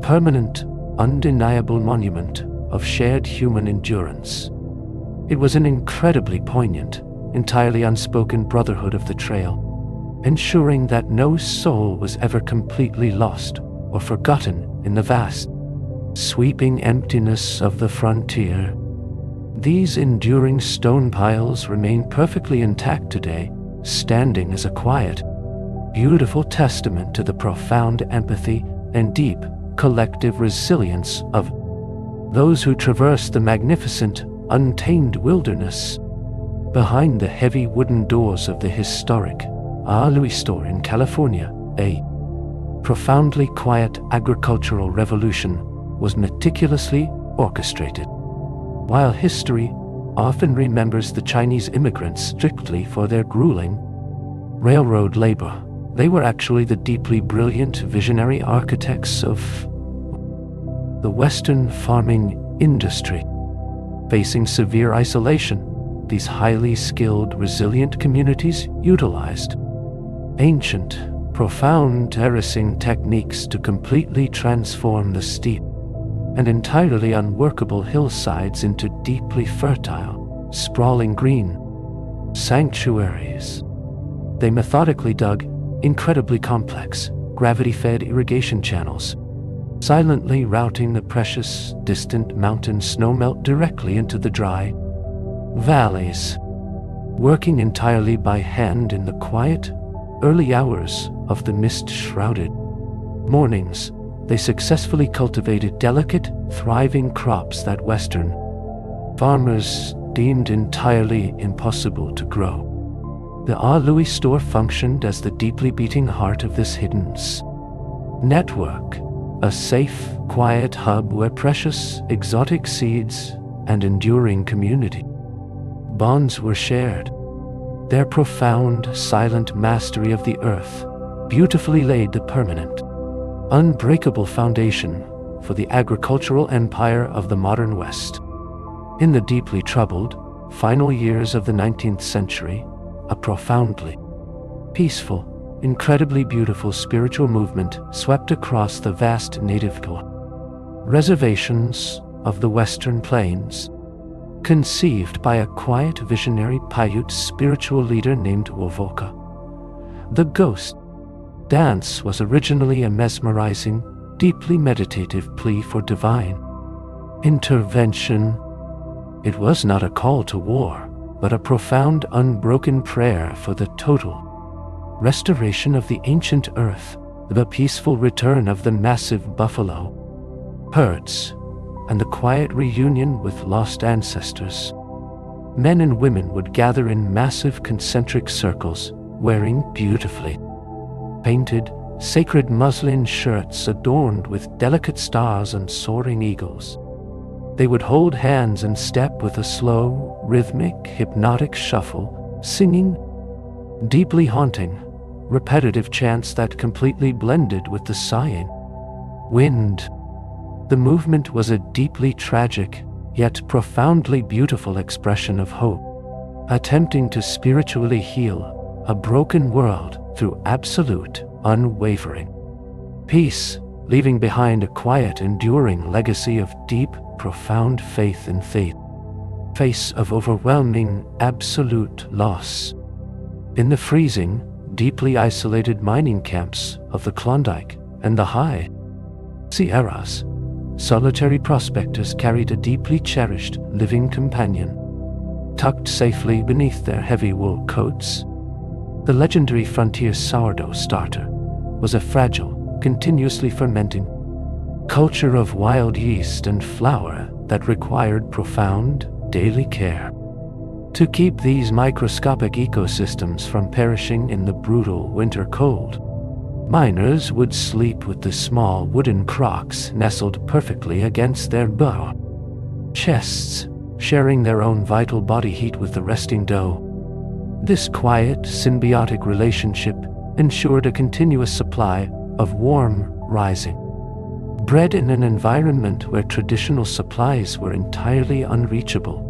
permanent, undeniable monument of shared human endurance. It was an incredibly poignant, entirely unspoken brotherhood of the trail, ensuring that no soul was ever completely lost or forgotten in the vast, sweeping emptiness of the frontier. These enduring stone piles remain perfectly intact today, standing as a quiet, beautiful testament to the profound empathy and deep, collective resilience of those who traverse the magnificent, untamed wilderness. Behind the heavy wooden doors of the historic Louis store in California, a profoundly quiet agricultural revolution was meticulously orchestrated. While history often remembers the Chinese immigrants strictly for their grueling railroad labor, they were actually the deeply brilliant visionary architects of the Western farming industry. Facing severe isolation, these highly skilled, resilient communities utilized ancient, profound terracing techniques to completely transform the steep and entirely unworkable hillsides into deeply fertile, sprawling green sanctuaries. They methodically dug incredibly complex, gravity-fed irrigation channels, silently routing the precious, distant mountain snowmelt directly into the dry valleys. Working entirely by hand in the quiet, early hours of the mist-shrouded mornings, they successfully cultivated delicate, thriving crops that Western farmers deemed entirely impossible to grow. The Louis store functioned as the deeply beating heart of this hidden network, a safe, quiet hub where precious, exotic seeds and enduring community bonds were shared. Their profound, silent mastery of the earth beautifully laid the permanent, unbreakable foundation for the agricultural empire of the modern West. In the deeply troubled, final years of the 19th century, a profoundly peaceful, incredibly beautiful spiritual movement swept across the vast native reservations of the Western Plains. Conceived by a quiet, visionary Paiute spiritual leader named Wovoka, The ghost dance was originally a mesmerizing, deeply meditative plea for divine intervention. It was not a call to war, but a profound, unbroken prayer for the total restoration of the ancient earth, the peaceful return of the massive buffalo herds, and the quiet reunion with lost ancestors. Men and women would gather in massive concentric circles, wearing beautifully painted, sacred muslin shirts adorned with delicate stars and soaring eagles. They would hold hands and step with a slow, rhythmic, hypnotic shuffle, singing deeply haunting, repetitive chants that completely blended with the sighing wind. The movement was a deeply tragic, yet profoundly beautiful expression of hope, attempting to spiritually heal a broken world through absolute, unwavering peace, leaving behind a quiet, enduring legacy of deep, profound faith in the face of overwhelming, absolute loss. In the freezing, deeply isolated mining camps of the Klondike and the High Sierras, solitary prospectors carried a deeply cherished living companion, tucked safely beneath their heavy wool coats. The legendary frontier sourdough starter was a fragile, continuously fermenting culture of wild yeast and flour that required profound, daily care to keep these microscopic ecosystems from perishing in the brutal winter cold. Miners would sleep with the small wooden crocks nestled perfectly against their bow chests, sharing their own vital body heat with the resting dough. This quiet, symbiotic relationship ensured a continuous supply of warm, rising bread in an environment where traditional supplies were entirely unreachable.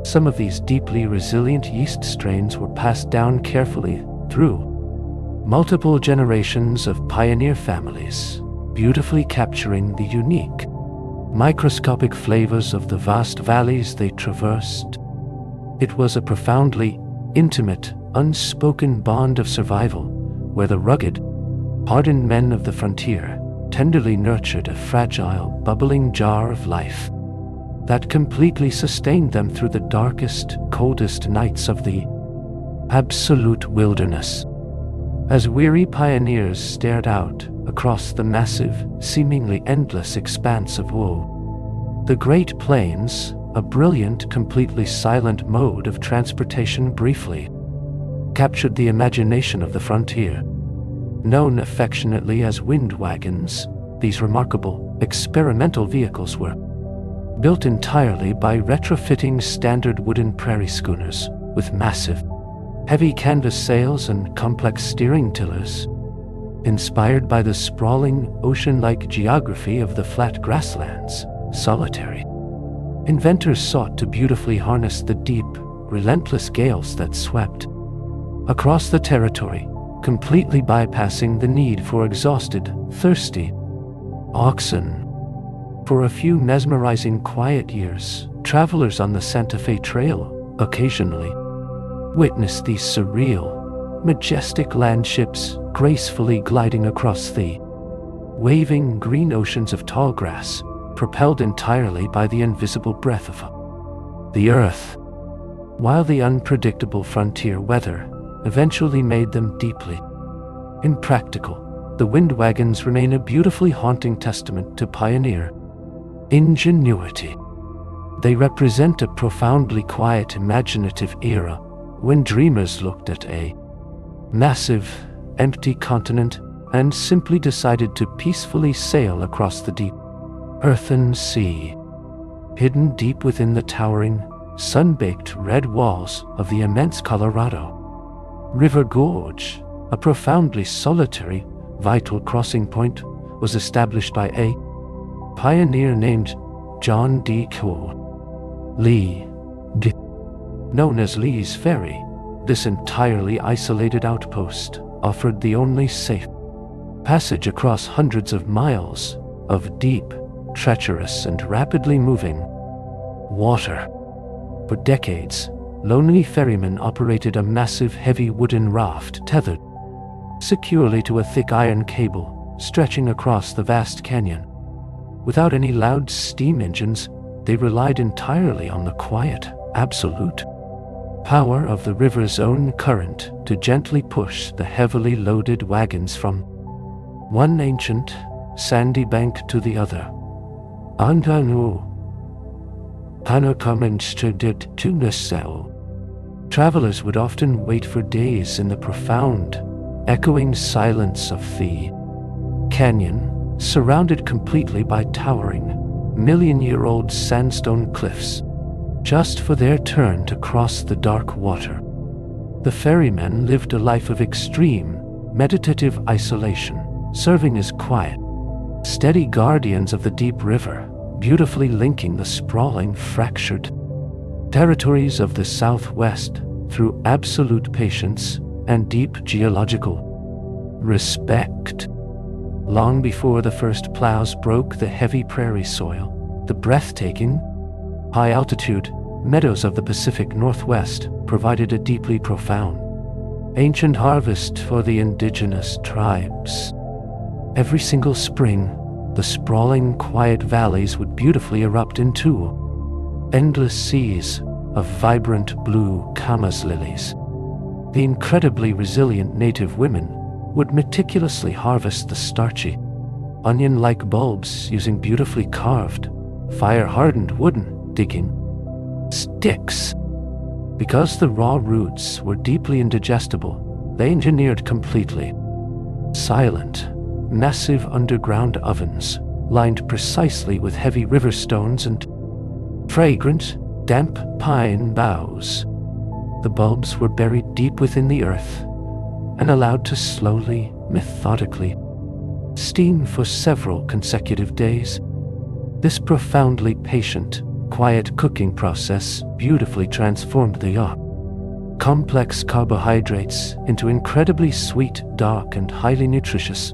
Some of these deeply resilient yeast strains were passed down carefully through multiple generations of pioneer families, beautifully capturing the unique, microscopic flavors of the vast valleys they traversed. It was a profoundly intimate, unspoken bond of survival, where the rugged, hardened men of the frontier tenderly nurtured a fragile, bubbling jar of life that completely sustained them through the darkest, coldest nights of the absolute wilderness. As weary pioneers stared out across the massive, seemingly endless expanse of woe, the Great Plains, a brilliant, completely silent mode of transportation, briefly captured the imagination of the frontier. Known affectionately as wind wagons, these remarkable, experimental vehicles were built entirely by retrofitting standard wooden prairie schooners with massive, heavy canvas sails and complex steering tillers. Inspired by the sprawling, ocean-like geography of the flat grasslands, solitary inventors sought to beautifully harness the deep, relentless gales that swept across the territory, completely bypassing the need for exhausted, thirsty oxen. For a few mesmerizing, quiet years, travelers on the Santa Fe Trail occasionally witnessed these surreal, majestic landships gracefully gliding across the waving green oceans of tall grass, propelled entirely by the invisible breath of the earth. While the unpredictable frontier weather eventually made them deeply impractical, the wind wagons remain a beautifully haunting testament to pioneer ingenuity. They represent a profoundly quiet, imaginative era when dreamers looked at a massive, empty continent and simply decided to peacefully sail across the deep earthen sea. Hidden deep within the towering, sun-baked red walls of the immense Colorado River Gorge, a profoundly solitary, vital crossing point was established by a pioneer named John D. Lee. Known as Lee's Ferry, this entirely isolated outpost offered the only safe passage across hundreds of miles of deep, treacherous, and rapidly moving water. For decades, lonely ferrymen operated a massive heavy wooden raft tethered securely to a thick iron cable stretching across the vast canyon. Without any loud steam engines, they relied entirely on the quiet, absolute power of the river's own current to gently push the heavily loaded wagons from one ancient, sandy bank to the other. Travelers would often wait for days in the profound, echoing silence of the canyon, surrounded completely by towering, million-year-old sandstone cliffs, just for their turn to cross the dark water. The ferrymen lived a life of extreme, meditative isolation, serving as quiet, steady guardians of the deep river, beautifully linking the sprawling, fractured territories of the Southwest through absolute patience and deep geological respect. Long before the first plows broke the heavy prairie soil, the breathtaking, high-altitude meadows of the Pacific Northwest provided a deeply profound, ancient harvest for the indigenous tribes. Every single spring, the sprawling, quiet valleys would beautifully erupt into endless seas of vibrant blue camas lilies. The incredibly resilient native women would meticulously harvest the starchy, onion-like bulbs using beautifully carved, fire-hardened wooden digging sticks. Because the raw roots were deeply indigestible, they engineered completely silent, massive underground ovens lined precisely with heavy river stones and fragrant, damp pine boughs. The bulbs were buried deep within the earth and allowed to slowly, methodically steam for several consecutive days. This profoundly patient, quiet cooking process beautifully transformed the complex carbohydrates into incredibly sweet, dark, and highly nutritious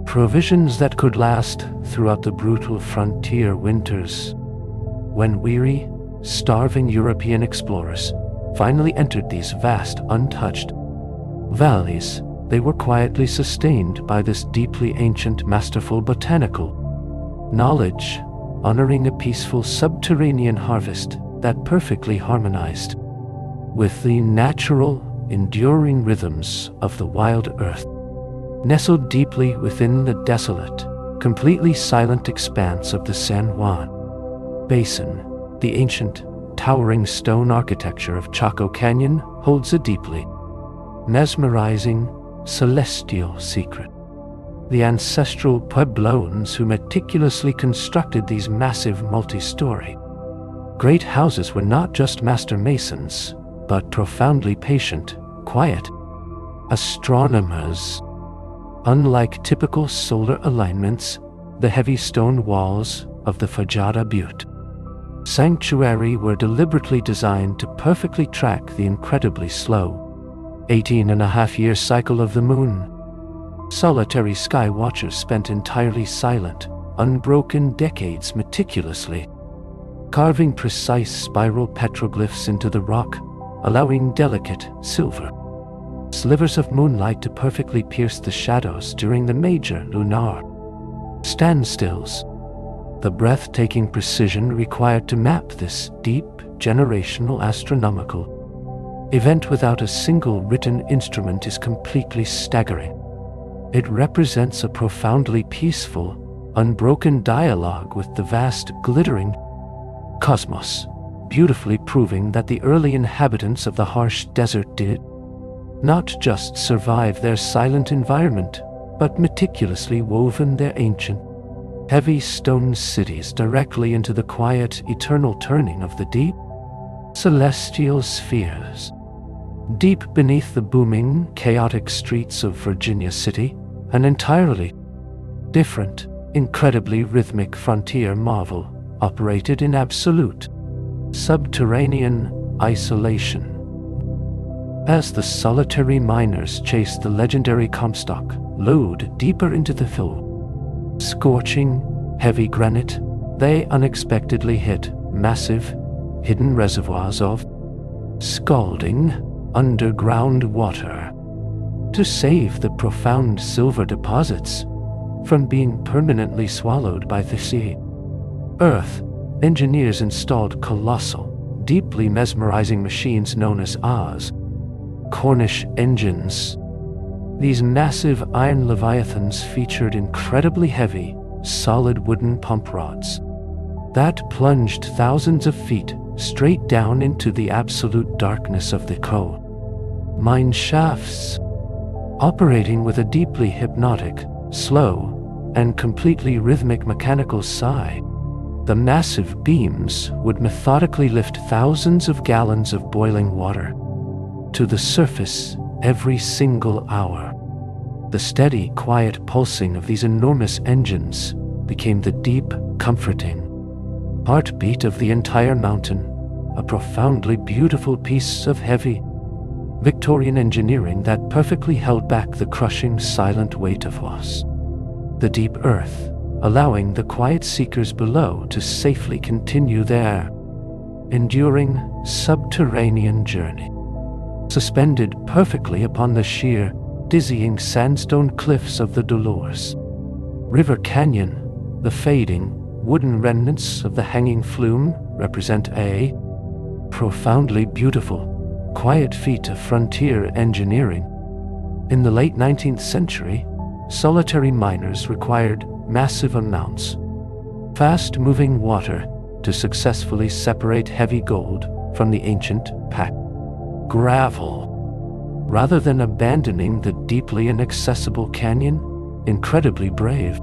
provisions that could last throughout the brutal frontier winters. When weary, starving European explorers finally entered these vast, untouched valleys, they were quietly sustained by this deeply ancient, masterful botanical knowledge, honoring a peaceful subterranean harvest that perfectly harmonized with the natural, enduring rhythms of the wild earth. Nestled deeply within the desolate, completely silent expanse of the San Juan Basin, the ancient, towering stone architecture of Chaco Canyon holds a deeply mesmerizing, celestial secret. The ancestral Puebloans who meticulously constructed these massive multi-story great houses were not just master masons, but profoundly patient, quiet astronomers. Unlike typical solar alignments, the heavy stone walls of the Fajada Butte Sanctuary were deliberately designed to perfectly track the incredibly slow 18.5-year cycle of the moon. Solitary sky watchers spent entirely silent, unbroken decades meticulously carving precise spiral petroglyphs into the rock, allowing delicate silver slivers of moonlight to perfectly pierce the shadows during the major lunar standstills. The breathtaking precision required to map this deep, generational astronomical event without a single written instrument is completely staggering. It represents a profoundly peaceful, unbroken dialogue with the vast, glittering cosmos, beautifully proving that the early inhabitants of the harsh desert did not just survive their silent environment, but meticulously woven their ancient, heavy stone cities directly into the quiet, eternal turning of the deep, celestial spheres. Deep beneath the booming, chaotic streets of Virginia City, an entirely different, incredibly rhythmic frontier marvel operated in absolute subterranean isolation. As the solitary miners chased the legendary Comstock lode deeper into the scorching, heavy granite, they unexpectedly hit massive, hidden reservoirs of scalding underground water to save the profound silver deposits from being permanently swallowed by the sea. Earth engineers installed colossal, deeply mesmerizing machines known as Cornish engines. These massive iron leviathans featured incredibly heavy, solid wooden pump rods that plunged thousands of feet straight down into the absolute darkness of the coal mine shafts. Operating with a deeply hypnotic, slow, and completely rhythmic mechanical sigh, the massive beams would methodically lift thousands of gallons of boiling water to the surface every single hour. The steady, quiet pulsing of these enormous engines became the deep, comforting heartbeat of the entire mountain, a profoundly beautiful piece of heavy, Victorian engineering that perfectly held back the crushing, silent weight of the deep earth, allowing the quiet seekers below to safely continue their enduring subterranean journey. Suspended perfectly upon the sheer, dizzying sandstone cliffs of the Dolores River Canyon, the fading, wooden remnants of the hanging flume represent a profoundly beautiful, quiet feat of frontier engineering. In the late 19th century, solitary miners required massive amounts of fast-moving water to successfully separate heavy gold from the ancient packed gravel. Rather than abandoning the deeply inaccessible canyon, incredibly brave,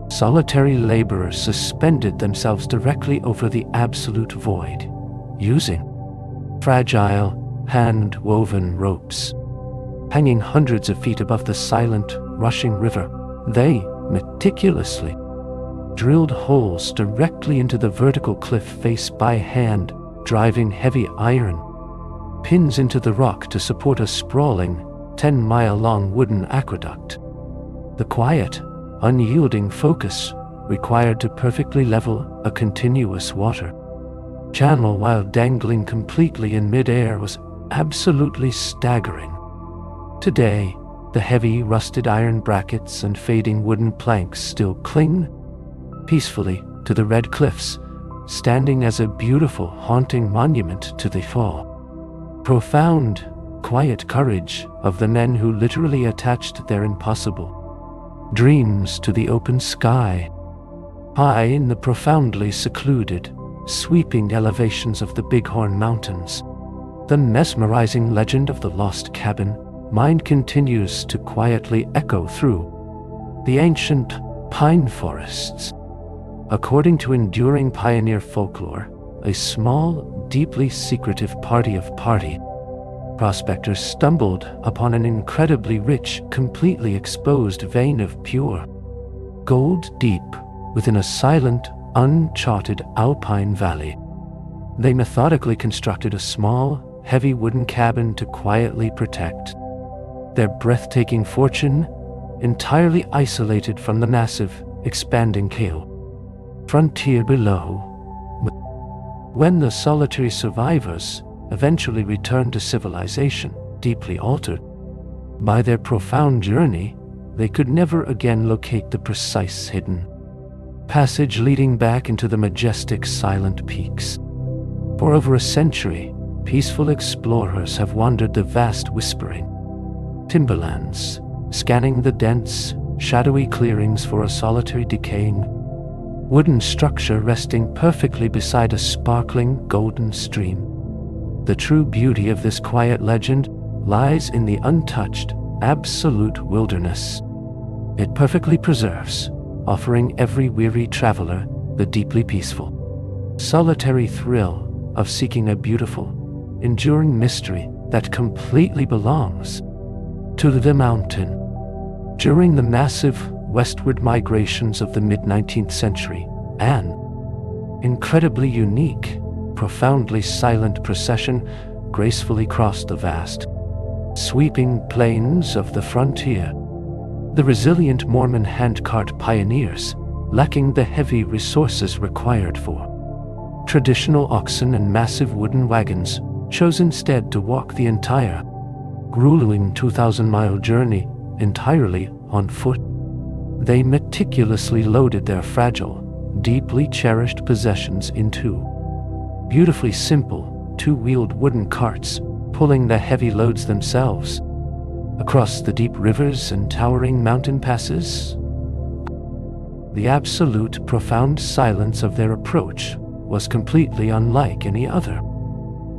solitary laborers suspended themselves directly over the absolute void, using fragile, hand-woven ropes. Hanging hundreds of feet above the silent, rushing river, they meticulously drilled holes directly into the vertical cliff face by hand, driving heavy iron pins into the rock to support a sprawling, 10-mile-long wooden aqueduct. The quiet, unyielding focus required to perfectly level a continuous water channel while dangling completely in mid-air was absolutely staggering. Today, the heavy rusted iron brackets and fading wooden planks still cling peacefully to the red cliffs, standing as a beautiful, haunting monument to the profound, quiet courage of the men who literally attached their impossible dreams to the open sky. High in the profoundly secluded, sweeping elevations of the Bighorn Mountains, the mesmerizing legend of the lost cabin mine continues to quietly echo through the ancient pine forests. According to enduring pioneer folklore, a small, deeply secretive party of prospectors stumbled upon an incredibly rich, completely exposed vein of pure gold deep within a silent, uncharted alpine valley. They methodically constructed a small, heavy wooden cabin to quietly protect their breathtaking fortune, entirely isolated from the massive, expanding coal frontier below. When the solitary survivors eventually returned to civilization, deeply altered by their profound journey, they could never again locate the precise hidden passage leading back into the majestic, silent peaks. For over a century, peaceful explorers have wandered the vast, whispering timberlands, scanning the dense, shadowy clearings for a solitary, decaying wooden structure resting perfectly beside a sparkling, golden stream. The true beauty of this quiet legend lies in the untouched, absolute wilderness it perfectly preserves, offering every weary traveler the deeply peaceful, solitary thrill of seeking a beautiful, enduring mystery that completely belongs to the mountain. During the massive westward migrations of the mid-19th century, an incredibly unique, profoundly silent procession gracefully crossed the vast, sweeping plains of the frontier. The resilient Mormon handcart pioneers, lacking the heavy resources required for traditional oxen and massive wooden wagons, chose instead to walk the entire, grueling 2,000-mile journey entirely on foot. They meticulously loaded their fragile, deeply cherished possessions into beautifully simple, two-wheeled wooden carts, pulling the heavy loads themselves. Across the deep rivers and towering mountain passes, the absolute profound silence of their approach was completely unlike any other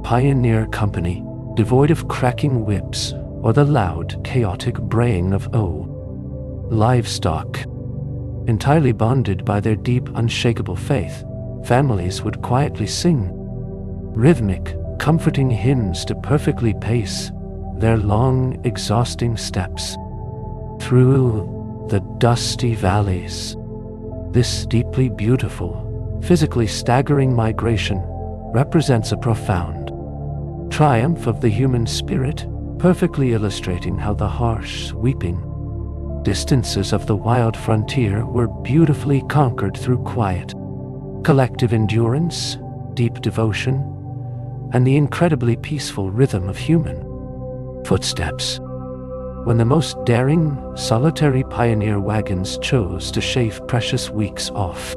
pioneer company, devoid of cracking whips or the loud, chaotic braying of livestock. Entirely bonded by their deep, unshakable faith, families would quietly sing rhythmic, comforting hymns to perfectly pace their long, exhausting steps through the dusty valleys. This deeply beautiful, physically staggering migration represents a profound triumph of the human spirit, perfectly illustrating how the harsh, sweeping distances of the wild frontier were beautifully conquered through quiet, collective endurance, deep devotion, and the incredibly peaceful rhythm of human footsteps. When the most daring, solitary pioneer wagons chose to shave precious weeks off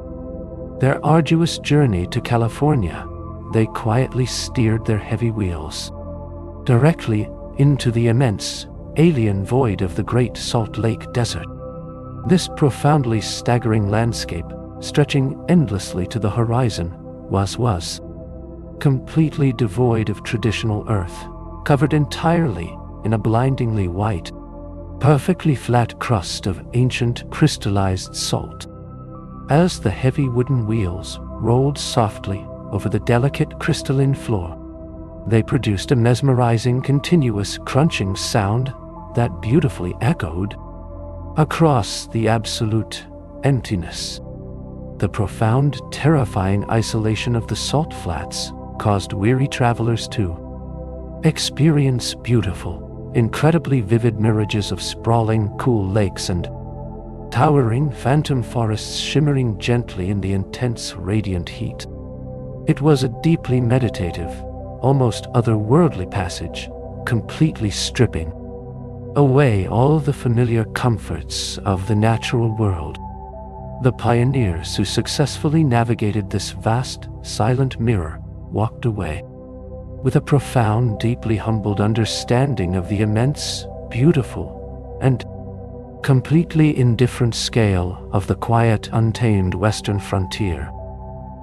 their arduous journey to California, they quietly steered their heavy wheels directly into the immense, alien void of the Great Salt Lake Desert. This profoundly staggering landscape, stretching endlessly to the horizon, was completely devoid of traditional earth, covered entirely in a blindingly white, perfectly flat crust of ancient crystallized salt. As the heavy wooden wheels rolled softly over the delicate crystalline floor, they produced a mesmerizing, continuous crunching sound that beautifully echoed across the absolute emptiness. The profound, terrifying isolation of the salt flats caused weary travelers to experience beautiful, incredibly vivid mirages of sprawling, cool lakes and towering phantom forests shimmering gently in the intense, radiant heat. It was a deeply meditative, almost otherworldly passage, completely stripping away all the familiar comforts of the natural world. The pioneers who successfully navigated this vast, silent mirror walked away with a profound, deeply humbled understanding of the immense, beautiful, and completely indifferent scale of the quiet, untamed western frontier.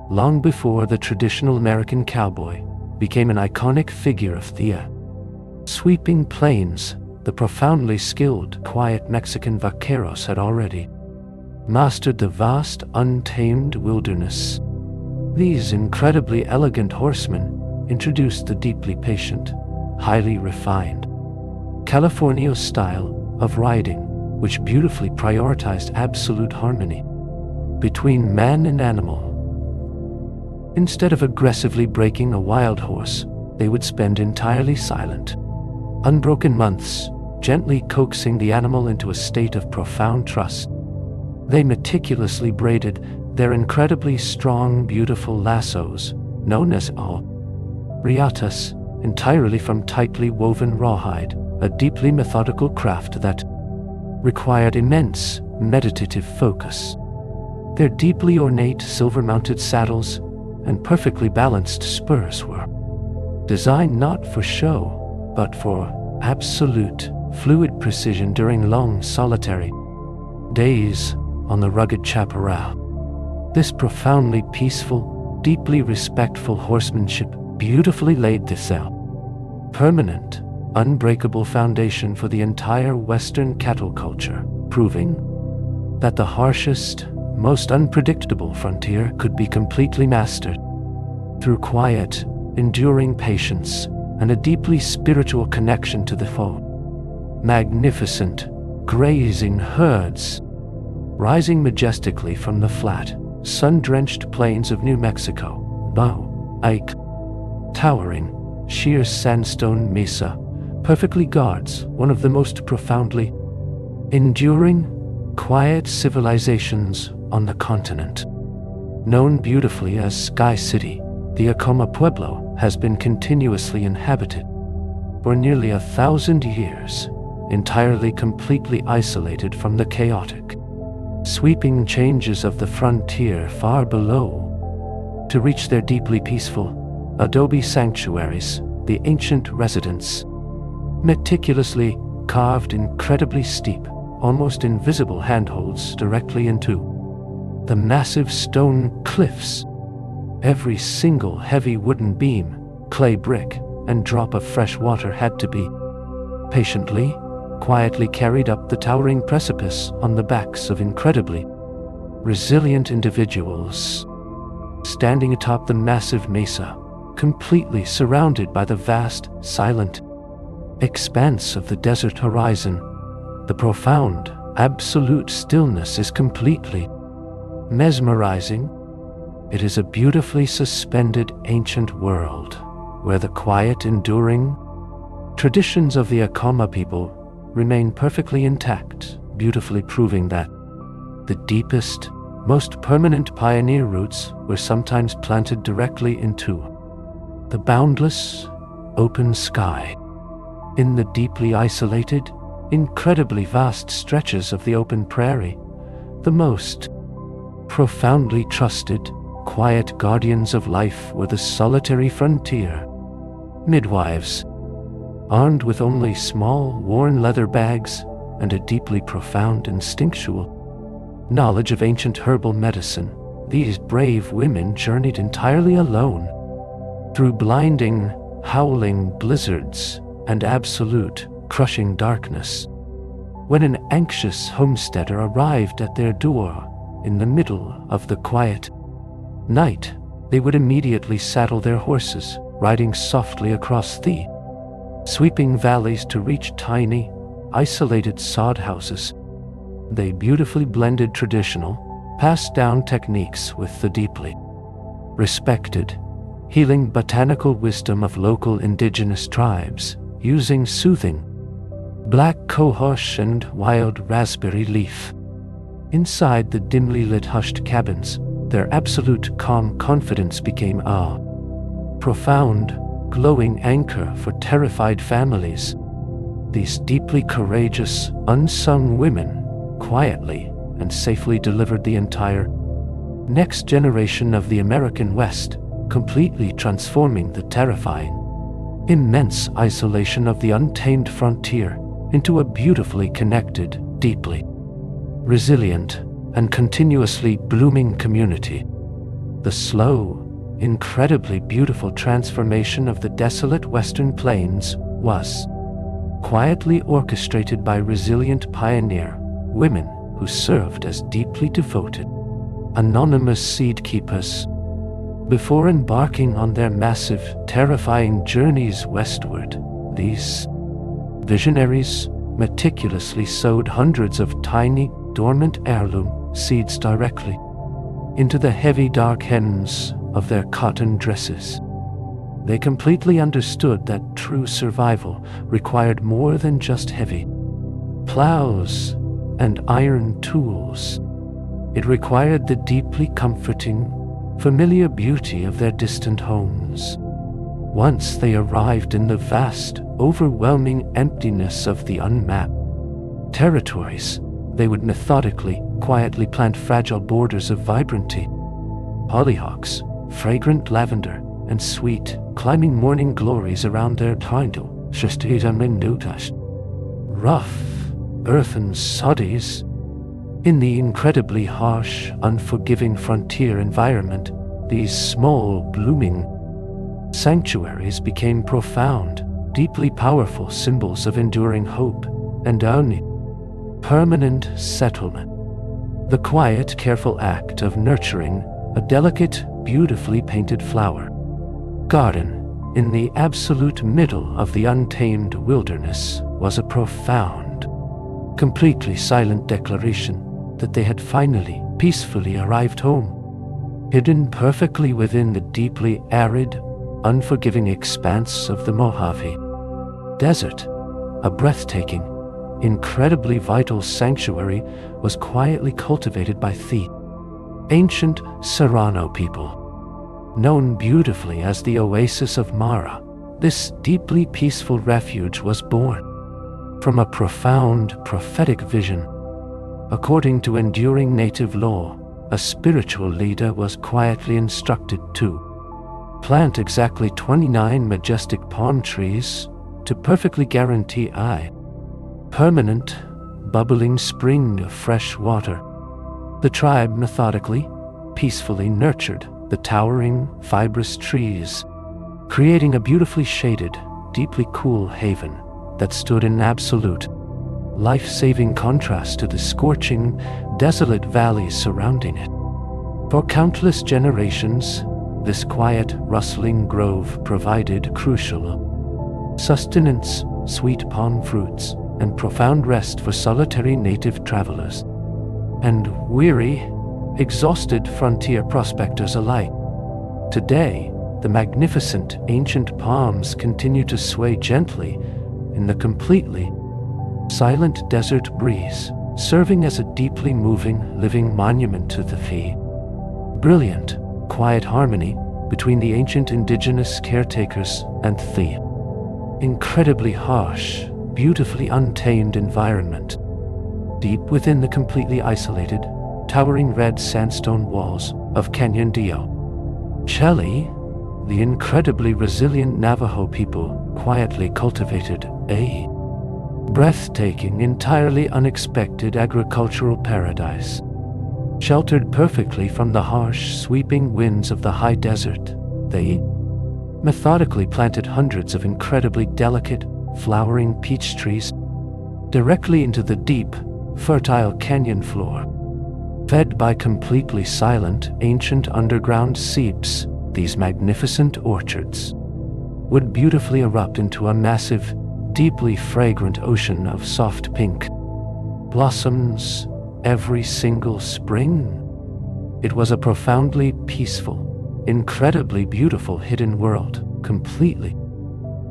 Long before the traditional American cowboy became an iconic figure of the sweeping plains, the profoundly skilled, quiet Mexican vaqueros had already mastered the vast, untamed wilderness. These incredibly elegant horsemen introduced the deeply patient, highly refined Californio style of riding, which beautifully prioritized absolute harmony between man and animal. Instead of aggressively breaking a wild horse, they would spend entirely silent, unbroken months, gently coaxing the animal into a state of profound trust. They meticulously braided their incredibly strong, beautiful lassos, known as riatas, entirely from tightly woven rawhide, a deeply methodical craft that required immense, meditative focus. Their deeply ornate silver-mounted saddles and perfectly balanced spurs were designed not for show, but for absolute, fluid precision during long, solitary days on the rugged chaparral. This profoundly peaceful, deeply respectful horsemanship beautifully laid this permanent, unbreakable foundation for the entire Western cattle culture, proving that the harshest, most unpredictable frontier could be completely mastered through quiet, enduring patience and a deeply spiritual connection to the foe. Magnificent, grazing herds, rising majestically from the flat, sun-drenched plains of New Mexico, towering, sheer sandstone mesa, perfectly guards one of the most profoundly enduring, quiet civilizations on the continent. Known beautifully as Sky City, the Acoma Pueblo has been continuously inhabited for nearly 1,000 years, entirely completely isolated from the chaotic, sweeping changes of the frontier far below, to reach their deeply peaceful adobe sanctuaries, the ancient residents, meticulously carved incredibly steep, almost invisible handholds directly into the massive stone cliffs. Every single heavy wooden beam, clay brick, and drop of fresh water had to be patiently, quietly carried up the towering precipice on the backs of incredibly resilient individuals. Standing atop the massive mesa, completely surrounded by the vast, silent expanse of the desert horizon, the profound, absolute stillness is completely mesmerizing. It is a beautifully suspended ancient world, where the quiet, enduring traditions of the Akama people remain perfectly intact, beautifully proving that the deepest, most permanent pioneer roots were sometimes planted directly into the boundless, open sky. In the deeply isolated, incredibly vast stretches of the open prairie, the most profoundly trusted, quiet guardians of life were the solitary frontier midwives, armed with only small, worn leather bags and a deeply profound instinctual knowledge of ancient herbal medicine. These brave women journeyed entirely alone through blinding, howling blizzards and absolute, crushing darkness. When an anxious homesteader arrived at their door in the middle of the quiet night, they would immediately saddle their horses, riding softly across the sweeping valleys to reach tiny, isolated sod houses. They beautifully blended traditional, passed-down techniques with the deeply respected, healing botanical wisdom of local indigenous tribes, using soothing black cohosh and wild raspberry leaf. Inside the dimly lit hushed cabins, their absolute calm confidence became a profound, glowing anchor for terrified families. These deeply courageous, unsung women quietly and safely delivered the entire next generation of the American West, completely transforming the terrifying, immense isolation of the untamed frontier into a beautifully connected, deeply resilient, and continuously blooming community. The slow, incredibly beautiful transformation of the desolate western plains was quietly orchestrated by resilient pioneer women who served as deeply devoted, anonymous seed keepers. Before embarking on their massive, terrifying journeys westward, these visionaries meticulously sowed hundreds of tiny, dormant heirloom seeds directly into the heavy dark hems of their cotton dresses. They completely understood that true survival required more than just heavy plows and iron tools. It required the deeply comforting, familiar beauty of their distant homes. Once they arrived in the vast, overwhelming emptiness of the unmapped territories, they would methodically, quietly plant fragile borders of vibrancy, hollyhocks, fragrant lavender, and sweet, climbing morning glories around their title, rough, earthen soddies. In the incredibly harsh, unforgiving frontier environment, these small, blooming sanctuaries became profound, deeply powerful symbols of enduring hope and permanent settlement. The quiet, careful act of nurturing a delicate, beautifully painted flower garden in the absolute middle of the untamed wilderness was a profound, completely silent declaration that they had finally, peacefully arrived home, hidden perfectly within the deeply arid, unforgiving expanse of the Mojave Desert. A breathtaking, incredibly vital sanctuary was quietly cultivated by the ancient Serrano people. Known beautifully as the Oasis of Mara, this deeply peaceful refuge was born from a profound prophetic vision. According to enduring native lore, a spiritual leader was quietly instructed to plant exactly 29 majestic palm trees to perfectly guarantee a permanent, bubbling spring of fresh water. The tribe methodically, peacefully nurtured the towering, fibrous trees, creating a beautifully shaded, deeply cool haven that stood in absolute, life-saving contrast to the scorching, desolate valleys surrounding it. For countless generations, this quiet, rustling grove provided crucial sustenance, sweet palm fruits, and profound rest for solitary native travelers and weary, exhausted frontier prospectors alike. Today, the magnificent ancient palms continue to sway gently in the completely silent desert breeze, serving as a deeply moving, living monument to the brilliant, quiet harmony between the ancient indigenous caretakers and the incredibly harsh, beautifully untamed environment. Deep within the completely isolated, towering red sandstone walls of Canyon Dio, Chile, the incredibly resilient Navajo people quietly cultivated a breathtaking, entirely unexpected agricultural paradise. Sheltered perfectly from the harsh, sweeping winds of the high desert, they methodically planted hundreds of incredibly delicate, flowering peach trees directly into the deep, fertile canyon floor. Fed by completely silent, ancient underground seeps, these magnificent orchards would beautifully erupt into a massive, deeply fragrant ocean of soft pink blossoms every single spring. It was a profoundly peaceful, incredibly beautiful hidden world, completely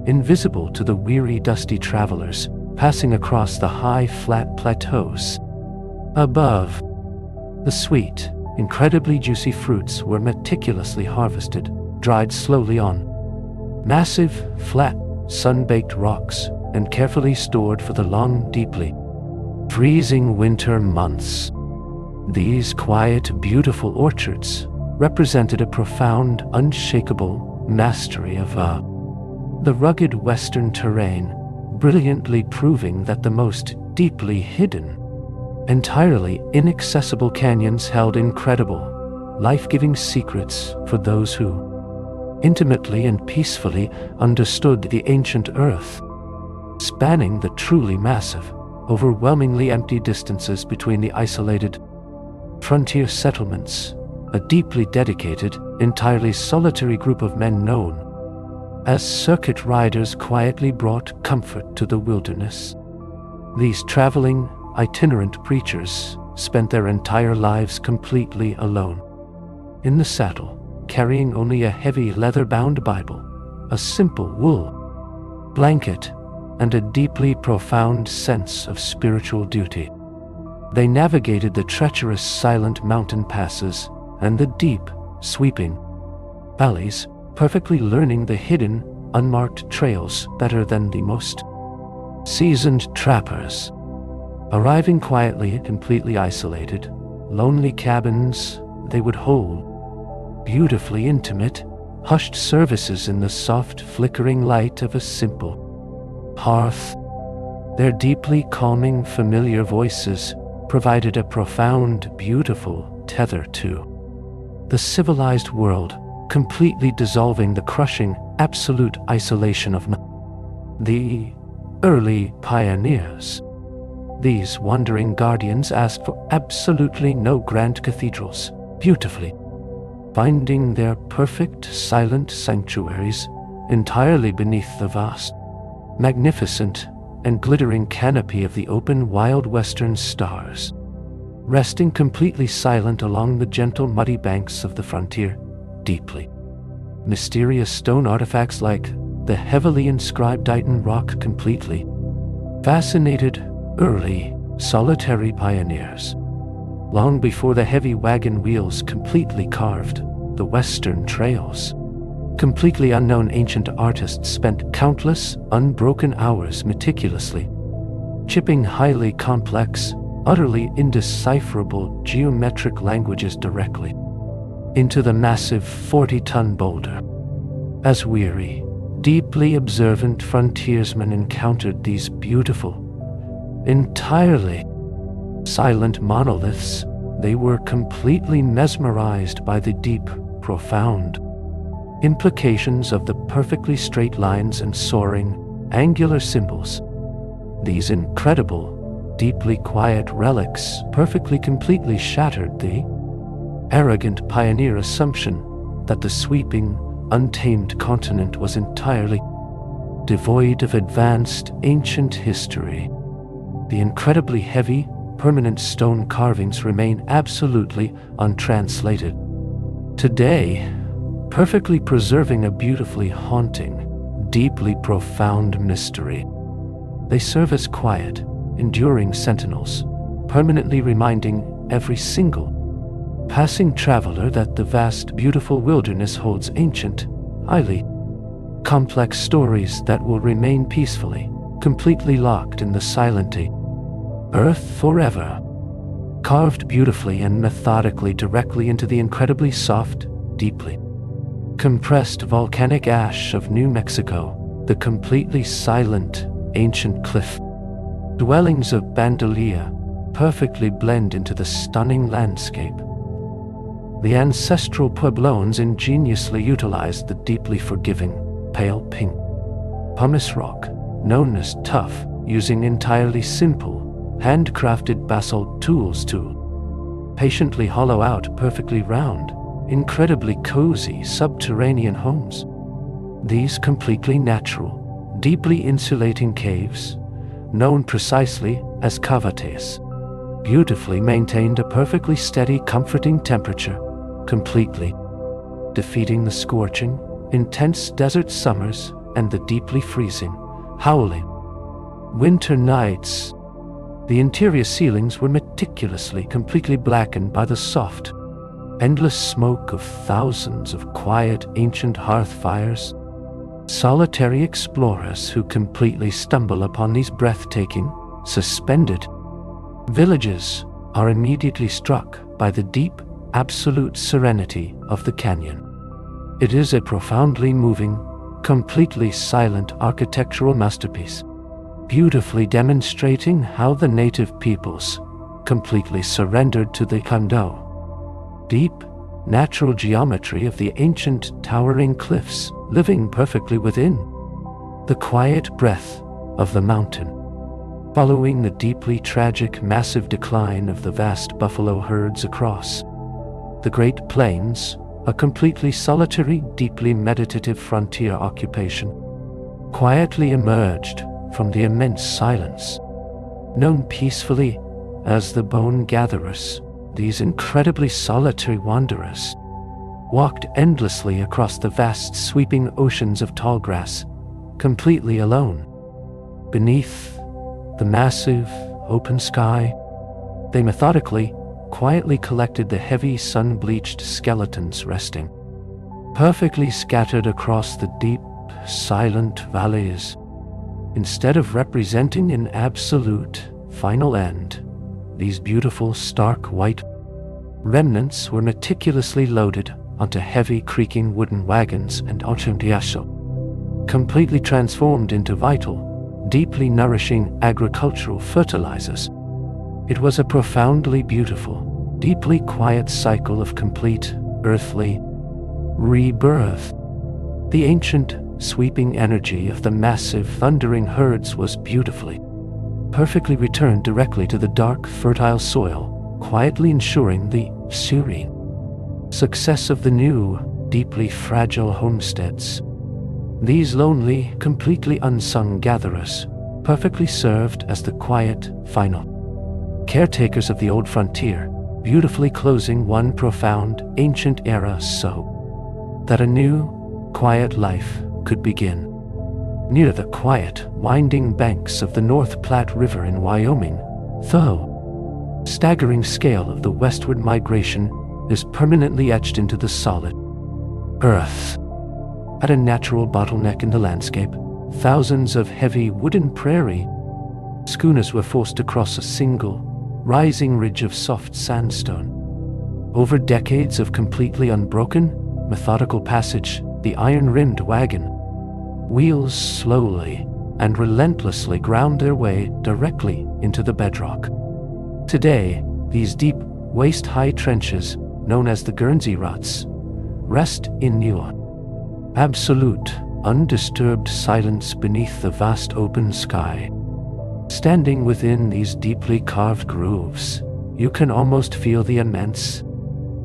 invisible to the weary, dusty travelers passing across the high, flat plateaus above. The sweet, incredibly juicy fruits were meticulously harvested, dried slowly on massive, flat, sun-baked rocks, and carefully stored for the long, deeply freezing winter months. These quiet, beautiful orchards represented a profound, unshakable mastery of the rugged western terrain, brilliantly proving that the most deeply hidden, entirely inaccessible canyons held incredible, life-giving secrets for those who intimately and peacefully understood the ancient earth, spanning the truly massive, overwhelmingly empty distances between the isolated frontier settlements. A deeply dedicated, entirely solitary group of men known as circuit riders quietly brought comfort to the wilderness. These traveling, itinerant preachers spent their entire lives completely alone, in the saddle, carrying only a heavy leather-bound Bible, a simple wool blanket, and a deeply profound sense of spiritual duty. They navigated the treacherous, silent mountain passes and the deep, sweeping valleys, perfectly learning the hidden, unmarked trails better than the most seasoned trappers. Arriving quietly, completely isolated, lonely cabins, they would hold beautifully intimate, hushed services in the soft, flickering light of a simple hearth. Their deeply calming, familiar voices provided a profound, beautiful tether to the civilized world, completely dissolving the crushing, absolute isolation of the early pioneers. These wandering guardians asked for absolutely no grand cathedrals, beautifully finding their perfect, silent sanctuaries entirely beneath the vast, magnificent, and glittering canopy of the open, wild western stars, resting completely silent along the gentle, muddy banks of the frontier. Deeply mysterious stone artifacts like the heavily inscribed Titan rock completely fascinated early, solitary pioneers. Long before the heavy wagon wheels completely carved the Western trails. Completely unknown ancient artists spent countless, unbroken hours meticulously chipping highly complex, utterly indecipherable geometric languages directly into the massive 40-ton boulder. As weary, deeply observant frontiersmen encountered these beautiful, entirely silent monoliths, they were completely mesmerized by the deep, profound implications of the perfectly straight lines and soaring, angular symbols. These incredible, deeply quiet relics perfectly completely shattered the arrogant pioneer assumption that the sweeping, untamed continent was entirely devoid of advanced ancient history. The incredibly heavy, permanent stone carvings remain absolutely untranslated today, perfectly preserving a beautifully haunting, deeply profound mystery. They serve as quiet, enduring sentinels, permanently reminding every single passing traveler that the vast, beautiful wilderness holds ancient, highly complex stories that will remain peacefully, completely locked in the silent earth forever. Carved beautifully and methodically directly into the incredibly soft, deeply compressed volcanic ash of New Mexico, the completely silent, ancient cliff dwellings of Bandolilla perfectly blend into the stunning landscape. The ancestral Puebloans ingeniously utilized the deeply forgiving, pale pink pumice rock, known as tuff, using entirely simple, handcrafted basalt tools to patiently hollow out perfectly round, incredibly cozy subterranean homes. These completely natural, deeply insulating caves, known precisely as cavates, beautifully maintained a perfectly steady, comforting temperature, completely defeating the scorching, intense desert summers and the deeply freezing, howling winter nights. The interior ceilings were meticulously, completely blackened by the soft, endless smoke of thousands of quiet, ancient hearth fires. Solitary explorers who completely stumble upon these breathtaking, suspended villages are immediately struck by the deep, absolute serenity of the canyon. It is a profoundly moving, completely silent architectural masterpiece, beautifully demonstrating how the native peoples completely surrendered to the Kando, deep, natural geometry of the ancient towering cliffs, living perfectly within the quiet breath of the mountain. Following the deeply tragic, massive decline of the vast buffalo herds across the Great Plains, a completely solitary, deeply meditative frontier occupation quietly emerged from the immense silence. Known peacefully as the Bone Gatherers, these incredibly solitary wanderers walked endlessly across the vast, sweeping oceans of tall grass, completely alone. Beneath the massive, open sky, they methodically, quietly collected the heavy, sun-bleached skeletons resting perfectly scattered across the deep, silent valleys. Instead of representing an absolute, final end, these beautiful, stark white remnants were meticulously loaded onto heavy, creaking wooden wagons and automatiaso, completely transformed into vital, deeply nourishing agricultural fertilizers. It was a profoundly beautiful, deeply quiet cycle of complete, earthly rebirth. The ancient, sweeping energy of the massive, thundering herds was beautifully, perfectly returned directly to the dark, fertile soil, quietly ensuring the serene success of the new, deeply fragile homesteads. These lonely, completely unsung gatherers perfectly served as the quiet, final caretakers of the old frontier, beautifully closing one profound, ancient era so that a new, quiet life could begin. Near the quiet, winding banks of the North Platte River in Wyoming, the staggering scale of the westward migration is permanently etched into the solid, Earth. At a natural bottleneck in the landscape, thousands of heavy wooden prairie schooners were forced to cross a single, rising ridge of soft sandstone. Over decades of completely unbroken, methodical passage, the iron-rimmed wagon wheels slowly and relentlessly ground their way directly into the bedrock. Today, these deep, waist-high trenches, known as the Guernsey ruts, rest in near, absolute, undisturbed silence beneath the vast open sky. Standing within these deeply carved grooves, you can almost feel the immense,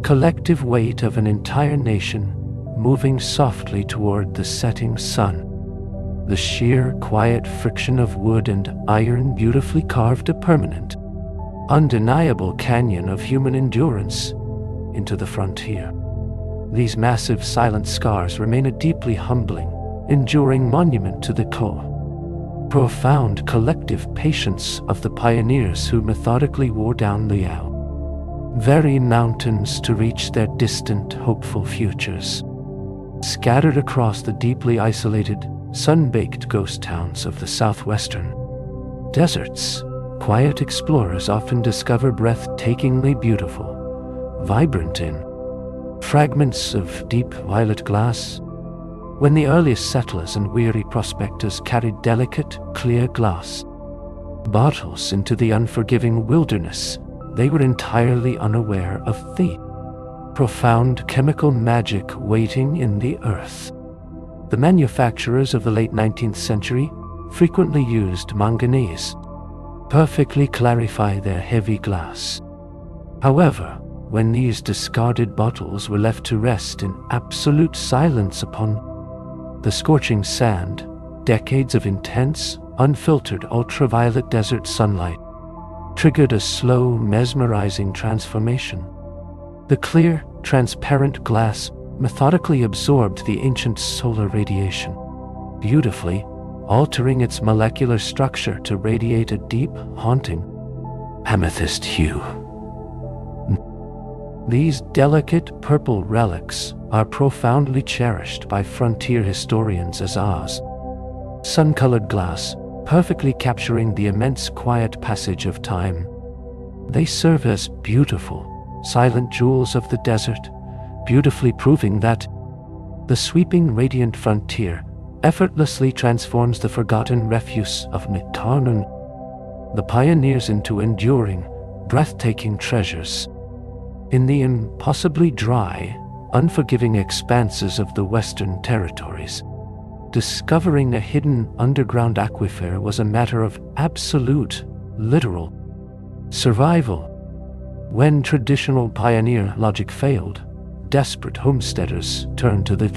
collective weight of an entire nation moving softly toward the setting sun. The sheer, quiet friction of wood and iron beautifully carved a permanent, undeniable canyon of human endurance into the frontier. These massive silent scars remain a deeply humbling, enduring monument to the profound collective patience of the pioneers who methodically wore down the very mountains to reach their distant, hopeful futures. Scattered across the deeply isolated, sun-baked ghost towns of the southwestern deserts, quiet explorers often discover breathtakingly beautiful, vibrant fragments of deep violet glass. When the earliest settlers and weary prospectors carried delicate, clear glass bottles into the unforgiving wilderness, they were entirely unaware of the profound chemical magic waiting in the earth. The manufacturers of the late 19th century frequently used manganese to perfectly clarify their heavy glass. However, when these discarded bottles were left to rest in absolute silence upon the scorching sand, decades of intense, unfiltered ultraviolet desert sunlight triggered a slow, mesmerizing transformation. The clear, transparent glass methodically absorbed the ancient solar radiation, beautifully altering its molecular structure to radiate a deep, haunting amethyst hue. These delicate purple relics are profoundly cherished by frontier historians as sun-colored glass, perfectly capturing the immense quiet passage of time. They serve as beautiful, silent jewels of the desert, beautifully proving that the sweeping, radiant frontier effortlessly transforms the forgotten refuse of Mitarnan, the pioneers, into enduring, breathtaking treasures. In the impossibly dry, unforgiving expanses of the Western Territories, discovering a hidden underground aquifer was a matter of absolute, literal survival. When traditional pioneer logic failed, desperate homesteaders turned to the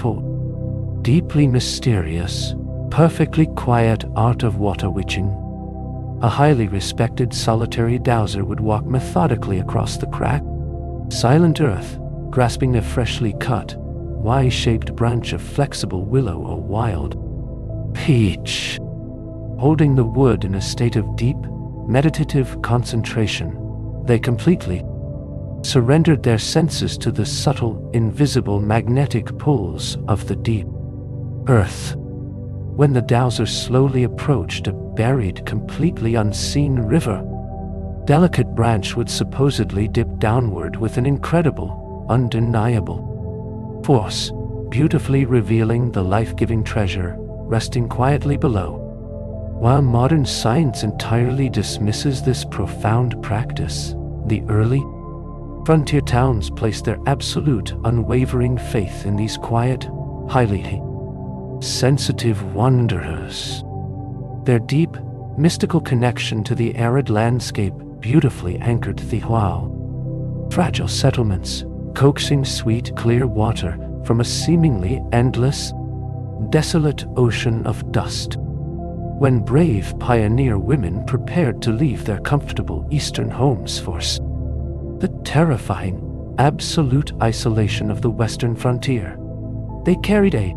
deeply mysterious, perfectly quiet art of water witching. A highly respected solitary dowser would walk methodically across the cracked, silent earth, grasping a freshly cut, Y-shaped branch of flexible willow or wild peach. Holding the wood in a state of deep, meditative concentration, they completely surrendered their senses to the subtle, invisible magnetic pulls of the deep earth. When the dowser slowly approached a buried, completely unseen river, delicate branch would supposedly dip downward with an incredible, undeniable force, beautifully revealing the life-giving treasure resting quietly below. While modern science entirely dismisses this profound practice, the early frontier towns placed their absolute, unwavering faith in these quiet, highly sensitive wanderers. Their deep, mystical connection to the arid landscape beautifully anchored the fragile settlements, coaxing sweet, clear water from a seemingly endless, desolate ocean of dust. When brave pioneer women prepared to leave their comfortable eastern homes for the terrifying, absolute isolation of the western frontier, they carried a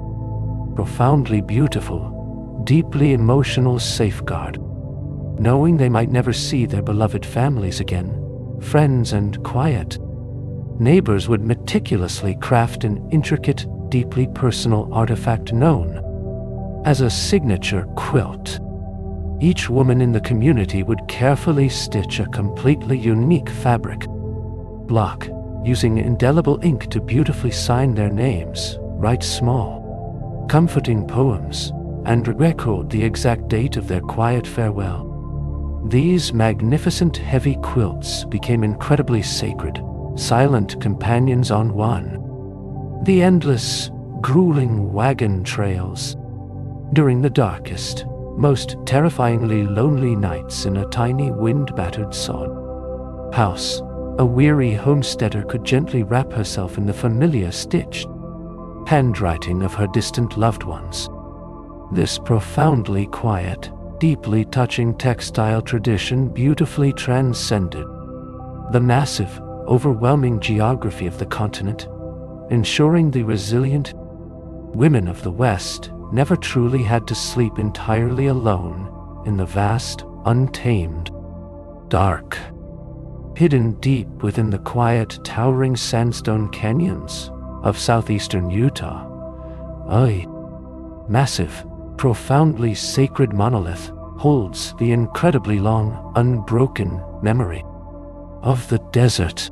profoundly beautiful, deeply emotional safeguard. Knowing they might never see their beloved families again, friends and quiet neighbors would meticulously craft an intricate, deeply personal artifact known as a signature quilt. Each woman in the community would carefully stitch a completely unique fabric block, using indelible ink to beautifully sign their names, write small, comforting poems, and record the exact date of their quiet farewell. These magnificent heavy quilts became incredibly sacred, silent companions on the endless, grueling wagon trails. During the darkest, most terrifyingly lonely nights in a tiny wind-battered sod house, a weary homesteader could gently wrap herself in the familiar stitched handwriting of her distant loved ones. This profoundly quiet, deeply touching textile tradition beautifully transcended the massive, overwhelming geography of the continent, ensuring the resilient women of the West never truly had to sleep entirely alone in the vast, untamed, dark, hidden deep within the quiet, towering sandstone canyons of southeastern Utah. A massive, profoundly sacred monolith holds the incredibly long, unbroken memory of the desert.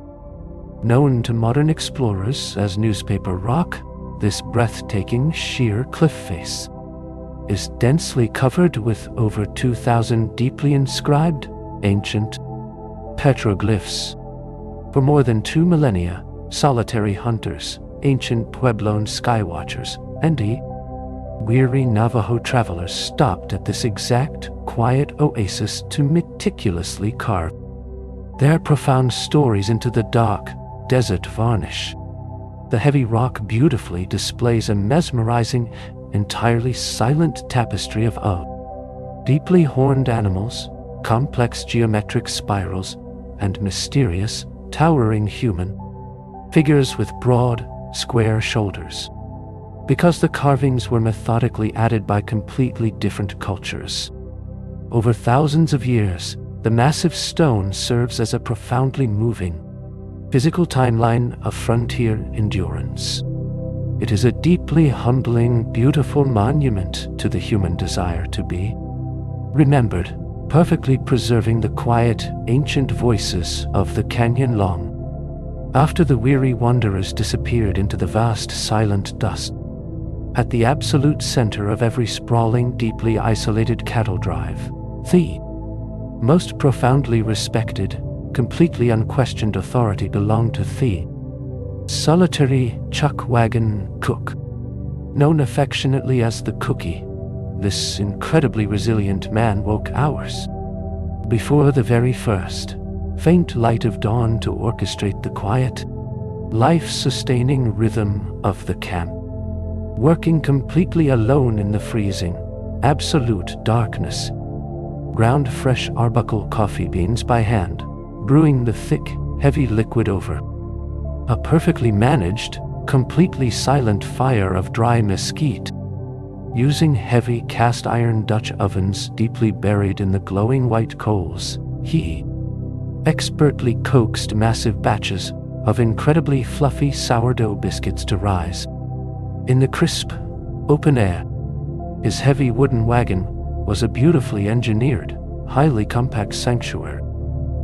Known to modern explorers as newspaper rock, this breathtaking, sheer cliff face is densely covered with over 2,000 deeply inscribed, ancient petroglyphs. For more than 2 millennia, solitary hunters, ancient Puebloan skywatchers, and weary Navajo travelers stopped at this exact, quiet oasis to meticulously carve their profound stories into the dark, desert varnish. The heavy rock beautifully displays a mesmerizing, entirely silent tapestry of deeply horned animals, complex geometric spirals, and mysterious, towering human figures with broad, square shoulders. Because the carvings were methodically added by completely different cultures over thousands of years, the massive stone serves as a profoundly moving, physical timeline of frontier endurance. It is a deeply humbling, beautiful monument to the human desire to be remembered, perfectly preserving the quiet, ancient voices of the canyon long after the weary wanderers disappeared into the vast, silent dust. At the absolute center of every sprawling, deeply isolated cattle drive, the most profoundly respected, completely unquestioned authority belonged to the solitary chuck wagon cook. Known affectionately as the Cookie, this incredibly resilient man woke hours before the very first faint light of dawn to orchestrate the quiet, life-sustaining rhythm of the camp. Working completely alone in the freezing, absolute darkness, ground fresh Arbuckle coffee beans by hand, brewing the thick, heavy liquid over a perfectly managed, completely silent fire of dry mesquite. Using heavy cast-iron Dutch ovens deeply buried in the glowing white coals, he expertly coaxed massive batches of incredibly fluffy sourdough biscuits to rise in the crisp, open air. His heavy wooden wagon was a beautifully engineered, highly compact sanctuary,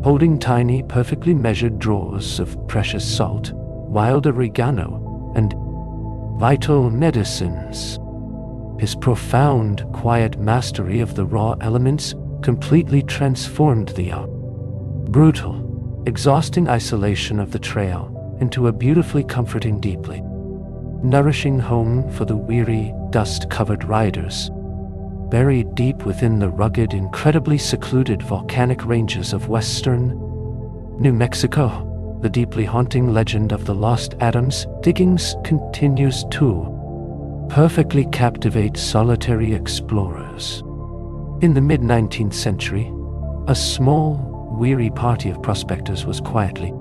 holding tiny, perfectly measured drawers of precious salt, wild oregano, and vital medicines. His profound, quiet mastery of the raw elements completely transformed the brutal, exhausting isolation of the trail into a beautifully comforting, deeply nourishing home for the weary, dust-covered riders. Buried deep within the rugged, incredibly secluded volcanic ranges of western New Mexico, the deeply haunting legend of the Lost Adams diggings continues to perfectly captivate solitary explorers. In the mid-19th century, a small, weary party of prospectors was quietly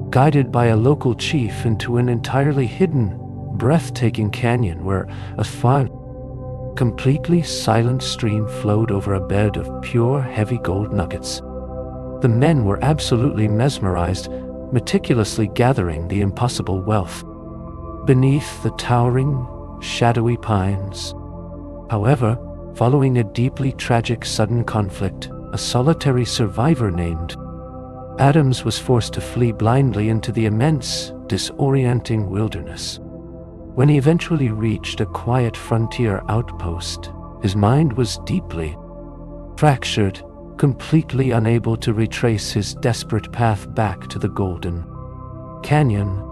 guided by a local chief into an entirely hidden, breathtaking canyon where a fine, completely silent stream flowed over a bed of pure, heavy gold nuggets. The men were absolutely mesmerized, meticulously gathering the impossible wealth beneath the towering, shadowy pines. However, following a deeply tragic sudden conflict, a solitary survivor named Adams was forced to flee blindly into the immense, disorienting wilderness. When he eventually reached a quiet frontier outpost, his mind was deeply fractured, completely unable to retrace his desperate path back to the Golden Canyon.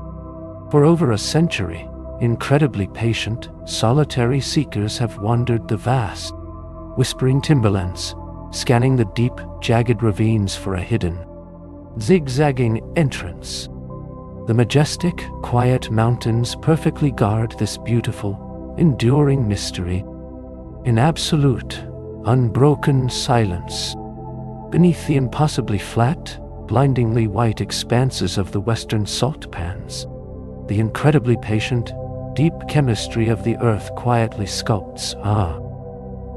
For over a century, incredibly patient, solitary seekers have wandered the vast, whispering timberlands, scanning the deep, jagged ravines for a hidden, zigzagging entrance. The majestic, quiet mountains perfectly guard this beautiful, enduring mystery. In absolute, unbroken silence, beneath the impossibly flat, blindingly white expanses of the western salt pans, the incredibly patient, deep chemistry of the earth quietly sculpts a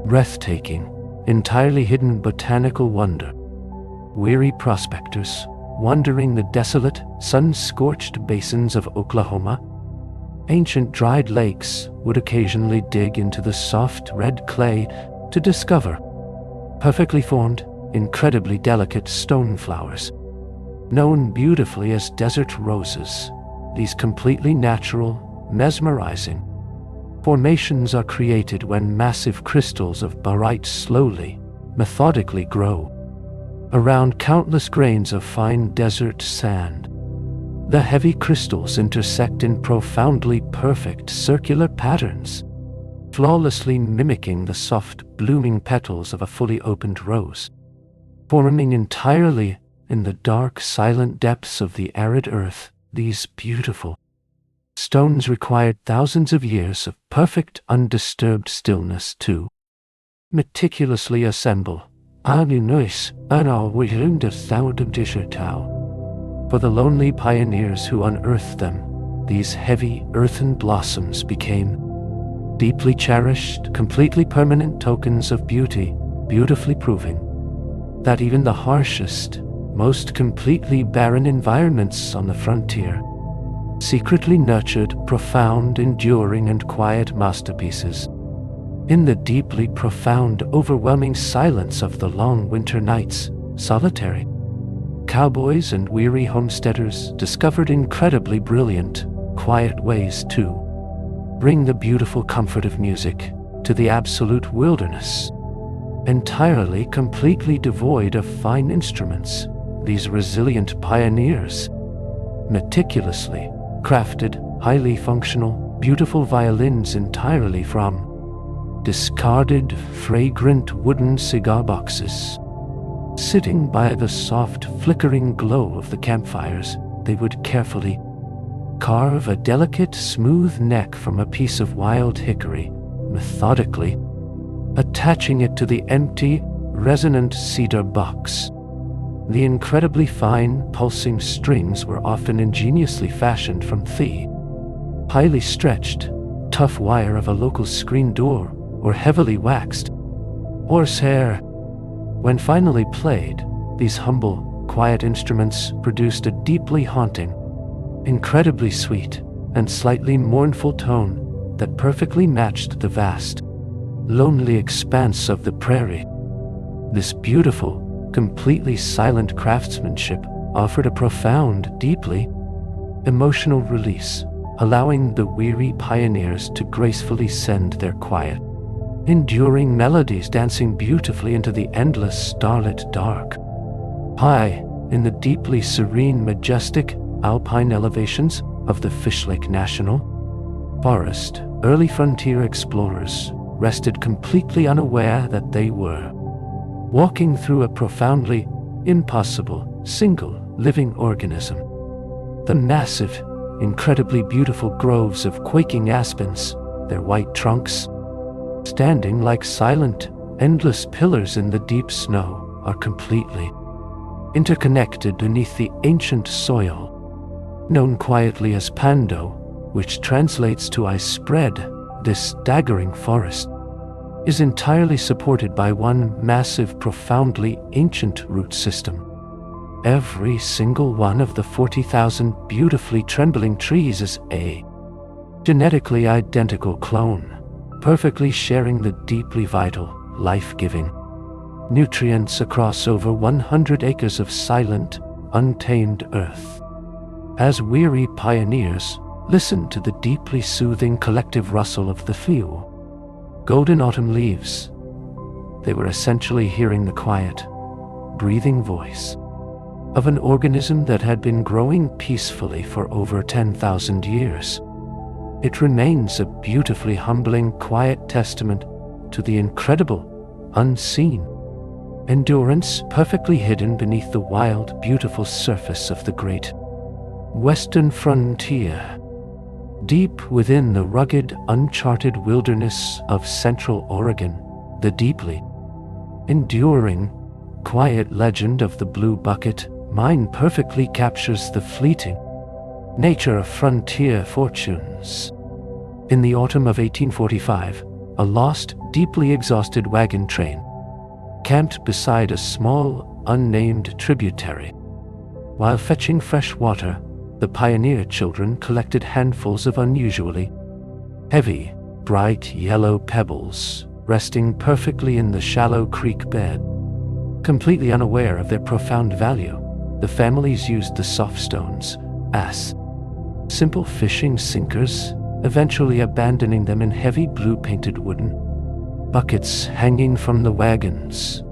breathtaking, entirely hidden botanical wonder. Weary prospectors, wandering the desolate, sun-scorched basins of Oklahoma, ancient dried lakes would occasionally dig into the soft red clay to discover perfectly formed, incredibly delicate stone flowers. Known beautifully as desert roses, these completely natural, mesmerizing formations are created when massive crystals of barite slowly, methodically grow around countless grains of fine desert sand. The heavy crystals intersect in profoundly perfect circular patterns, flawlessly mimicking the soft, blooming petals of a fully opened rose, forming entirely in the dark, silent depths of the arid earth. These beautiful stones required thousands of years of perfect, undisturbed stillness to meticulously assemble. For the lonely pioneers who unearthed them, these heavy earthen blossoms became deeply cherished, completely permanent tokens of beauty, beautifully proving that even the harshest, most completely barren environments on the frontier secretly nurtured profound, enduring, and quiet masterpieces. In the deeply profound, overwhelming silence of the long winter nights, solitary cowboys and weary homesteaders discovered incredibly brilliant, quiet ways to bring the beautiful comfort of music to the absolute wilderness. Entirely, completely devoid of fine instruments, these resilient pioneers meticulously crafted, highly functional, beautiful violins entirely from discarded, fragrant wooden cigar boxes. Sitting by the soft, flickering glow of the campfires, they would carefully carve a delicate, smooth neck from a piece of wild hickory, methodically attaching it to the empty, resonant cedar box. The incredibly fine, pulsing strings were often ingeniously fashioned from the highly stretched, tough wire of a local screen door or heavily waxed horsehair. When finally played, these humble, quiet instruments produced a deeply haunting, incredibly sweet, and slightly mournful tone that perfectly matched the vast, lonely expanse of the prairie. This beautiful, completely silent craftsmanship offered a profound, deeply emotional release, allowing the weary pioneers to gracefully send their quiet, enduring melodies dancing beautifully into the endless starlit dark. High in the deeply serene, majestic alpine elevations of the Fish Lake National Forest, early frontier explorers rested completely unaware that they were walking through a profoundly impossible, single living organism. The massive, incredibly beautiful groves of quaking aspens, their white trunks standing like silent, endless pillars in the deep snow, are completely interconnected beneath the ancient soil. Known quietly as Pando, which translates to "I spread," this staggering forest is entirely supported by one massive, profoundly ancient root system. Every single one of the 40,000 beautifully trembling trees is a genetically identical clone, perfectly sharing the deeply vital, life-giving nutrients across over 100 acres of silent, untamed earth. As weary pioneers listened to the deeply soothing collective rustle of the few golden autumn leaves, they were essentially hearing the quiet, breathing voice of an organism that had been growing peacefully for over 10,000 years. It remains a beautifully humbling, quiet testament to the incredible, unseen endurance perfectly hidden beneath the wild, beautiful surface of the great western frontier. Deep within the rugged, uncharted wilderness of Central Oregon, the deeply enduring, quiet legend of the Blue Bucket Mine perfectly captures the fleeting nature of frontier fortunes. In the autumn of 1845, a lost, deeply exhausted wagon train camped beside a small, unnamed tributary. While fetching fresh water, the pioneer children collected handfuls of unusually heavy, bright yellow pebbles resting perfectly in the shallow creek bed. Completely unaware of their profound value, the families used the soft stones as simple fishing sinkers, eventually abandoning them in heavy blue-painted wooden buckets hanging from the wagons.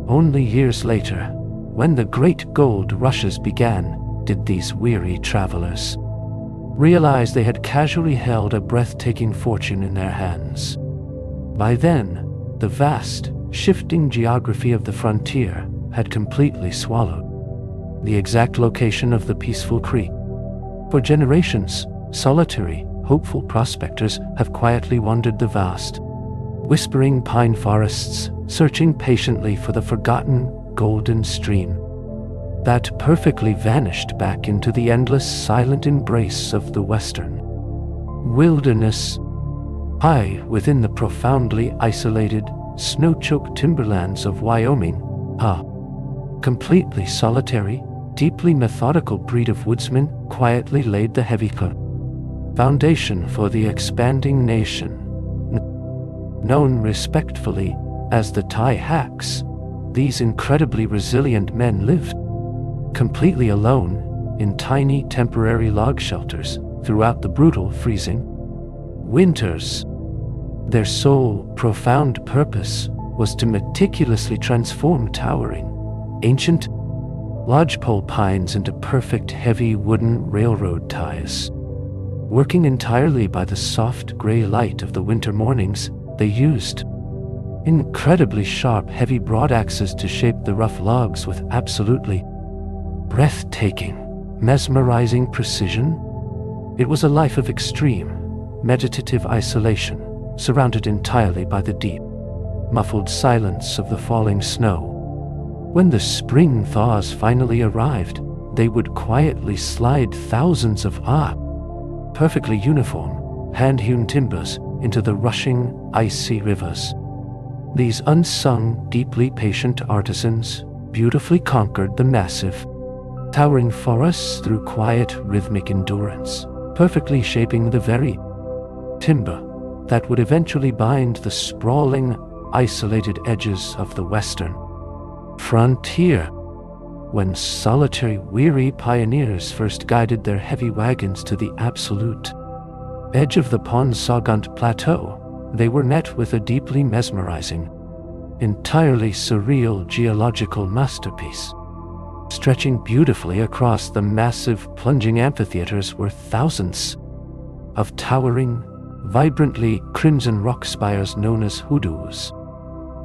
Only years later, when the great gold rushes began, did these weary travelers realize they had casually held a breathtaking fortune in their hands. By then, the vast, shifting geography of the frontier had completely swallowed the exact location of the peaceful creek. For generations, solitary, hopeful prospectors have quietly wandered the vast, whispering pine forests, searching patiently for the forgotten golden stream that perfectly vanished back into the endless silent embrace of the western wilderness. High within the profoundly isolated, snow-choked timberlands of Wyoming, a completely solitary, deeply methodical breed of woodsmen quietly laid the heavy foundation for the expanding nation. Known respectfully as the Thai Hacks, these incredibly resilient men lived completely alone in tiny temporary log shelters throughout the brutal freezing winters. Their sole, profound purpose was to meticulously transform towering, ancient lodgepole pines into perfect heavy wooden railroad ties. Working entirely by the soft gray light of the winter mornings, they used incredibly sharp, heavy broadaxes to shape the rough logs with absolutely breathtaking, mesmerizing precision. It was a life of extreme, meditative isolation, surrounded entirely by the deep, muffled silence of the falling snow. When the spring thaws finally arrived, they would quietly slide thousands of perfectly uniform, hand-hewn timbers into the rushing, icy rivers. These unsung, deeply patient artisans beautifully conquered the massive, towering forests through quiet, rhythmic endurance, perfectly shaping the very timber that would eventually bind the sprawling, isolated edges of the western frontier. When solitary, weary pioneers first guided their heavy wagons to the absolute edge of the Ponsaugunt Plateau, they were met with a deeply mesmerizing, entirely surreal geological masterpiece. Stretching beautifully across the massive, plunging amphitheaters were thousands of towering, vibrantly crimson rock spires known as hoodoos.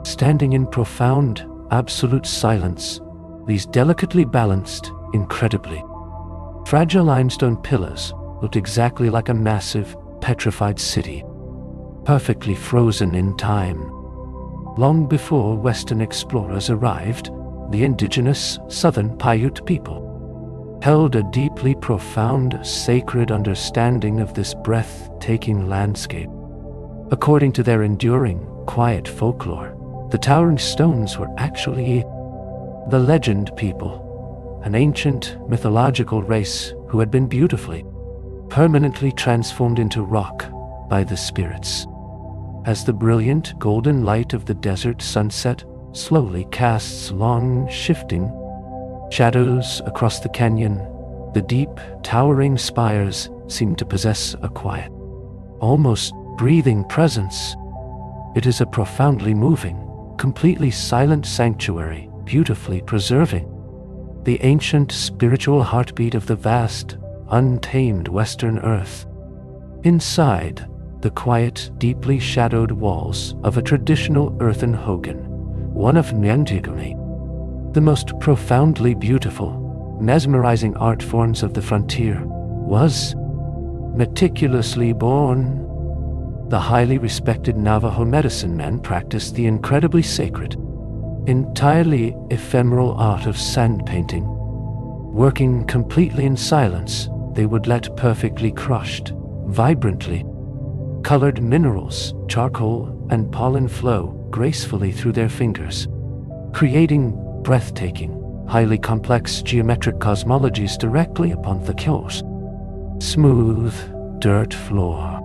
Standing in profound, absolute silence, these delicately balanced, incredibly fragile limestone pillars looked exactly like a massive, petrified city, perfectly frozen in time. Long before Western explorers arrived, the indigenous Southern Paiute people held a deeply profound, sacred understanding of this breathtaking landscape. According to their enduring, quiet folklore, the towering stones were actually the Legend people, an ancient mythological race who had been beautifully permanently transformed into rock by the spirits. As the brilliant golden light of the desert sunset slowly casts long, shifting shadows across the canyon, the deep, towering spires seem to possess a quiet, almost breathing presence. It is a profoundly moving, completely silent sanctuary, beautifully preserving the ancient spiritual heartbeat of the vast, untamed Western Earth. Inside the quiet, deeply shadowed walls of a traditional earthen hogan, one of Nyantigami, the most profoundly beautiful, mesmerizing art forms of the frontier, was meticulously born. The highly respected Navajo medicine men practiced the incredibly sacred, entirely ephemeral art of sand painting. Working completely in silence, they would let perfectly crushed, vibrantly colored minerals, charcoal, and pollen flow gracefully through their fingers, creating breathtaking, highly complex geometric cosmologies directly upon the coarse, smooth dirt floor.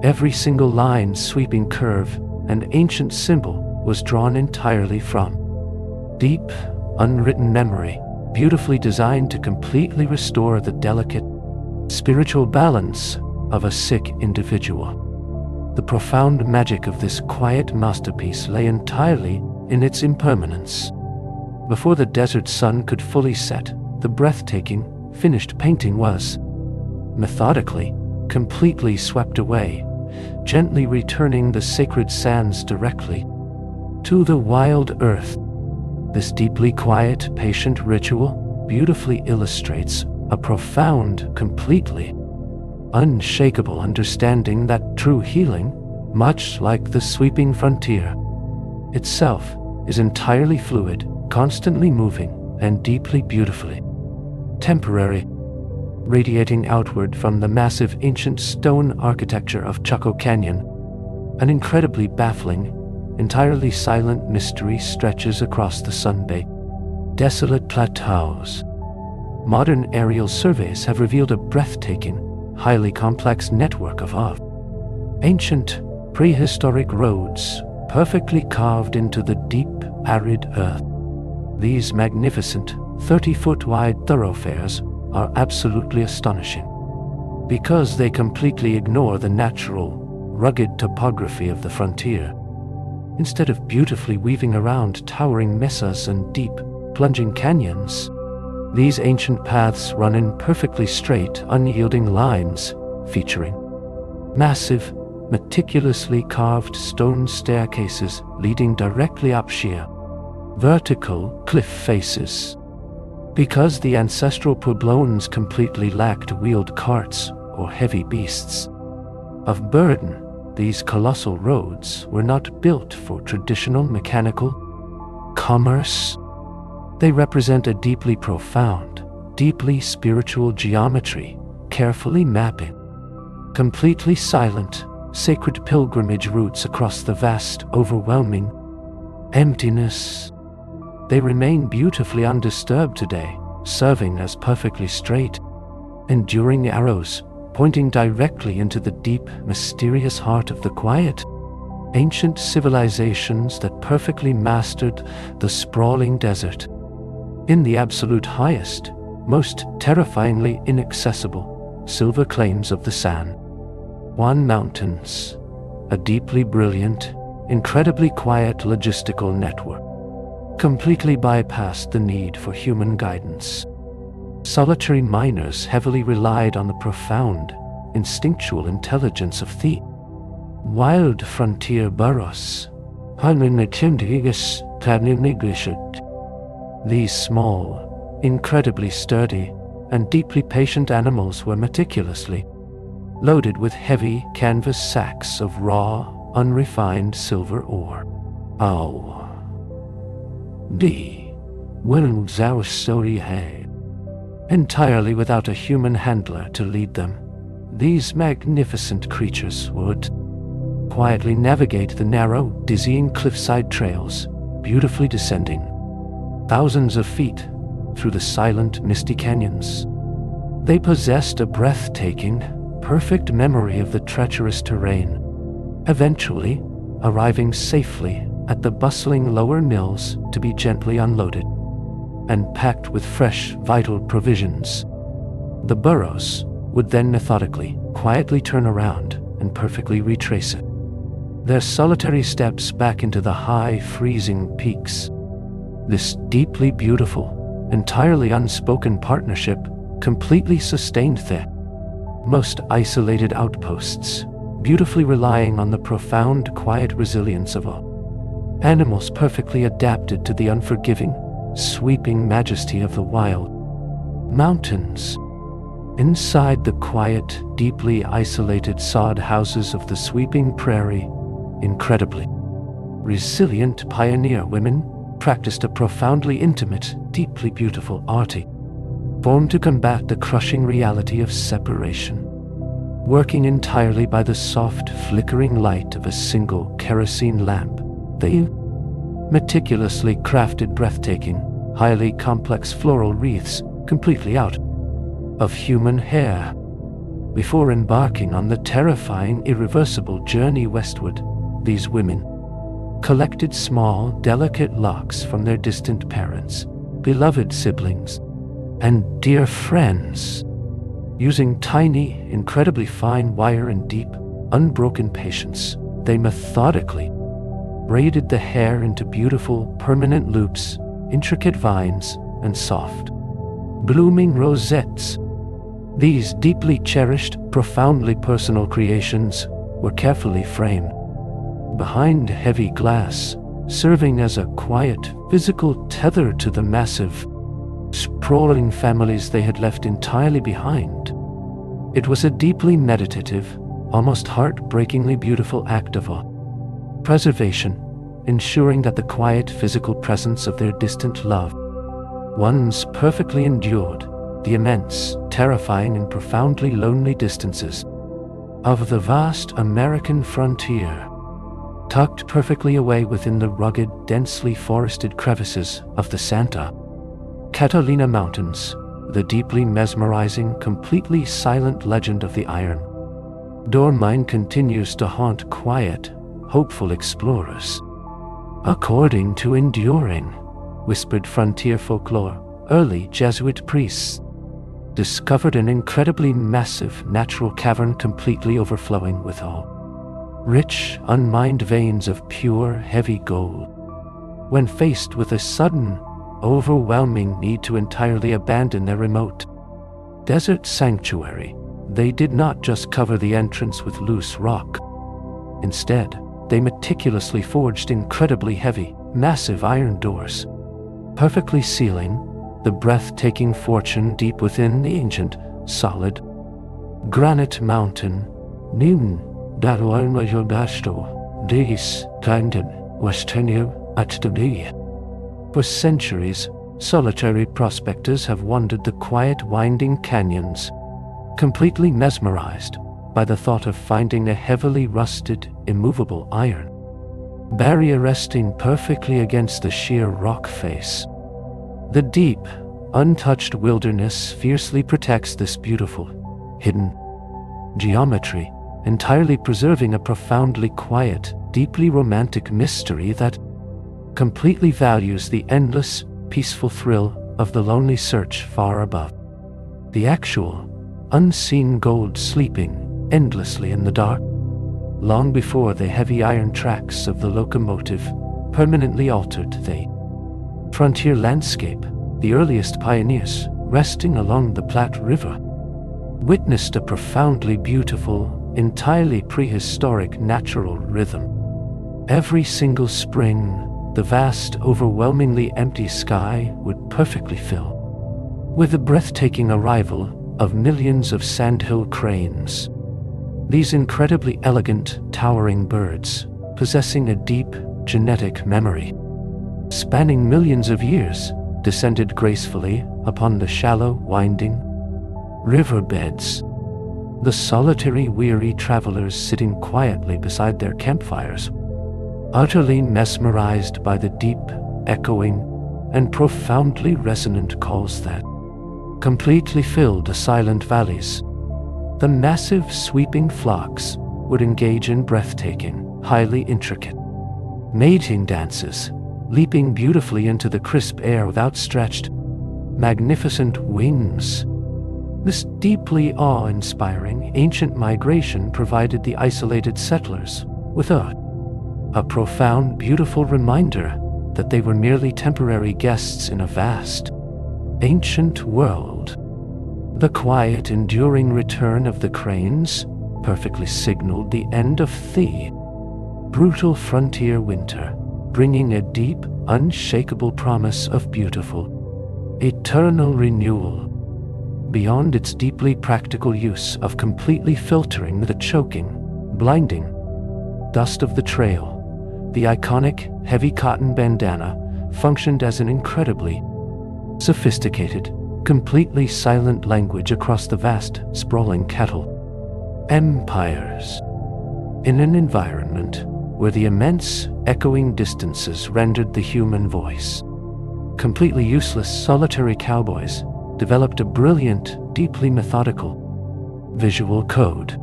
Every single line, sweeping curve, and ancient symbol was drawn entirely from deep, unwritten memory, beautifully designed to completely restore the delicate, spiritual balance of a sick individual. The profound magic of this quiet masterpiece lay entirely in its impermanence. Before the desert sun could fully set, the breathtaking, finished painting was methodically, completely swept away, gently returning the sacred sands directly to the wild earth. This deeply quiet, patient ritual beautifully illustrates a profound, completely unshakable understanding that true healing, much like the sweeping frontier itself, is entirely fluid, constantly moving, and deeply beautifully temporary, radiating outward from the massive ancient stone architecture of Chaco Canyon. An incredibly baffling, entirely silent mystery stretches across the sun-baked, desolate plateaus. Modern aerial surveys have revealed a breathtaking, highly complex network of ancient, prehistoric roads perfectly carved into the deep, arid earth. These magnificent, 30-foot wide thoroughfares are absolutely astonishing because they completely ignore the natural, rugged topography of the frontier. Instead of beautifully weaving around towering mesas and deep, plunging canyons, these ancient paths run in perfectly straight, unyielding lines, featuring massive, meticulously carved stone staircases leading directly up sheer, vertical cliff faces. Because the ancestral Puebloans completely lacked wheeled carts or heavy beasts of burden, these colossal roads were not built for traditional mechanical commerce. They represent a deeply profound, deeply spiritual geometry, carefully mapping completely silent, sacred pilgrimage routes across the vast, overwhelming emptiness. They remain beautifully undisturbed today, serving as perfectly straight, enduring arrows pointing directly into the deep, mysterious heart of the quiet, ancient civilizations that perfectly mastered the sprawling desert. In the absolute highest, most terrifyingly inaccessible, silver claims of the San Juan Mountains, a deeply brilliant, incredibly quiet logistical network, completely bypassed the need for human guidance. Solitary miners heavily relied on the profound, instinctual intelligence of the wild frontier burros. These small, incredibly sturdy, and deeply patient animals were meticulously loaded with heavy canvas sacks of raw, unrefined silver ore. Entirely without a human handler to lead them, these magnificent creatures would quietly navigate the narrow, dizzying cliffside trails, beautifully descending thousands of feet through the silent, misty canyons. They possessed a breathtaking, perfect memory of the treacherous terrain, eventually arriving safely at the bustling lower mills to be gently unloaded and packed with fresh, vital provisions. The burros would then methodically, quietly turn around and perfectly retrace it, their solitary steps back into the high, freezing peaks. This deeply beautiful, entirely unspoken partnership completely sustained their most isolated outposts, beautifully relying on the profound, quiet resilience of all animals perfectly adapted to the unforgiving, sweeping majesty of the wild mountains. Inside the quiet, deeply isolated sod houses of the sweeping prairie, incredibly resilient pioneer women practiced a profoundly intimate, deeply beautiful arti form to combat the crushing reality of separation. Working entirely by the soft, flickering light of a single kerosene lamp, they meticulously crafted breathtaking, highly complex floral wreaths completely out of human hair. Before embarking on the terrifying, irreversible journey westward, these women collected small, delicate locks from their distant parents, beloved siblings, and dear friends. Using tiny, incredibly fine wire and deep, unbroken patience, they methodically braided the hair into beautiful, permanent loops, intricate vines, and soft, blooming rosettes. These deeply cherished, profoundly personal creations were carefully framed behind heavy glass, serving as a quiet, physical tether to the massive, sprawling families they had left entirely behind. It was a deeply meditative, almost heartbreakingly beautiful act of preservation, ensuring that the quiet physical presence of their distant loved ones perfectly endured the immense, terrifying, and profoundly lonely distances of the vast American frontier. Tucked perfectly away within the rugged, densely forested crevices of the Santa Catalina Mountains, the deeply mesmerizing, completely silent legend of the Iron Door Mine continues to haunt quiet, hopeful explorers. According to enduring, whispered frontier folklore, early Jesuit priests discovered an incredibly massive natural cavern completely overflowing with rich, unmined veins of pure, heavy gold. When faced with a sudden, overwhelming need to entirely abandon their remote desert sanctuary, they did not just cover the entrance with loose rock. Instead, they meticulously forged incredibly heavy, massive iron doors, perfectly sealing the breathtaking fortune deep within the ancient, solid granite mountain. Nin Daruanmajodasto, Dis, Tanden, Westenu, Atstudi. For centuries, solitary prospectors have wandered the quiet, winding canyons, completely mesmerized by the thought of finding a heavily rusted, immovable iron barrier resting perfectly against the sheer rock face. The deep, untouched wilderness fiercely protects this beautiful, hidden geometry, entirely preserving a profoundly quiet, deeply romantic mystery that completely values the endless, peaceful thrill of the lonely search far above. The actual, unseen gold sleeping endlessly in the dark, long before the heavy iron tracks of the locomotive permanently altered the frontier landscape. The earliest pioneers, resting along the Platte River, witnessed a profoundly beautiful, entirely prehistoric natural rhythm. Every single spring, the vast, overwhelmingly empty sky would perfectly fill with the breathtaking arrival of millions of sandhill cranes. These incredibly elegant, towering birds, possessing a deep, genetic memory, spanning millions of years, descended gracefully upon the shallow, winding riverbeds. The solitary, weary travelers sitting quietly beside their campfires, utterly mesmerized by the deep, echoing, and profoundly resonant calls that completely filled the silent valleys. The massive sweeping flocks would engage in breathtaking, highly intricate mating dances, leaping beautifully into the crisp air with outstretched, magnificent wings. This deeply awe-inspiring ancient migration provided the isolated settlers with a profound, beautiful reminder that they were merely temporary guests in a vast, ancient world. The quiet, enduring return of the cranes perfectly signaled the end of the brutal frontier winter, bringing a deep, unshakable promise of beautiful, eternal renewal. Beyond its deeply practical use of completely filtering the choking, blinding dust of the trail, the iconic, heavy cotton bandana functioned as an incredibly sophisticated, completely silent language across the vast, sprawling cattle empires. In an environment where the immense, echoing distances rendered the human voice completely useless, solitary cowboys developed a brilliant, deeply methodical visual code.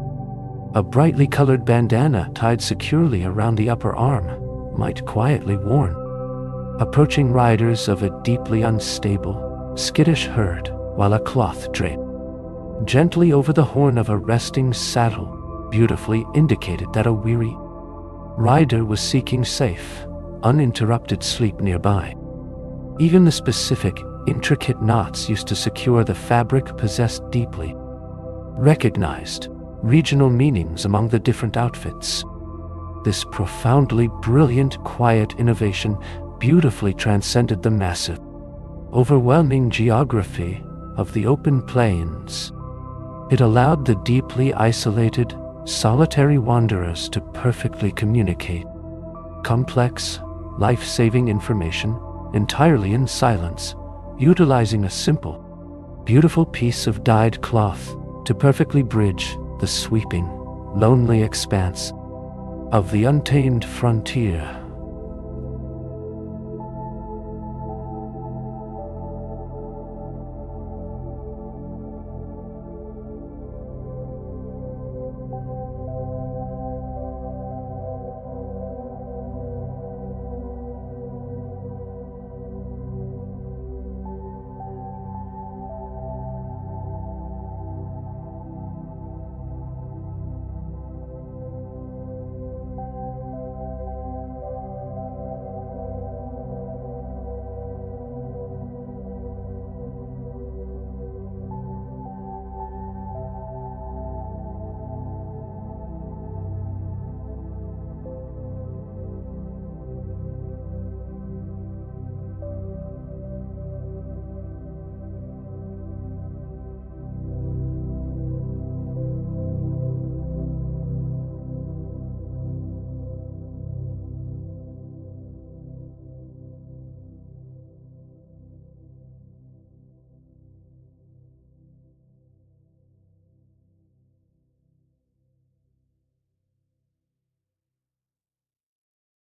A brightly colored bandana tied securely around the upper arm might quietly warn approaching riders of a deeply unstable, skittish herd, while a cloth draped gently over the horn of a resting saddle beautifully indicated that a weary rider was seeking safe, uninterrupted sleep nearby. Even the specific, intricate knots used to secure the fabric possessed deeply recognized regional meanings among the different outfits. This profoundly brilliant, quiet innovation beautifully transcended the massive, overwhelming geography of the open plains. It allowed the deeply isolated, solitary wanderers to perfectly communicate complex, life-saving information entirely in silence, utilizing a simple, beautiful piece of dyed cloth to perfectly bridge the sweeping, lonely expanse of the untamed frontier.